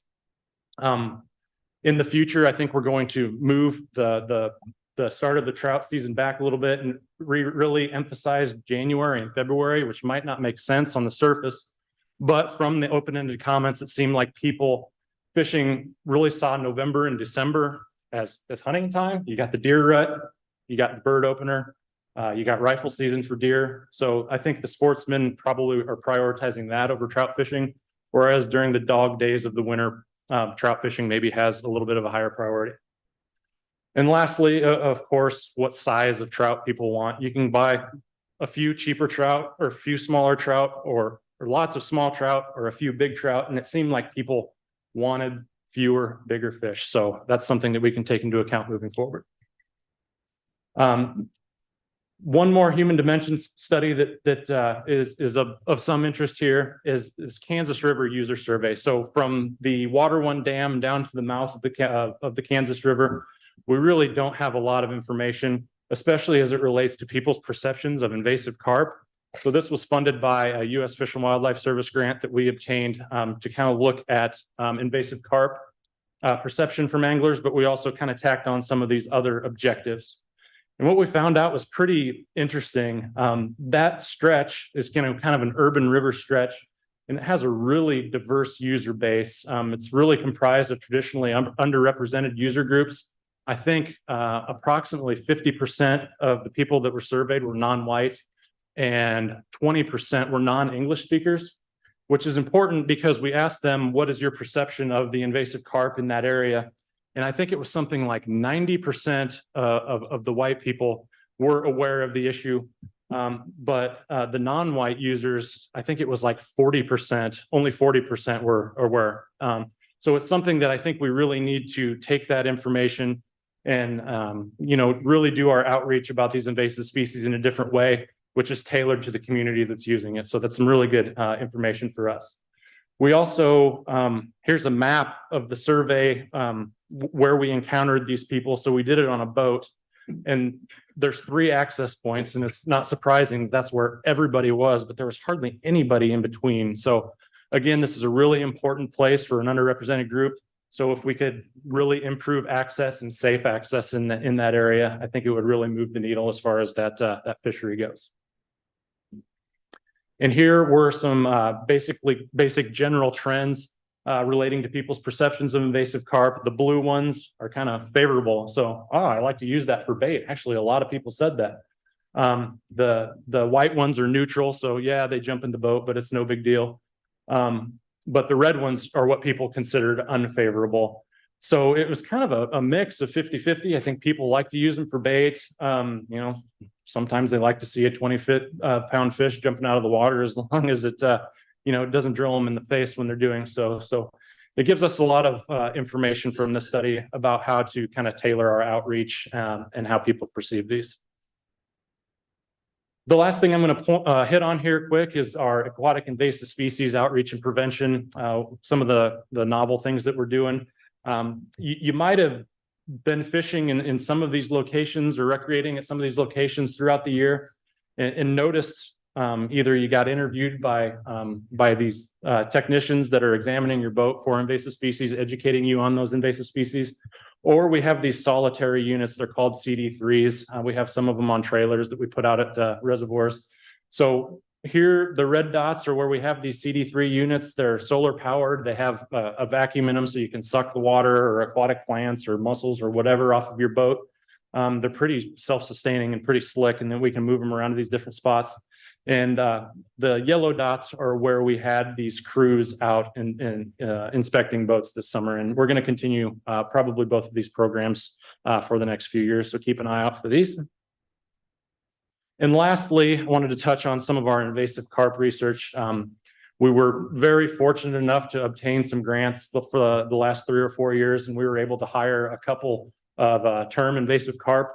In the future, I think we're going to move the start of the trout season back a little bit and really emphasize January and February, which might not make sense on the surface. But from the open-ended comments, it seemed like people fishing really saw November and December as hunting time. You got the deer rut, you got the bird opener, you got rifle season for deer. So I think the sportsmen probably are prioritizing that over trout fishing, whereas during the dog days of the winter, trout fishing maybe has a little bit of a higher priority. And lastly, of course, what size of trout people want. You can buy a few cheaper trout or a few smaller trout or lots of small trout or a few big trout. And it seemed like people wanted fewer, bigger fish. So that's something that we can take into account moving forward. One more Human Dimensions study that is of some interest here is Kansas River User Survey. So from the Water One Dam down to the mouth of the Kansas River, we really don't have a lot of information, especially as it relates to people's perceptions of invasive carp. So this was funded by a U.S. Fish and Wildlife Service grant that we obtained to kind of look at invasive carp perception from anglers, but we also kind of tacked on some of these other objectives. And what we found out was pretty interesting. That stretch is kind of an urban river stretch, and it has a really diverse user base. It's really comprised of traditionally underrepresented user groups. I think approximately 50% of the people that were surveyed were non-white and 20% were non-English speakers, which is important because we asked them, what is your perception of the invasive carp in that area? And I think it was something like 90% of the white people were aware of the issue. But the non-white users, I think it was like 40%, only 40% were aware. So it's something that I think we really need to take that information and, really do our outreach about these invasive species in a different way, which is tailored to the community that's using it. So that's some really good information for us. We also, here's a map of the survey where we encountered these people. So we did it on a boat, and there's 3 access points, and it's not surprising that's where everybody was, but there was hardly anybody in between. So Again, this is a really important place for an underrepresented group. So if we could really improve access and safe access in that area, I think it would really move the needle as far as that fishery goes. And here were some basic general trends relating to people's perceptions of invasive carp. The blue ones are kind of favorable. So, I like to use that for bait. Actually, a lot of people said that. The white ones are neutral. So yeah, they jump in the boat, but it's no big deal. But the red ones are what people considered unfavorable. So it was kind of a mix of 50-50. I think people like to use them for bait. Sometimes they like to see a 20-pound fish jumping out of the water, as long as it, it doesn't drill them in the face when they're doing so. So it gives us a lot of information from this study about how to kind of tailor our outreach and how people perceive these. The last thing I'm going to hit on here quick is our aquatic invasive species outreach and prevention. Some of the novel things that we're doing. You might have been fishing in some of these locations or recreating at some of these locations throughout the year and noticed either you got interviewed by these technicians that are examining your boat for invasive species, educating you on those invasive species, or we have these solitary units. They're called CD3s. We have some of them on trailers that we put out at reservoirs. So here, the red dots are where we have these CD3 units. They're solar powered. They have a vacuum in them so you can suck the water or aquatic plants or mussels or whatever off of your boat. They're pretty self-sustaining and pretty slick, and then we can move them around to these different spots. And the yellow dots are where we had these crews out and inspecting boats this summer. And we're going to continue probably both of these programs for the next few years. So keep an eye out for these. And lastly, I wanted to touch on some of our invasive carp research. We were very fortunate enough to obtain some grants for the last 3 or 4 years, and we were able to hire a couple of term invasive carp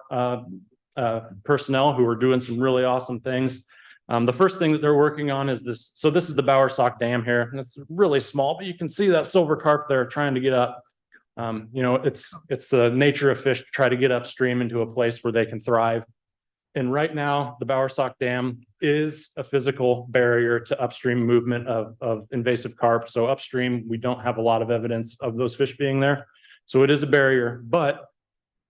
personnel who are doing some really awesome things. The first thing that they're working on is this. So this is the Bowersock Dam here, and it's really small, but you can see that silver carp there trying to get up. It's the nature of fish to try to get upstream into a place where they can thrive. And right now, the Bowersock Dam is a physical barrier to upstream movement of invasive carp. So upstream, we don't have a lot of evidence of those fish being there. So it is a barrier. But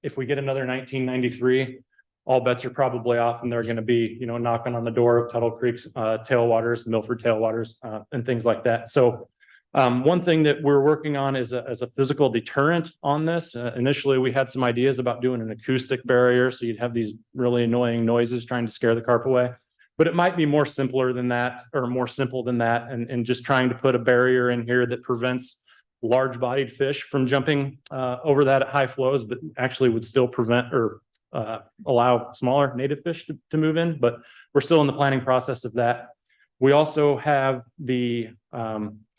if we get another 1993, all bets are probably off, and they're going to be, knocking on the door of Tuttle Creek's tailwaters, Milford tailwaters, and things like that. So one thing that we're working on is as a physical deterrent on this. Initially, we had some ideas about doing an acoustic barrier, so you'd have these really annoying noises trying to scare the carp away. But it might be more simple than that, and just trying to put a barrier in here that prevents large-bodied fish from jumping over that at high flows, but actually would still prevent or allow smaller native fish to move in. But we're still in the planning process of that. We also have the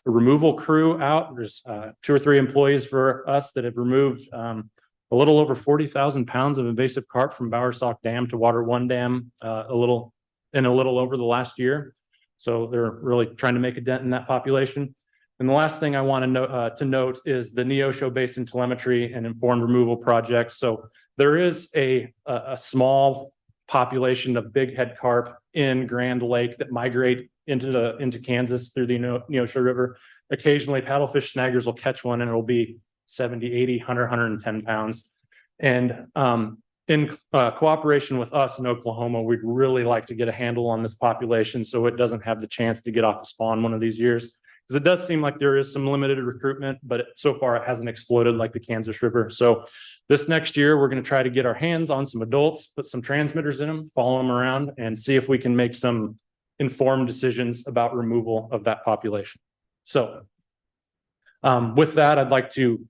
removal crew out. There's 2 or 3 employees for us that have removed a little over 40,000 pounds of invasive carp from Bowersock Dam to Water One Dam a little over the last year. So they're really trying to make a dent in that population. And the last thing I want to note is the Neosho Basin Telemetry and Informed Removal Project. So there is a small population of big head carp in Grand Lake that migrate into Kansas through the Neosho River. Occasionally, paddlefish snaggers will catch one, and it'll be 70, 80, 100, 110 pounds. And in cooperation with us in Oklahoma, we'd really like to get a handle on this population so it doesn't have the chance to get off the spawn one of these years. Because it does seem like there is some limited recruitment, but so far it hasn't exploded like the Kansas River. So this next year, we're going to try to get our hands on some adults, put some transmitters in them, follow them around, and see if we can make some informed decisions about removal of that population. So with that, I'd like to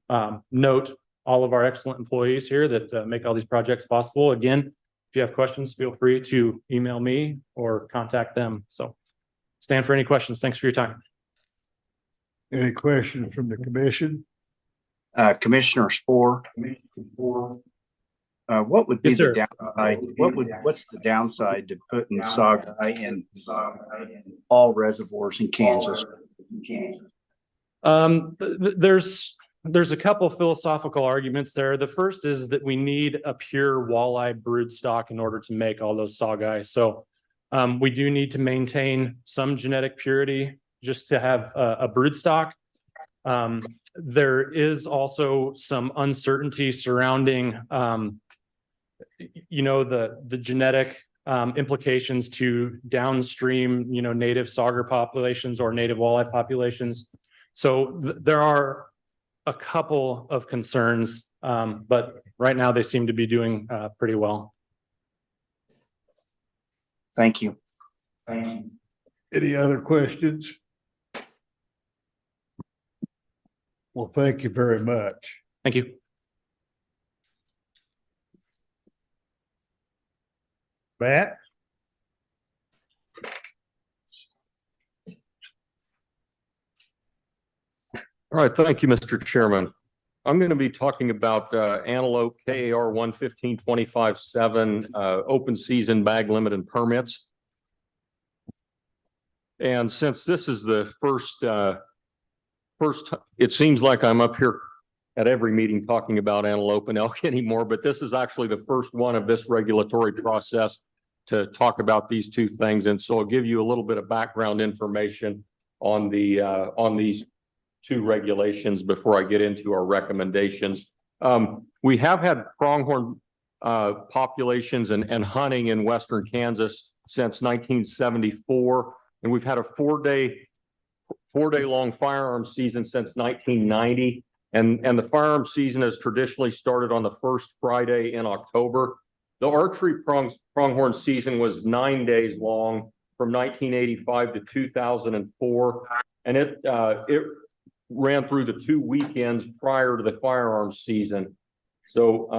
note all of our excellent employees here that make all these projects possible. Again, if you have questions, feel free to email me or contact them. So stand for any questions. Thanks for your time. Any questions from the commission? Commissioner Spohr, what would be Yes, the sir. downside? What's the downside to putting saugeye in all reservoirs in Kansas? There's a couple philosophical arguments there. The first is that we need a pure walleye brood stock in order to make all those saugeye. So we do need to maintain some genetic purity just to have a brood stock. There is also some uncertainty surrounding, the genetic implications to downstream, native sauger populations or native walleye populations. So there are a couple of concerns, but right now they seem to be doing pretty well. Thank you. Any other questions? Well, thank you very much. Thank you. Matt? All right, thank you, Mr. Chairman. I'm going to be talking about antelope KAR 115.25.7 open season bag limit and permits. And since this is the first, it seems like I'm up here at every meeting talking about antelope and elk anymore, but this is actually the first one of this regulatory process to talk about these two things. And so I'll give you a little bit of background information on these two regulations before I get into our recommendations. We have had pronghorn populations and hunting in Western Kansas since 1974. And we've had a four-day long firearm season since 1990. And the firearm season has traditionally started on the first Friday in October. The archery pronghorn season was 9 days long from 1985 to 2004. And it ran through the 2 weekends prior to the firearms season. So,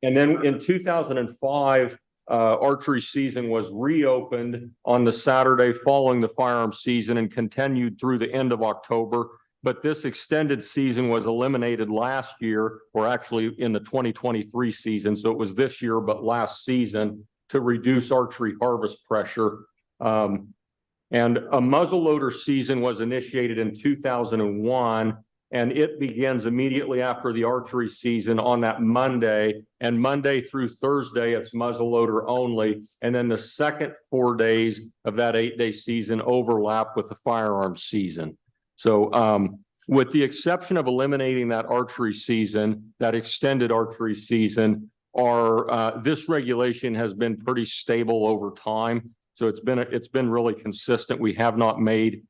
and then in 2005, archery season was reopened on the Saturday following the firearms season and continued through the end of October. But this extended season was eliminated last year, or actually in the 2023 season. So it was this year, but last season, to reduce archery harvest pressure. And a muzzleloader season was initiated in 2001, and it begins immediately after the archery season on that Monday. And Monday through Thursday, it's muzzleloader only. And then the second 4 days of that 8-day season overlap with the firearms season. So with the exception of eliminating that archery season, that extended archery season, this regulation has been pretty stable over time. So it's been really consistent. We have not made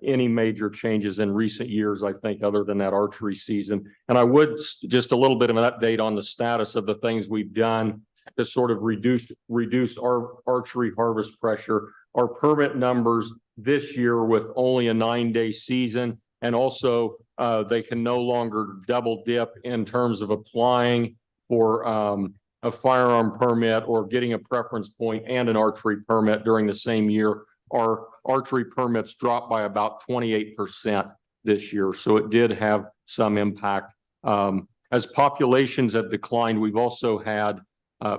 any major changes in recent years, I think, other than that archery season. And I would just a little bit of an update on the status of the things we've done to sort of reduce our archery harvest pressure. Our permit numbers this year with only a 9-day season, and also they can no longer double dip in terms of applying for a firearm permit or getting a preference point and an archery permit during the same year. Our archery permits dropped by about 28% this year. So it did have some impact. As populations have declined, we've also had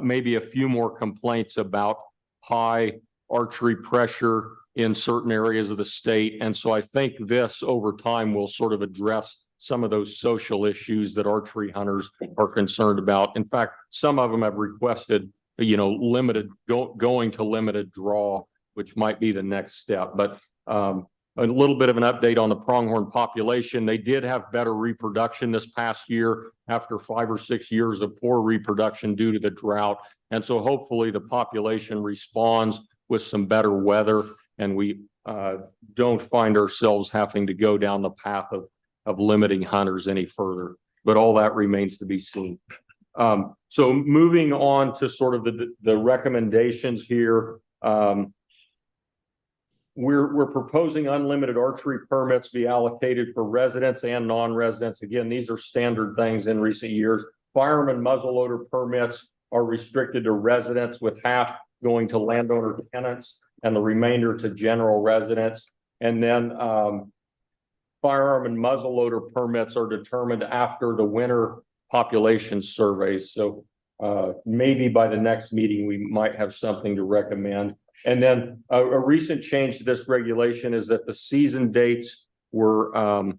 maybe a few more complaints about high archery pressure in certain areas of the state. And so I think this over time will sort of address some of those social issues that archery hunters are concerned about. In fact, some of them have requested, going to limited draw, which might be the next step. But a little bit of an update on the pronghorn population. They did have better reproduction this past year after 5 or 6 years of poor reproduction due to the drought. And so hopefully the population responds with some better weather, and we don't find ourselves having to go down the path of limiting hunters any further, but all that remains to be seen. So moving on to sort of the recommendations here, we're proposing unlimited archery permits be allocated for residents and non-residents. Again, these are standard things in recent years. Firearm and muzzleloader permits are restricted to residents, with half going to landowner tenants and the remainder to general residents. And then firearm and muzzleloader permits are determined after the winter population surveys. So maybe by the next meeting, we might have something to recommend. And then a recent change to this regulation is that the season dates were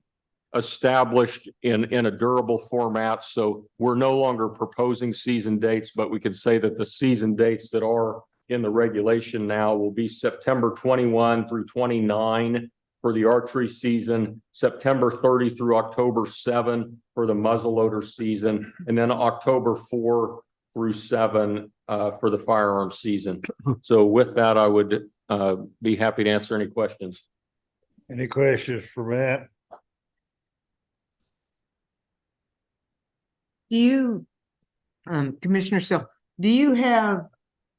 established in a durable format. So we're no longer proposing season dates, but we could say that the season dates that are in the regulation now will be September 21 through 29 for the archery season, September 30 through October 7 for the muzzleloader season, and then October 4 through 7 for the firearms season. So with that, I would be happy to answer any questions. Any questions for Matt? Do you, Commissioner Self, do you have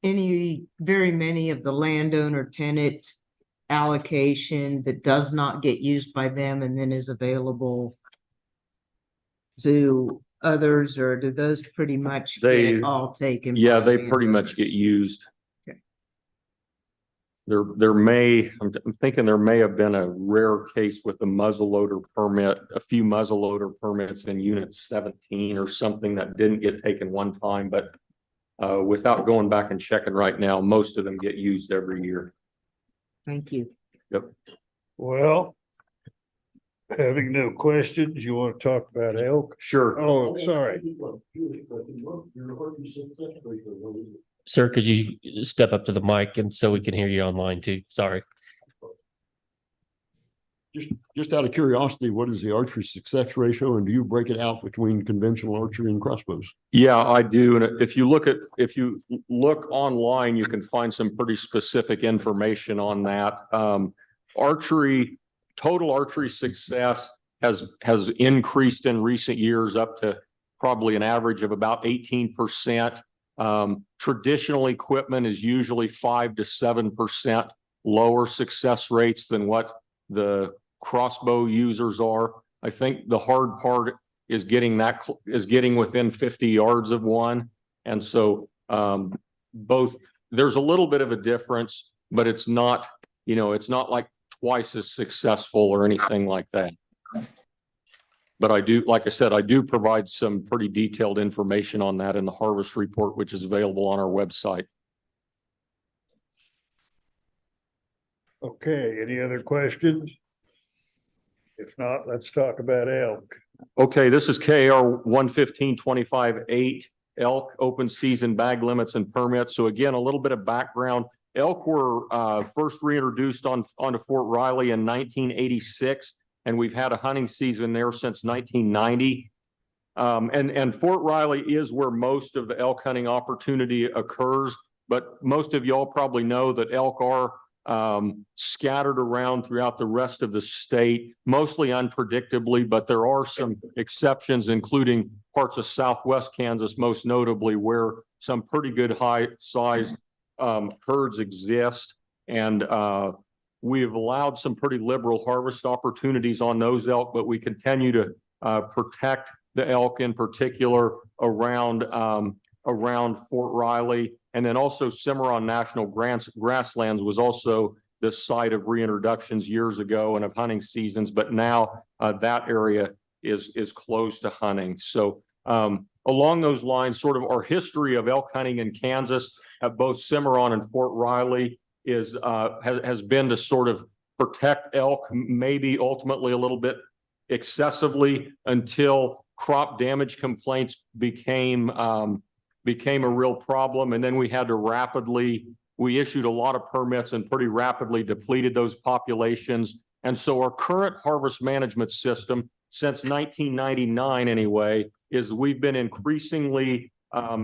very many of the landowner tenant allocation that does not get used by them and then is available to others, or do those pretty much get all taken? Yeah, by they pretty landowners? much get used. Okay. I'm thinking there may have been a rare case with a muzzleloader permit, a few muzzleloader permits in unit 17 or something that didn't get taken one time, but without going back and checking right now, most of them get used every year. Thank you. Yep. Well, having no questions, you want to talk about elk? Sure. Oh, sorry. Sir, could you step up to the mic and so we can hear you online too? Sorry. Just out of curiosity, what is the archery success ratio, and do you break it out between conventional archery and crossbows? Yeah, I do. And if you look online, you can find some pretty specific information on that. Total archery success has increased in recent years up to probably an average of about 18%. Traditional equipment is usually 5 to 7% lower success rates than what the crossbow users are. I think the hard part is getting within 50 yards of one. And so there's a little bit of a difference, but it's not like twice as successful or anything like that. But like I said, I do provide some pretty detailed information on that in the harvest report, which is available on our website. Okay, any other questions? If not, let's talk about elk. Okay, this is KR 115-25-8, elk open season bag limits and permits. So again, a little bit of background. Elk were first reintroduced onto Fort Riley in 1986, and we've had a hunting season there since 1990. And Fort Riley is where most of the elk hunting opportunity occurs, but most of y'all probably know that elk are scattered around throughout the rest of the state, mostly unpredictably, but there are some exceptions, including parts of southwest Kansas, most notably, where some pretty good high-sized herds exist. And we've allowed some pretty liberal harvest opportunities on those elk, but we continue to protect the elk in particular around Fort Riley. And then also Cimarron National Grasslands was also the site of reintroductions years ago and of hunting seasons, but now that area is closed to hunting. So along those lines, sort of our history of elk hunting in Kansas at both Cimarron and Fort Riley has been to sort of protect elk, maybe ultimately a little bit excessively, until crop damage complaints became a real problem. And then we had to we issued a lot of permits and pretty rapidly depleted those populations. And so our current harvest management system, since 1999 anyway, is we've been increasingly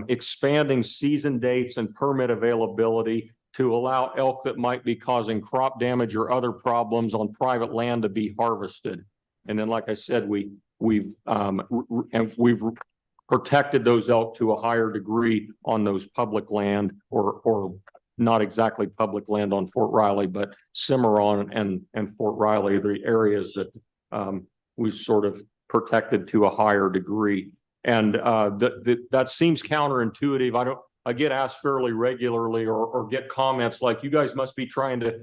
expanding season dates and permit availability to allow elk that might be causing crop damage or other problems on private land to be harvested. And then, like I said, we've protected those elk to a higher degree on those public land, or not exactly public land on Fort Riley, but Cimarron and Fort Riley, the areas that we've sort of protected to a higher degree. And that seems counterintuitive. I get asked fairly regularly or get comments like, you guys must be trying to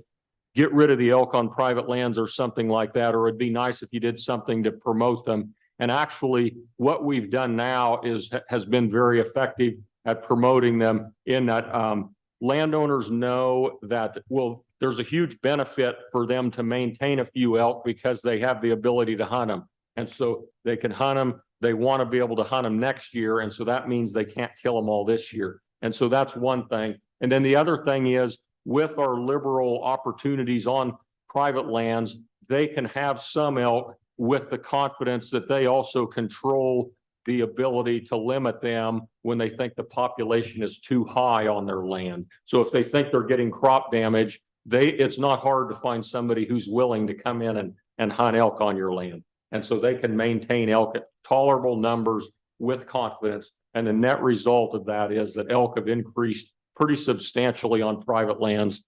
get rid of the elk on private lands or something like that, or it'd be nice if you did something to promote them. And actually, what we've done now has been very effective at promoting them, in that landowners know that, well, there's a huge benefit for them to maintain a few elk because they have the ability to hunt them. And so they can hunt them. They want to be able to hunt them next year. And so that means they can't kill them all this year. And so that's one thing. And then the other thing is, with our liberal opportunities on private lands, they can have some elk with the confidence that they also control the ability to limit them when they think the population is too high on their land. So if they think they're getting crop damage, it's not hard to find somebody who's willing to come in and hunt elk on your land. And so they can maintain elk at tolerable numbers with confidence. And the net result of that is that elk have increased pretty substantially on private lands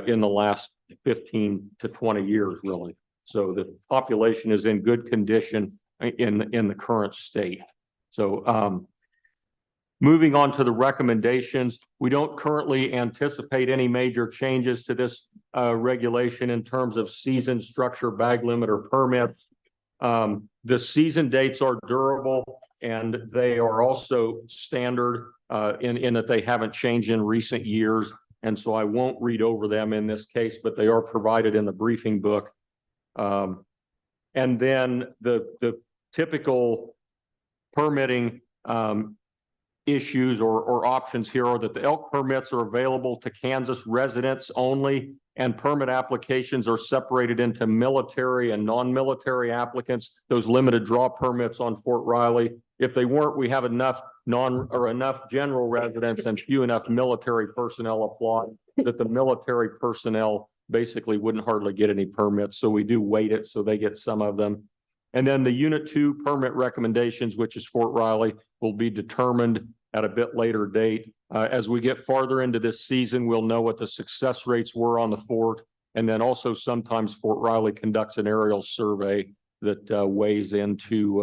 in the last 15 to 20 years, really. So the population is in good condition in the current state. So moving on to the recommendations, we don't currently anticipate any major changes to this regulation in terms of season structure, bag limit, or permits. The season dates are durable and they are also standard in that they haven't changed in recent years. And so I won't read over them in this case, but they are provided in the briefing book. And then the typical permitting issues or options here are that the elk permits are available to Kansas residents only, and permit applications are separated into military and non-military applicants. Those limited draw permits on Fort Riley, if they weren't, we have enough enough general residents and few enough military personnel apply that the military personnel basically wouldn't hardly get any permits. So we do weight it so they get some of them. And then the Unit 2 permit recommendations, which is Fort Riley, will be determined at a bit later date. As we get farther into this season, we'll know what the success rates were on the fort. And then also sometimes Fort Riley conducts an aerial survey that weighs into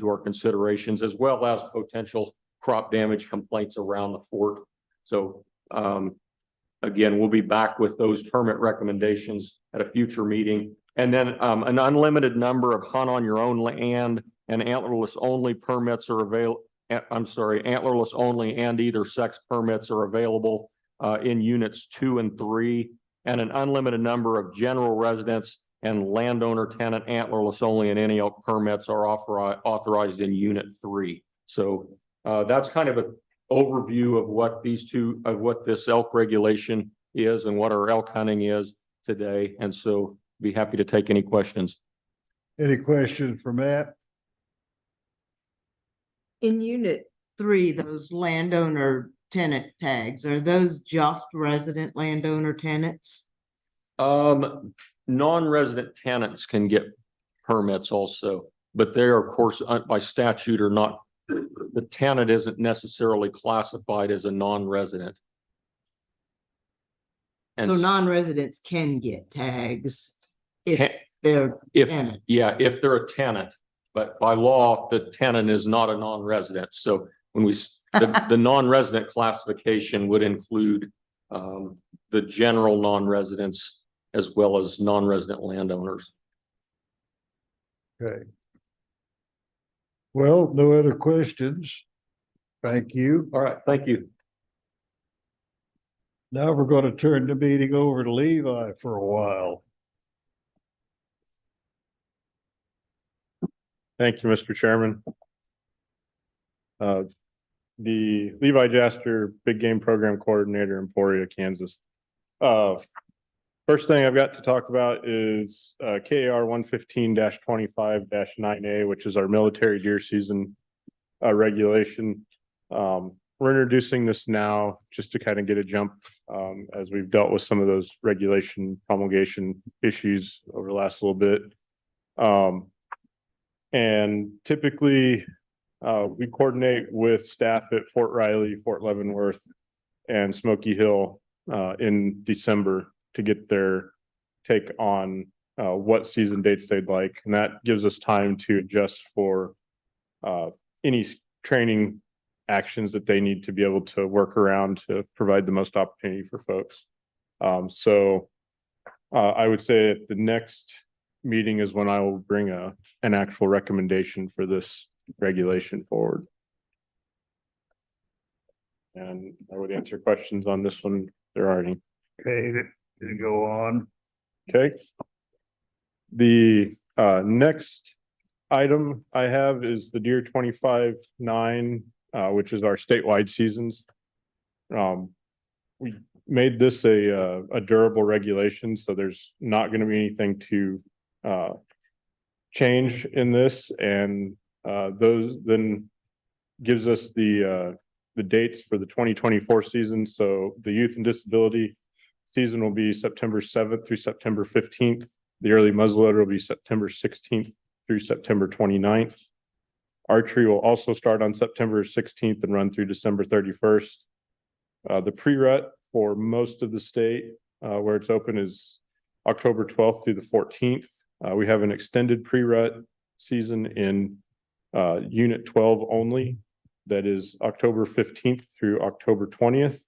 our considerations, as well as potential crop damage complaints around the fort. So again, we'll be back with those permit recommendations at a future meeting. And then an unlimited number of hunt on your own land and antlerless only permits are available. Antlerless only and either sex permits are available in units 2 and 3, and an unlimited number of general residents and landowner tenant antlerless only and any elk permits are authorized in unit 3. So that's kind of an overview of what this elk regulation is and what our elk hunting is today. And so be happy to take any questions. Any questions for Matt? In unit 3, those landowner tenant tags, are those just resident landowner tenants? Non-resident tenants can get permits also, but they are, of course, by statute are not, the tenant isn't necessarily classified as a non-resident. So non-residents can get tags if they're tenants. Yeah, if they're a tenant, but by law, the tenant is not a non-resident. So when the non-resident classification would include the general non-residents as well as non-resident landowners. Okay. Well, no other questions. Thank you. All right, thank you. Now we're going to turn the meeting over to Levi for a while. Thank you, Mr. Chairman. The Levi Jaster Big Game Program Coordinator, Emporia, Kansas. First thing I've got to talk about is KAR 115-25-9A, which is our military deer season regulation. We're introducing this now just to kind of get a jump as we've dealt with some of those regulation promulgation issues over the last little bit. And typically we coordinate with staff at Fort Riley, Fort Leavenworth, and Smoky Hill in December to get their take on what season dates they'd like. And that gives us time to adjust for any training actions that they need to be able to work around to provide the most opportunity for folks. So I would say at the next meeting is when I will bring an actual recommendation for this regulation forward. And I would answer questions on this one if there are any. Okay, to go on. Okay. The next item I have is the Deer 25-9, which is our statewide seasons. We made this a durable regulation, so there's not going to be anything to change in this, and those then gives us the dates for the 2024 season. So the youth and disability season will be September 7th through September 15th. The early muzzleloader will be September 16th through September 29th. Archery will also start on September 16th and run through December 31st. The pre-rut for most of the state where it's open is October 12th through the 14th. We have an extended pre-rut season in Unit 12 only. That is October 15th through October 20th.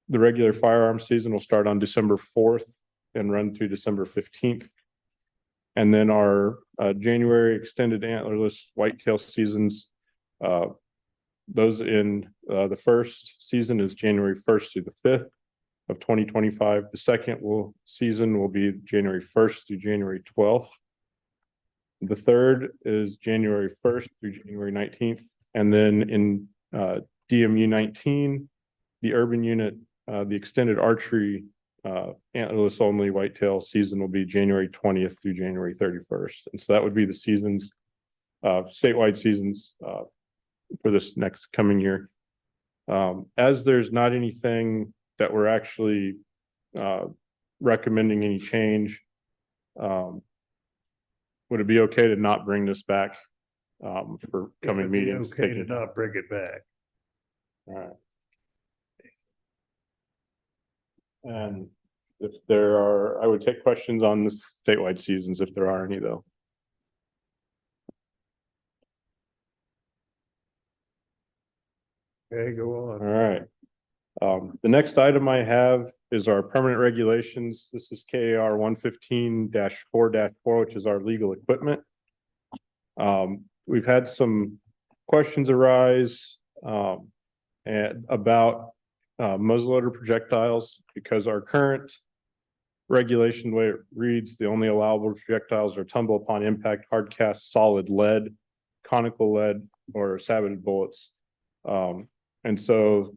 The regular firearms season will start on December 4th and run through December 15th. And then our January extended antlerless whitetail seasons, those in the first season is January 1st through the 5th of 2025. The second season will be January 1st through January 12th. The third is January 1st through January 19th. And then in DMU 19, the urban unit, the extended archery antlerless only whitetail season will be January 20th through January 31st. And so that would be the seasons, statewide seasons for this next coming year. As there's not anything that we're actually recommending any change, would it be okay to not bring this back for coming It'd be meetings? okay to not bring it back. All right. And if there are, I would take questions on the statewide seasons if there are any though. Okay, go on. All right. The next item I have is our permanent regulations. This is KAR 115-4-4, which is our legal equipment. We've had some questions arise about muzzleloader projectiles, because our current regulation, the way it reads, the only allowable projectiles are tumble upon impact, hard cast, solid lead, conical lead, or saboted bullets. And so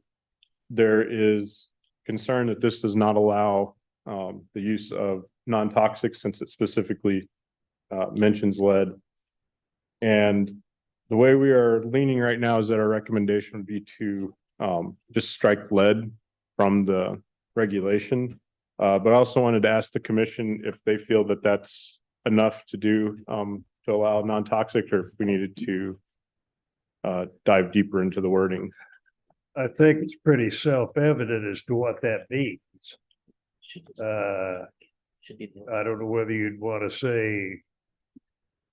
there is concern that this does not allow the use of non-toxic, since it specifically mentions lead. And the way we are leaning right now is that our recommendation would be to just strike lead from the regulation. But I also wanted to ask the commission if they feel that that's enough to do to allow non-toxic, or if we needed to dive deeper into the wording. I think it's pretty self-evident as to what that means. I don't know whether you'd want to say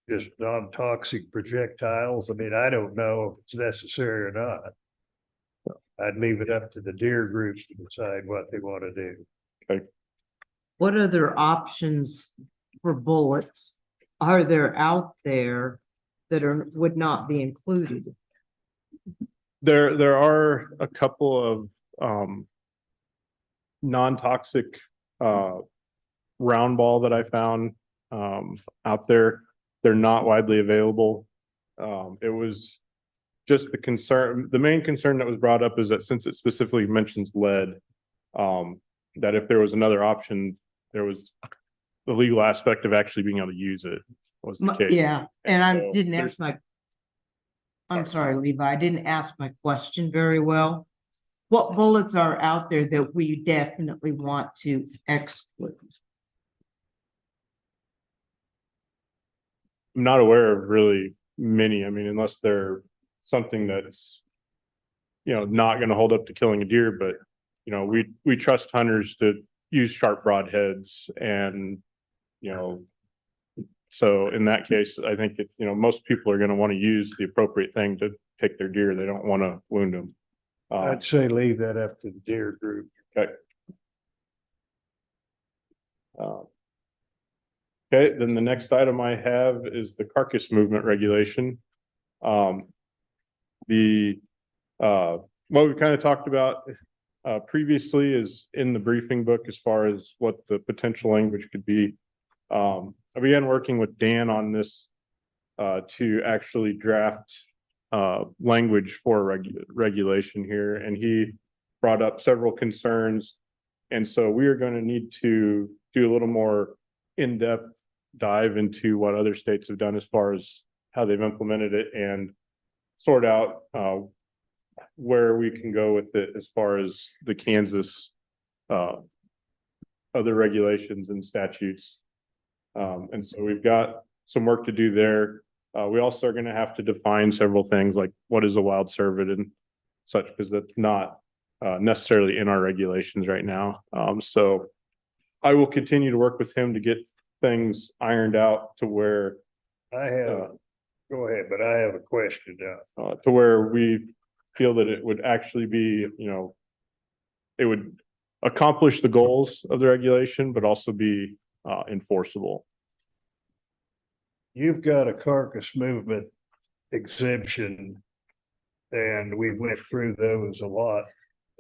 just non-toxic projectiles. I mean, I don't know if it's necessary or not. I'd leave it up to the deer groups to decide what they want to do. Okay. What other options for bullets are there out there that would not be included? There are a couple of non-toxic round ball that I found out there. They're not widely available. It was just the main concern that was brought up is that since it specifically mentions lead, that if there was another option, there was the legal aspect of actually being able to use it was the case. Yeah, and I so didn't ask I'm sorry, Levi, I didn't ask my question very well. What bullets are out there that we definitely want to exclude? I'm not aware of really many. I mean, unless they're something that's, not going to hold up to killing a deer, but, we trust hunters to use sharp broadheads, and, so in that case, I think most people are going to want to use the appropriate thing to take their deer. They don't want to wound them. I'd say leave that up to the deer group. Okay. Okay, then the next item I have is the carcass movement regulation. What we kind of talked about previously is in the briefing book as far as what the potential language could be. I began working with Dan on this to actually draft language for regulation here, and he brought up several concerns. And so we are going to need to do a little more in-depth dive into what other states have done as far as how they've implemented it and sort out where we can go with it as far as the Kansas other regulations and statutes. And so we've got some work to do there. We also are going to have to define several things like what is a wild cervid and such, because that's not necessarily in our regulations right now. So I will continue to work with him to get things ironed out to where I have, go ahead, but I have a question now. to where we feel that it would actually be, it would accomplish the goals of the regulation, but also be enforceable. You've got a carcass movement exemption, and we went through those a lot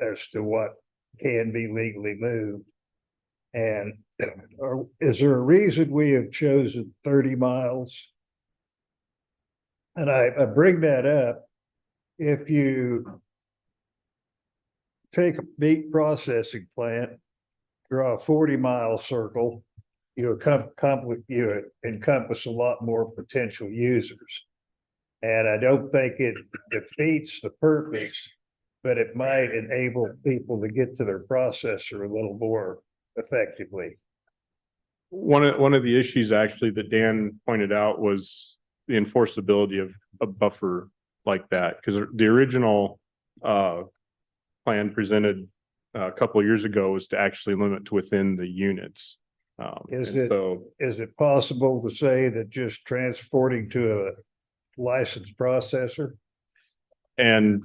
as to what can be legally moved. And is there a reason we have chosen 30 miles? And I bring that up. If you take a meat processing plant, draw a 40-mile circle, you encompass a lot more potential users. And I don't think it defeats the purpose, but it might enable people to get to their processor a little more effectively. One of the issues actually that Dan pointed out was the enforceability of a buffer like that, because the original plan presented a couple of years ago was to actually limit to within the units. Is it possible to say that just transporting to a licensed processor? And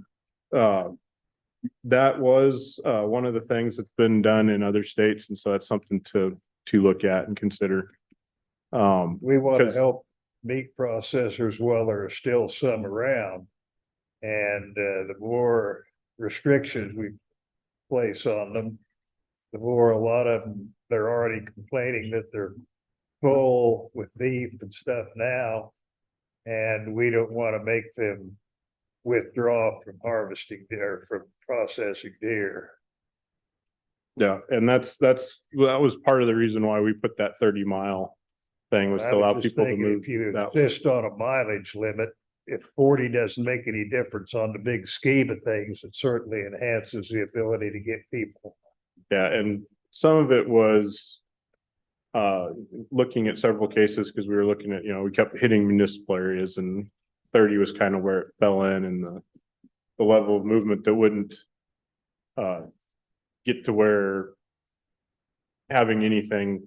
that was one of the things that's been done in other states, and so that's something to look at and consider. We want to help meat processors while there are still some around, and the more restrictions we place on them, the more a lot of them, they're already complaining that they're full with beef and stuff now, and we don't want to make them withdraw from harvesting deer, from processing deer. Yeah, and that was part of the reason why we put that 30-mile thing, was I to allow was just people to thinking, move if you that way. insist on a mileage limit, if 40 doesn't make any difference on the big scheme of things, it certainly enhances the ability to get people. Yeah, and some of it was looking at several cases, because we were looking at, we kept hitting municipal areas, and 30 was kind of where it fell in, and the level of movement that wouldn't get to where having anything,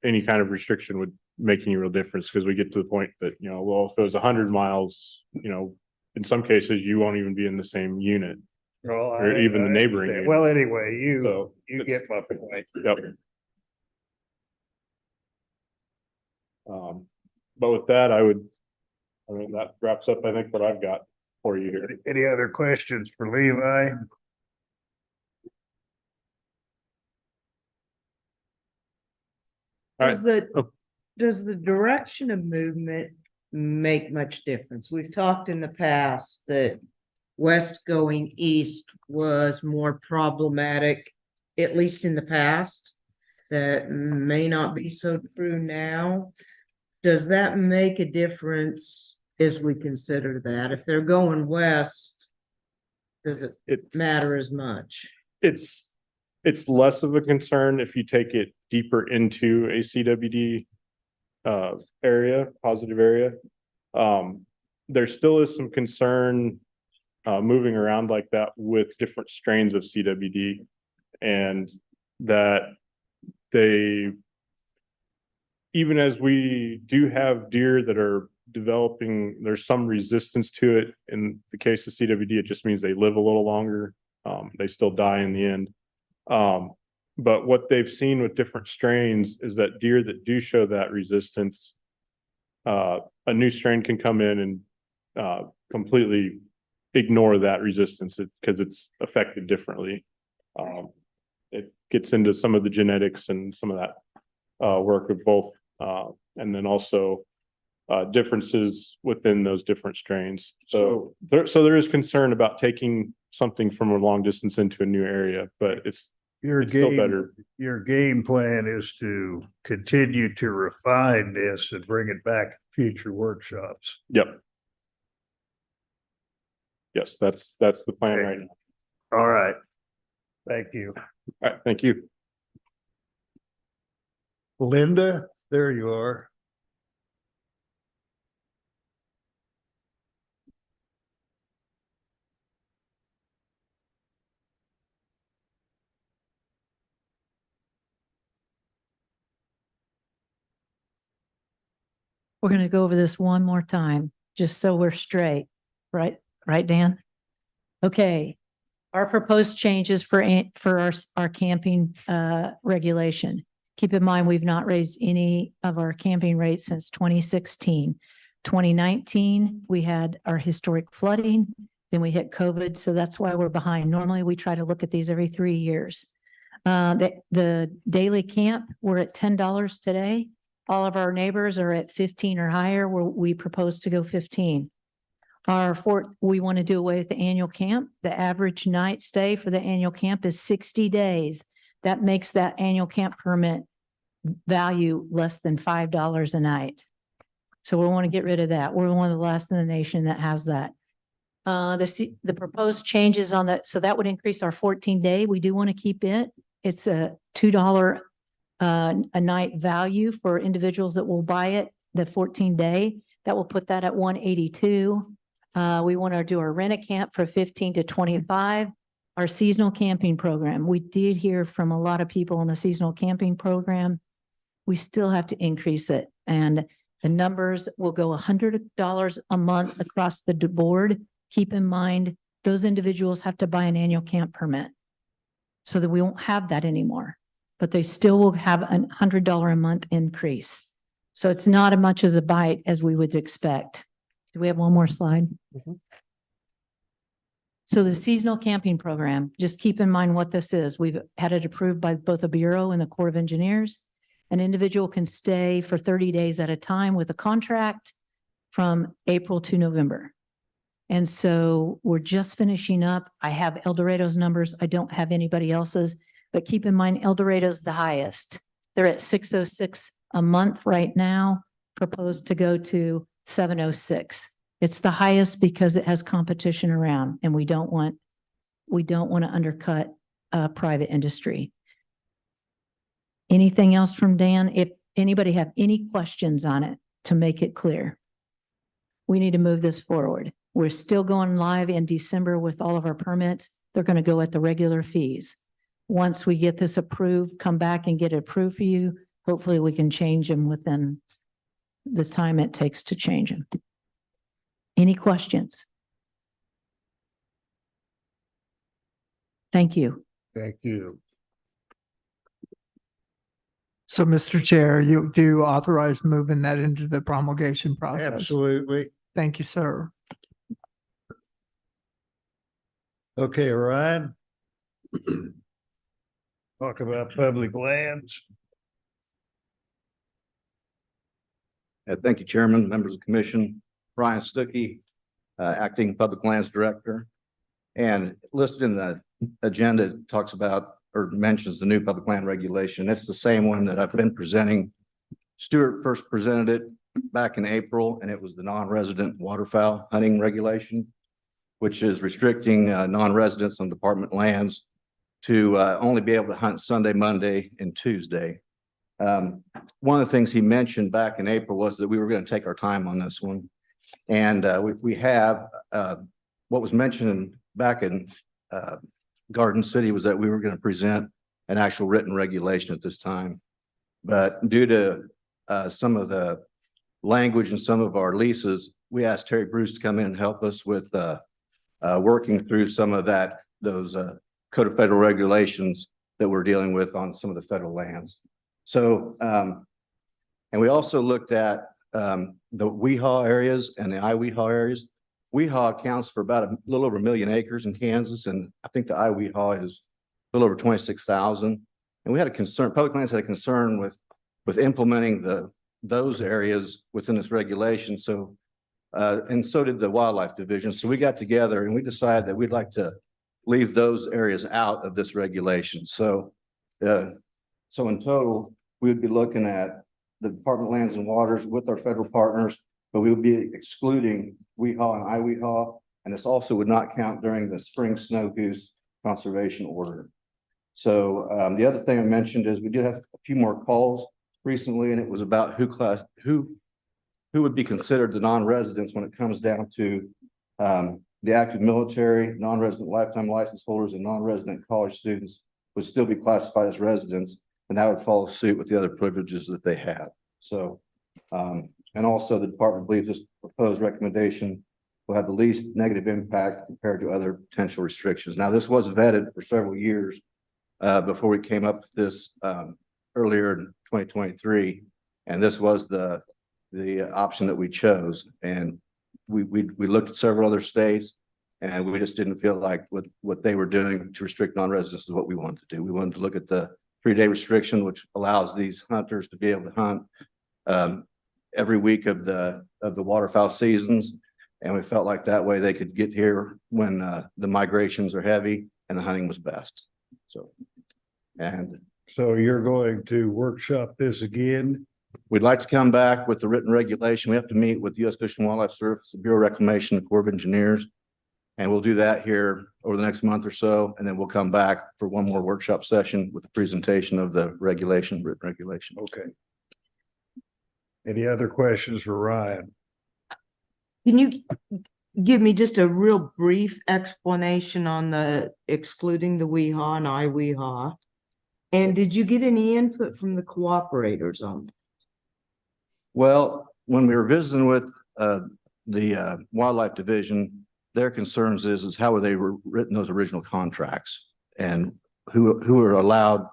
any kind of restriction would make any real difference, because we get to the point that, well, if it was 100 miles, in some cases you won't even be in the same unit. Well, or even the neighboring understand. unit. Well, anyway, you So get my point. Yep. But with that, that wraps up, I think, what I've got for you here. Any other questions for Levi? All Does right. does the direction of movement make much difference? We've talked in the past that west going east was more problematic, at least in the past. That may not be so true now. Does that make a difference as we consider that? If they're going west, does it matter as much? It's less of a concern if you take it deeper into a CWD area, positive area. There still is some concern moving around like that with different strains of CWD, and that even as we do have deer that are developing, there's some resistance to it. In the case of CWD, it just means they live a little longer. They still die in the end. But what they've seen with different strains is that deer that do show that resistance, a new strain can come in and completely ignore that resistance because it's affected differently. It gets into some of the genetics and some of that work with both. And then also differences within those different strains. So there is concern about taking something from a long distance into a new area, but it's still better. Your game plan is to continue to refine this and bring it back to future workshops. Yep. Yes, that's the plan right now. All right. Thank you. All right, thank you. Linda, there you are. We're going to go over this one more time, just so we're straight, right? Right, Dan? Okay. Our proposed changes for our camping regulation. Keep in mind, we've not raised any of our camping rates since 2016. 2019, we had our historic flooding, then we hit COVID, so that's why we're behind. Normally, we try to look at these every 3 years. The daily camp, we're at $10 today. All of our neighbors are at 15 or higher, where we propose to go 15. We want to do away with the annual camp. The average night stay for the annual camp is 60 days. That makes that annual camp permit value less than $5 a night. So we want to get rid of that. We're one of the last in the nation that has that. The proposed changes on that, so that would increase our 14-day. We do want to keep it. It's a $2 a night value for individuals that will buy it, the 14-day. That will put that at $182. We want to do our rent-a-camp for 15 to 25. Our seasonal camping program. We did hear from a lot of people on the seasonal camping program. We still have to increase it. And the numbers will go $100 a month across the board. Keep in mind, those individuals have to buy an annual camp permit so that we won't have that anymore, but they still will have a $100 a month increase. So it's not as much as a bite as we would expect. Do we have one more slide? So the seasonal camping program, just keep in mind what this is. We've had it approved by both the Bureau and the Corps of Engineers. An individual can stay for 30 days at a time with a contract from April to November. And so we're just finishing up. I have El Dorado's numbers. I don't have anybody else's, but keep in mind, El Dorado's the highest. They're at $606 a month right now, proposed to go to $706. It's the highest because it has competition around, and we don't want to undercut private industry. Anything else from Dan? If anybody have any questions on it, to make it clear, we need to move this forward. We're still going live in December with all of our permits. They're going to go at the regular fees. Once we get this approved, come back and get it approved for you. Hopefully we can change them within the time it takes to change them. Any questions? Thank you. Thank you. So, Mr. Chair, you do authorize moving that into the promulgation process? Absolutely. Thank you, sir. Okay, Ryan. Talk about public lands. Thank you, Chairman, members of the commission. Ryan Stuckey, Acting Public Lands Director. And listed in the agenda talks about or mentions the new public land regulation. It's the same one that I've been presenting. Stuart first presented it back in April, and it was the non-resident waterfowl hunting regulation, which is restricting non-residents on department lands to only be able to hunt Sunday, Monday, and Tuesday. One of the things he mentioned back in April was that we were going to take our time on this one. And we have what was mentioned back in Garden City was that we were going to present an actual written regulation at this time. But due to some of the language in some of our leases, we asked Terry Bruce to come in and help us with working through some of those Code of Federal Regulations that we're dealing with on some of the federal lands. So, and we also looked at the WEHA areas and the iWEHA areas. WEHA accounts for about a little over 1 million acres in Kansas, and I think the iWEHA is a little over 26,000. And we had a concern, Public Lands had a concern with implementing the those areas within this regulation. So, and so did the wildlife division. So we got together and we decided that we'd like to leave those areas out of this regulation. So, so in total, we would be looking at the Department of Lands and Waters with our federal partners, but we would be excluding Weehaw and Iweehaw. And this also would not count during the spring snow goose conservation order. So the other thing I mentioned is we did have a few more calls recently, and it was about who would be considered the non-residents when it comes down to the active military, non-resident lifetime license holders, and non-resident college students would still be classified as residents, and that would follow suit with the other privileges that they have. So, and also the department believes this proposed recommendation will have the least negative impact compared to other potential restrictions. Now, this was vetted for several years before we came up with this earlier in 2023, and this was the option that we chose. And we looked at several other states, and we just didn't feel like what they were doing to restrict non-residents is what we wanted to do. We wanted to look at the 3-day restriction, which allows these hunters to be able to hunt every week of the waterfowl seasons. And we felt like that way they could get here when the migrations are heavy and the hunting was best. So, and so you're going to workshop this again? We'd like to come back with the written regulation. We have to meet with U.S. Fish and Wildlife Service, the Bureau of Reclamation, the Corps of Engineers. And we'll do that here over the next month or so. And then we'll come back for one more workshop session with the presentation of the regulation, written regulation. Okay. Any other questions for Ryan? Can you give me just a real brief explanation on the excluding the Weehaw and Iweehaw? And did you get any input from the cooperators on that? Well, when we were visiting with the wildlife division, their concerns is how they were written those original contracts and who are allowed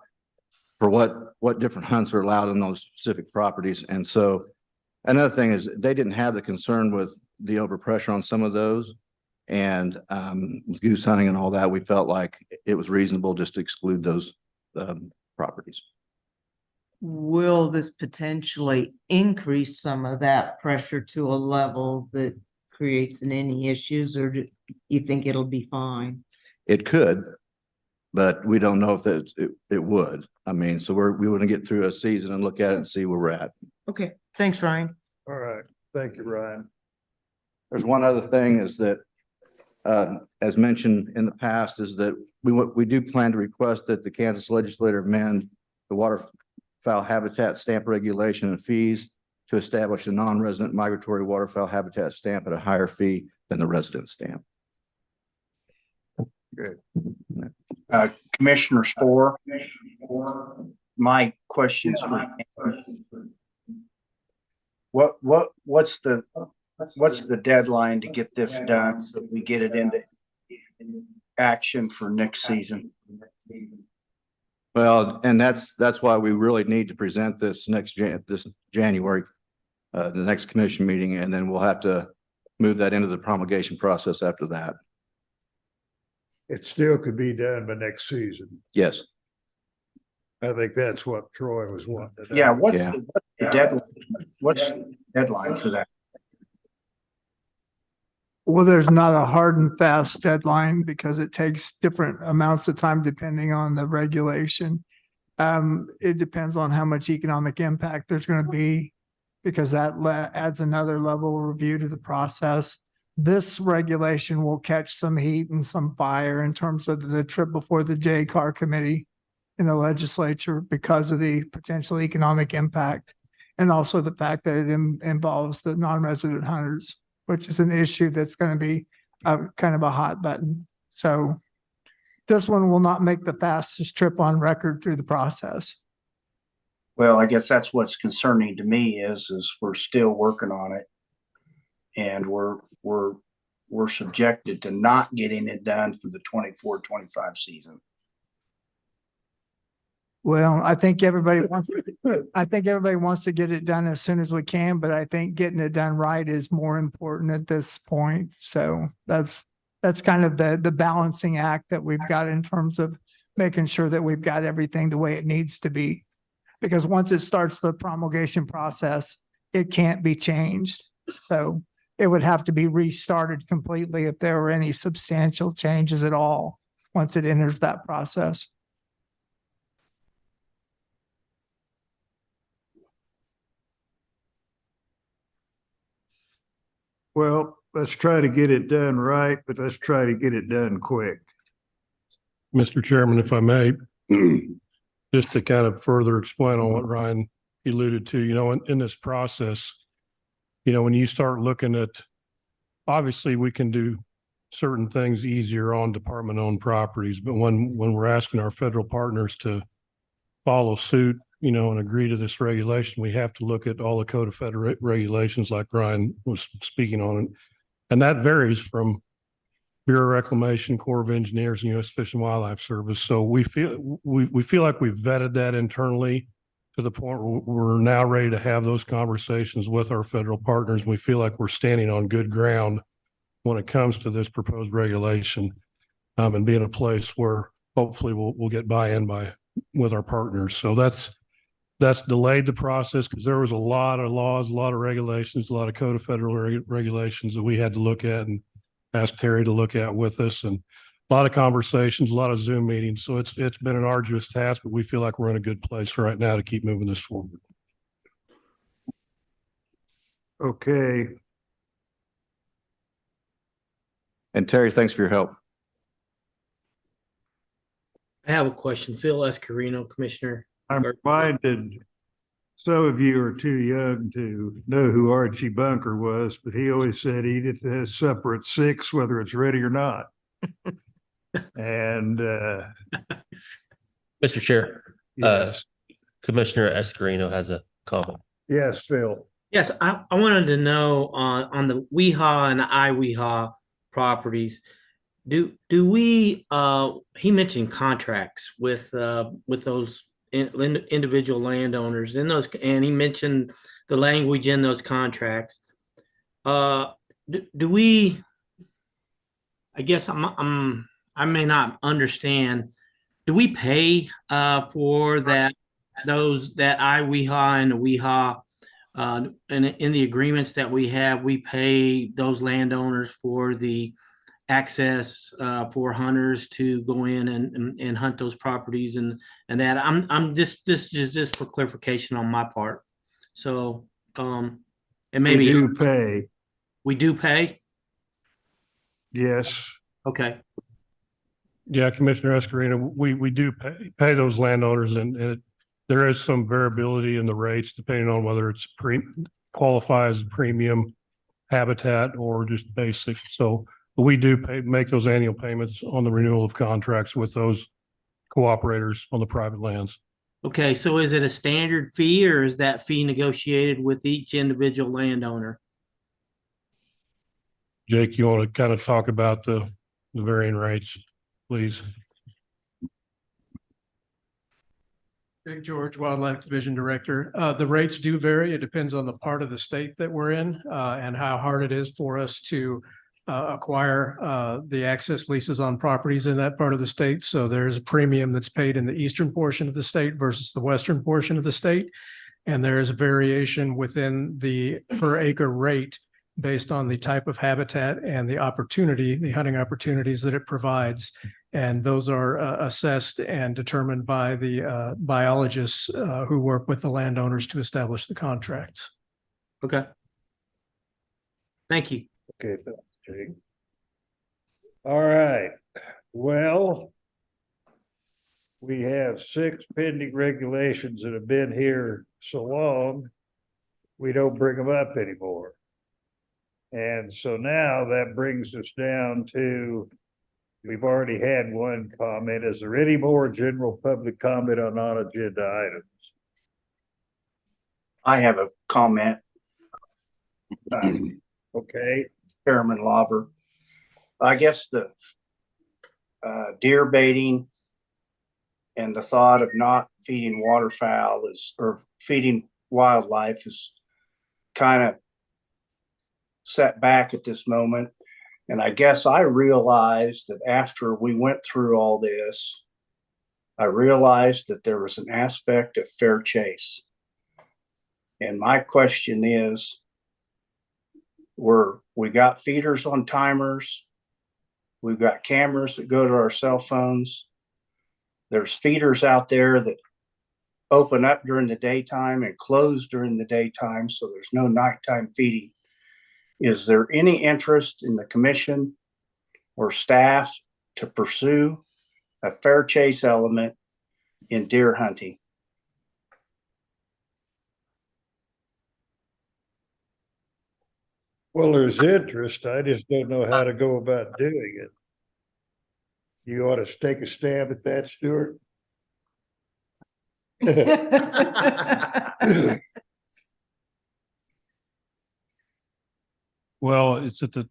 for what different hunts are allowed on those specific properties. And so another thing is they didn't have the concern with the overpressure on some of those, and with goose hunting and all that, we felt like it was reasonable just to exclude those properties. Will this potentially increase some of that pressure to a level that creates any issues, or do you think it'll be fine? It could, but we don't know if it would. I mean, so we want to get through a season and look at it and see where we're at. Okay, thanks, Ryan. All right, thank you, Ryan. There's one other thing is that, as mentioned in the past, is that we do plan to request that the Kansas legislature amend the waterfowl habitat stamp regulation and fees to establish a non-resident migratory waterfowl habitat stamp at a higher fee than the resident stamp. Good. Commissioner Spore, my questions for what's the deadline to get this done so we get it into action for next season? Well, and that's why we really need to present this this January, the next commission meeting, and then we'll have to move that into the promulgation process after that. It still could be done by next season. Yes. I think that's what Troy was wanting. Yeah, what's the deadline? What's the deadline for that? Well, there's not a hard and fast deadline because it takes different amounts of time depending on the regulation. It depends on how much economic impact there's going to be, because that adds another level of review to the process. This regulation will catch some heat and some fire in terms of the trip before the JCAR committee in the legislature because of the potential economic impact, and also the fact that it involves the non-resident hunters, which is an issue that's going to be kind of a hot button. So this one will not make the fastest trip on record through the process. Well, I guess that's what's concerning to me is we're still working on it, and we're subjected to not getting it done for the 24-25 season. Well, I think everybody wants to get it done as soon as we can, but I think getting it done right is more important at this point. So that's kind of the balancing act that we've got in terms of making sure that we've got everything the way it needs to be. Because once it starts the promulgation process, it can't be changed. So it would have to be restarted completely if there were any substantial changes at all, once it enters that process. Well, let's try to get it done right, but let's try to get it done quick. Mr. Chairman, if I may, just to kind of further explain on what Ryan alluded to, in this process, when you start looking at, obviously, we can do certain things easier on department-owned properties, but when we're asking our federal partners to follow suit, and agree to this regulation, we have to look at all the code of federal regulations like Ryan was speaking on. And that varies from Bureau of Reclamation, Corps of Engineers, and U.S. Fish and Wildlife Service. So we feel like we've vetted that internally to the point where we're now ready to have those conversations with our federal partners. We feel like we're standing on good ground when it comes to this proposed regulation, and be in a place where hopefully we'll get buy-in with our partners. So that's delayed the process because there was a lot of laws, a lot of regulations, a lot of code of federal regulations that we had to look at and ask Terry to look at with us, and a lot of conversations, a lot of Zoom meetings. So it's been an arduous task, but we feel like we're in a good place right now to keep moving this forward. Okay. And Terry, thanks for your help. I have a question. Phil Escarino, Commissioner. I'm reminded some of you are too young to know who Archie Bunker was, but he always said Edith has supper at 6, whether it's ready or not. And Mr. Chair, yes. Commissioner Escarino has a comment. Yes, Phil. Yes, I wanted to know on the WEHA and the iWEHA properties, do we he mentioned contracts with those individual landowners in those, and he mentioned the language in those contracts. Do we, I guess I may not understand, do we pay for that iWEHA and the WEHA in the agreements that we have? We pay those landowners for the access for hunters to go in and hunt those properties and that. I'm just for clarification on my part. So and maybe we do pay. Yes. Okay. Yeah, Commissioner Escarino, we do pay those landowners, and there is some variability in the rates depending on whether it's qualify as premium habitat or just basic. So we do make those annual payments on the renewal of contracts with those cooperators on the private lands. Okay, so is it a standard fee or is that fee negotiated with each individual landowner? Jake, you want to kind of talk about the varying rates, please? Big George, Wildlife Division Director. The rates do vary. It depends on the part of the state that we're in and how hard it is for us to acquire the access leases on properties in that part of the state. So there's a premium that's paid in the eastern portion of the state versus the western portion of the state. And there is a variation within the per acre rate based on the type of habitat and the opportunity, the hunting opportunities that it provides. And those are assessed and determined by the biologists who work with the landowners to establish the contracts. Okay. Thank you. Okay, Jake. All right. Well, we have 6 pending regulations that have been here so long, we don't bring them up anymore. And so now that brings us down to, we've already had one comment. Is there any more general public comment on non-agenda items? I have a comment. Okay. Chairman Lauber. I guess the deer baiting and the thought of not feeding waterfowl or feeding wildlife is kind of set back at this moment. And I guess I realized that after we went through all this, I realized that there was an aspect of fair chase. And my question is, we got feeders on timers. We've got cameras that go to our cell phones. There's feeders out there that open up during the daytime and close during the daytime, so there's no nighttime feeding. Is there any interest in the commission or staff to pursue a fair chase element in deer hunting? Well, there's interest. I just don't know how to go about doing it. You ought to take a stab at that, Stuart. Well, it's at the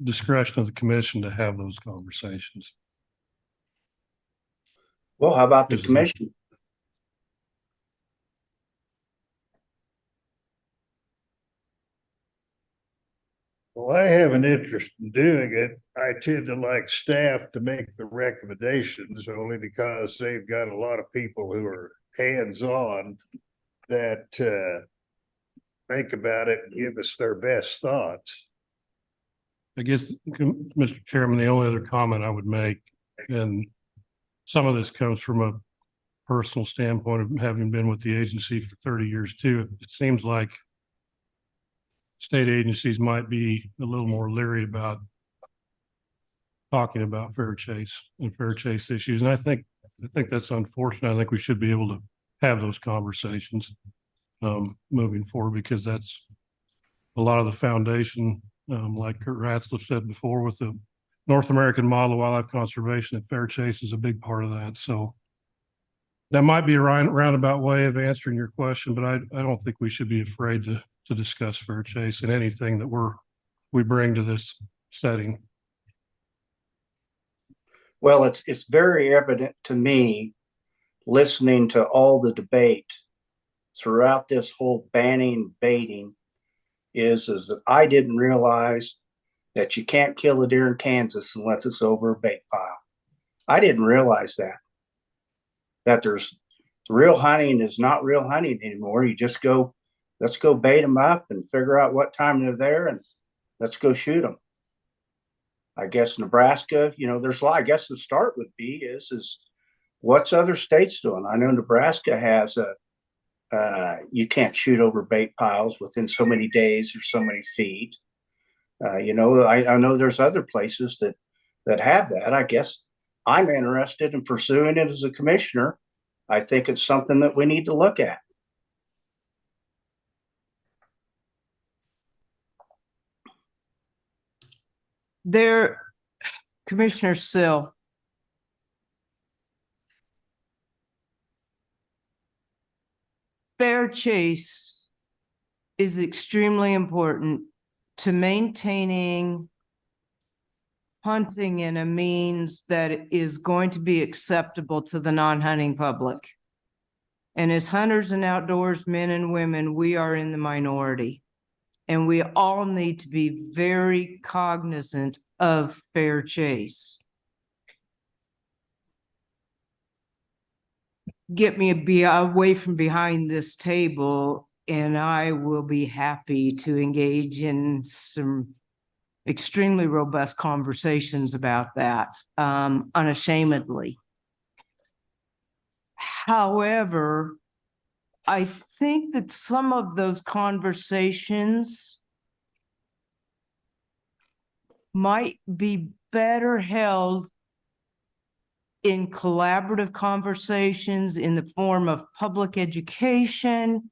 discretion of the commission to have those conversations. Well, how about the commission? Well, I have an interest in doing it. I tend to like staff to make the recommendations only because they've got a lot of people who are hands-on that think about it and give us their best thoughts. I guess, Mr. Chairman, the only other comment I would make, and some of this comes from a personal standpoint of having been with the agency for 30 years too, it seems like state agencies might be a little more leery about talking about fair chase and fair chase issues. And I think that's unfortunate. I think we should be able to have those conversations moving forward, because that's a lot of the foundation, like Kurt Ratzlaff said before, with the North American model of wildlife conservation, that fair chase is a big part of that. So that might be a roundabout way of answering your question, but I don't think we should be afraid to discuss fair chase and anything that we bring to this setting. Well, it's very evident to me, listening to all the debate throughout this whole banning baiting, is that I didn't realize that you can't kill a deer in Kansas unless it's over a bait pile. I didn't realize that there's real hunting is not real hunting anymore. You just go, let's go bait them up and figure out what time they're there and let's go shoot them. I guess Nebraska, there's a lot. I guess the start would be is what's other states doing? I know Nebraska has you can't shoot over bait piles within so many days or so many feet. I know there's other places that have that. I guess I'm interested in pursuing it as a commissioner. I think it's something that we need to look at. Commissioner Sill. Fair chase is extremely important to maintaining hunting in a means that is going to be acceptable to the non-hunting public. And as hunters and outdoors men and women, we are in the minority. And we all need to be very cognizant of fair chase. Get me away from behind this table and I will be happy to engage in some extremely robust conversations about that, unashamedly. However, I think that some of those conversations might be better held in collaborative conversations in the form of public education,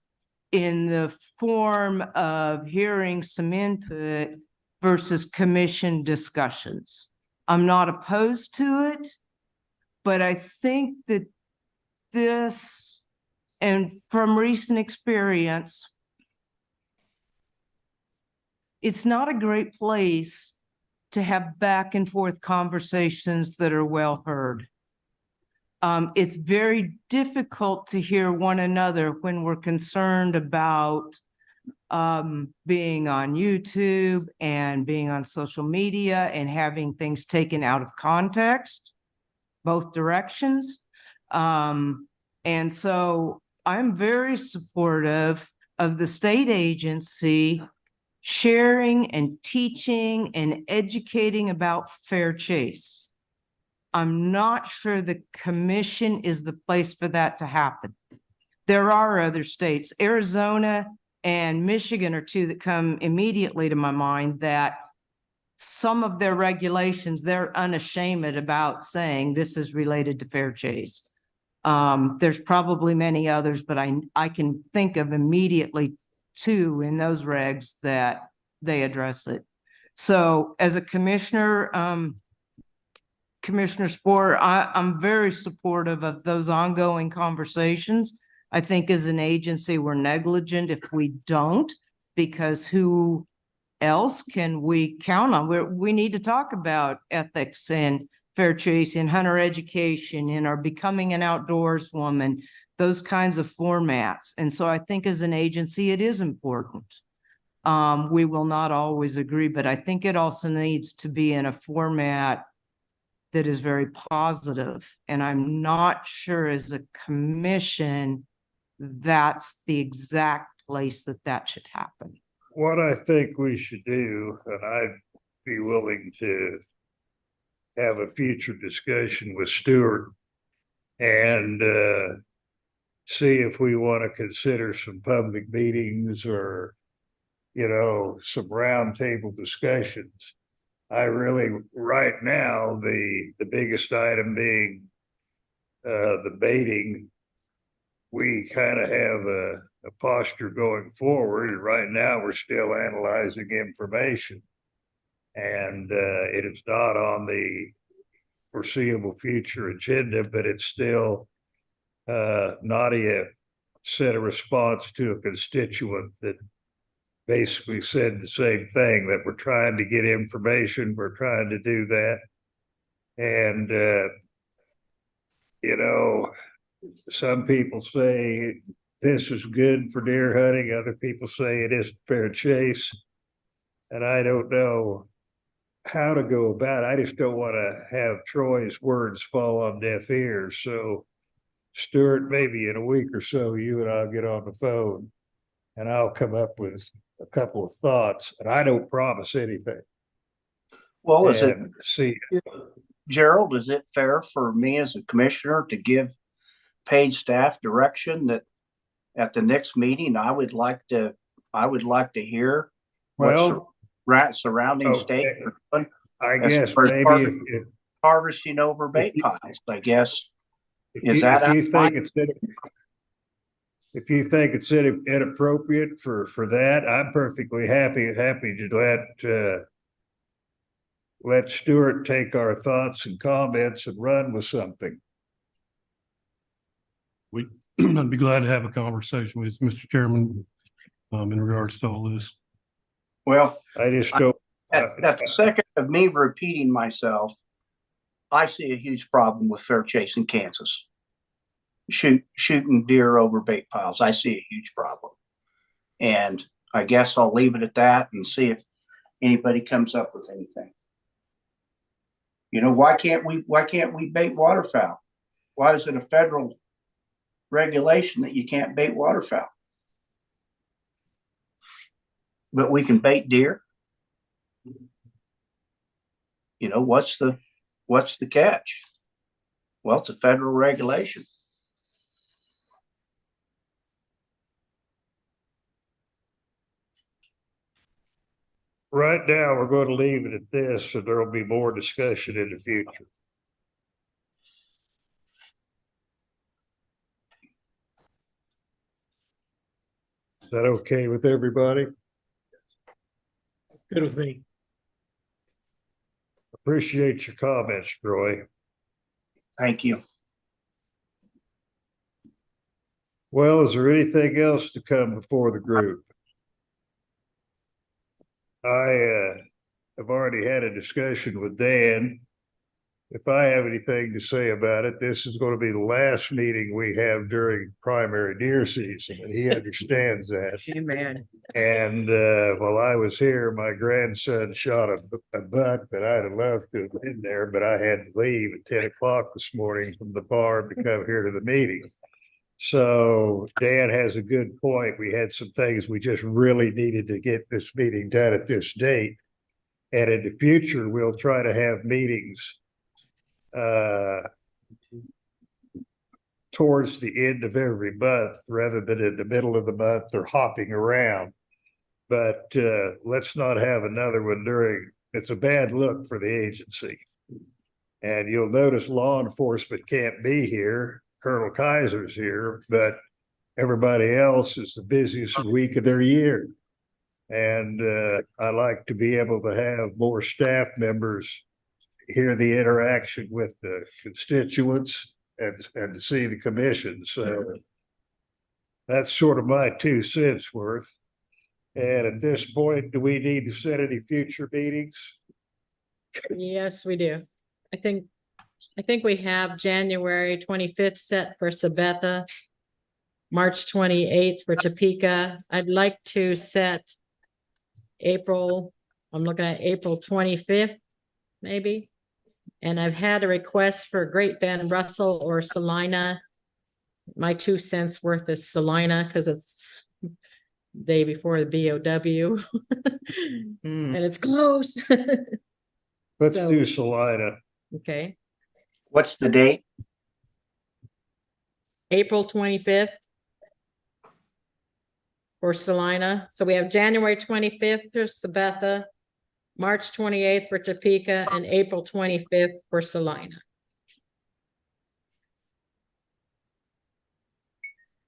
in the form of hearing some input versus commission discussions. I'm not opposed to it, but I think that this, and from recent experience, it's not a great place to have back and forth conversations that are well heard. It's very difficult to hear one another when we're concerned about being on YouTube and being on social media and having things taken out of context, both directions. And so I'm very supportive of the state agency sharing and teaching and educating about Fair Chase. I'm not sure the commission is the place for that to happen. There are other states, Arizona and Michigan are two that come immediately to my mind, that some of their regulations, they're unashamed about saying this is related to Fair Chase. There's probably many others, but I can think of immediately two in those regs that they address it. So as a commissioner, Commissioner Spore, I'm very supportive of those ongoing conversations. I think as an agency, we're negligent if we don't, because who else can we count on? We need to talk about ethics and Fair Chase and hunter education and our becoming an outdoors woman, those kinds of formats. And so I think as an agency, it is important. We will not always agree, but I think it also needs to be in a format that is very positive. And I'm not sure as a commission, that's the exact place that should happen. What I think we should do, and I'd be willing to have a future discussion with Stuart and see if we want to consider some public meetings or, you know, some roundtable discussions. I really, right now, the biggest item being the baiting. We kind of have a posture going forward. And right now, we're still analyzing information. And it is not on the foreseeable future agenda, but it's still Nadia sent a response to a constituent that basically said the same thing, that we're trying to get information, we're trying to do that. And, you know, some people say this is good for deer hunting, other people say it isn't Fair Chase. And I don't know how to go about it. I just don't want to have Troy's words fall on deaf ears. So Stuart, maybe in a week or so, you and I'll get on the phone and I'll come up with a couple of thoughts, and I don't promise anything. Well, is it, see, Gerald, is it fair for me as a commissioner to give paid staff direction that at the next meeting, I would like to hear what's surrounding state. I guess maybe if harvesting over bait piles, I guess. If you think it's inappropriate for that, I'm perfectly happy to let Stuart take our thoughts and comments and run with something. I'd be glad to have a conversation with Mr. Chairman in regards to all this. Well, I just don't. At the second of me repeating myself, I see a huge problem with Fair Chase in Kansas. Shooting deer over bait piles. I see a huge problem. And I guess I'll leave it at that and see if anybody comes up with anything. You know, why can't we bait waterfowl? Why is it a federal regulation that you can't bait waterfowl? But we can bait deer? You know, what's the catch? Well, it's a federal regulation. Right now, we're going to leave it at this, so there will be more discussion in the future. Is that okay with everybody? Good with me. Appreciate your comments, Troy. Thank you. Well, is there anything else to come before the group? I have already had a discussion with Dan. If I have anything to say about it, this is going to be the last meeting we have during primary deer season, and he understands that. Amen. And while I was here, my grandson shot a buck that I'd have loved to have been there, but I had to leave at 10 o'clock this morning from the barn to come here to the meeting. So Dan has a good point. We had some things we just really needed to get this meeting done at this date. And in the future, we'll try to have meetings towards the end of every month rather than in the middle of the month or hopping around. But let's not have another one it's a bad look for the agency. And you'll notice law enforcement can't be here. Colonel Kaiser's here, but everybody else is the busiest week of their year. And I like to be able to have more staff members hear the interaction with the constituents and to see the commission. So that's sort of my 2 cents worth. And at this point, do we need to set any future meetings? Yes, we do. I think we have January 25th set for Sabetha, March 28th for Topeka. I'd like to set I'm looking at April 25th, maybe. And I've had a request for Great Bend, Russell, or Salina. My 2 cents worth is Salina because it's day before the BOW. And it's close. Let's So- do Salina. Okay, What's the date? April 25th. For Salina. So we have January 25th for Sabetha, March 28th for Topeka, and April 25th for Salina.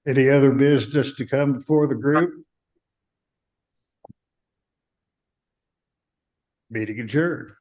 Any other business to come before the group? Meeting adjourned.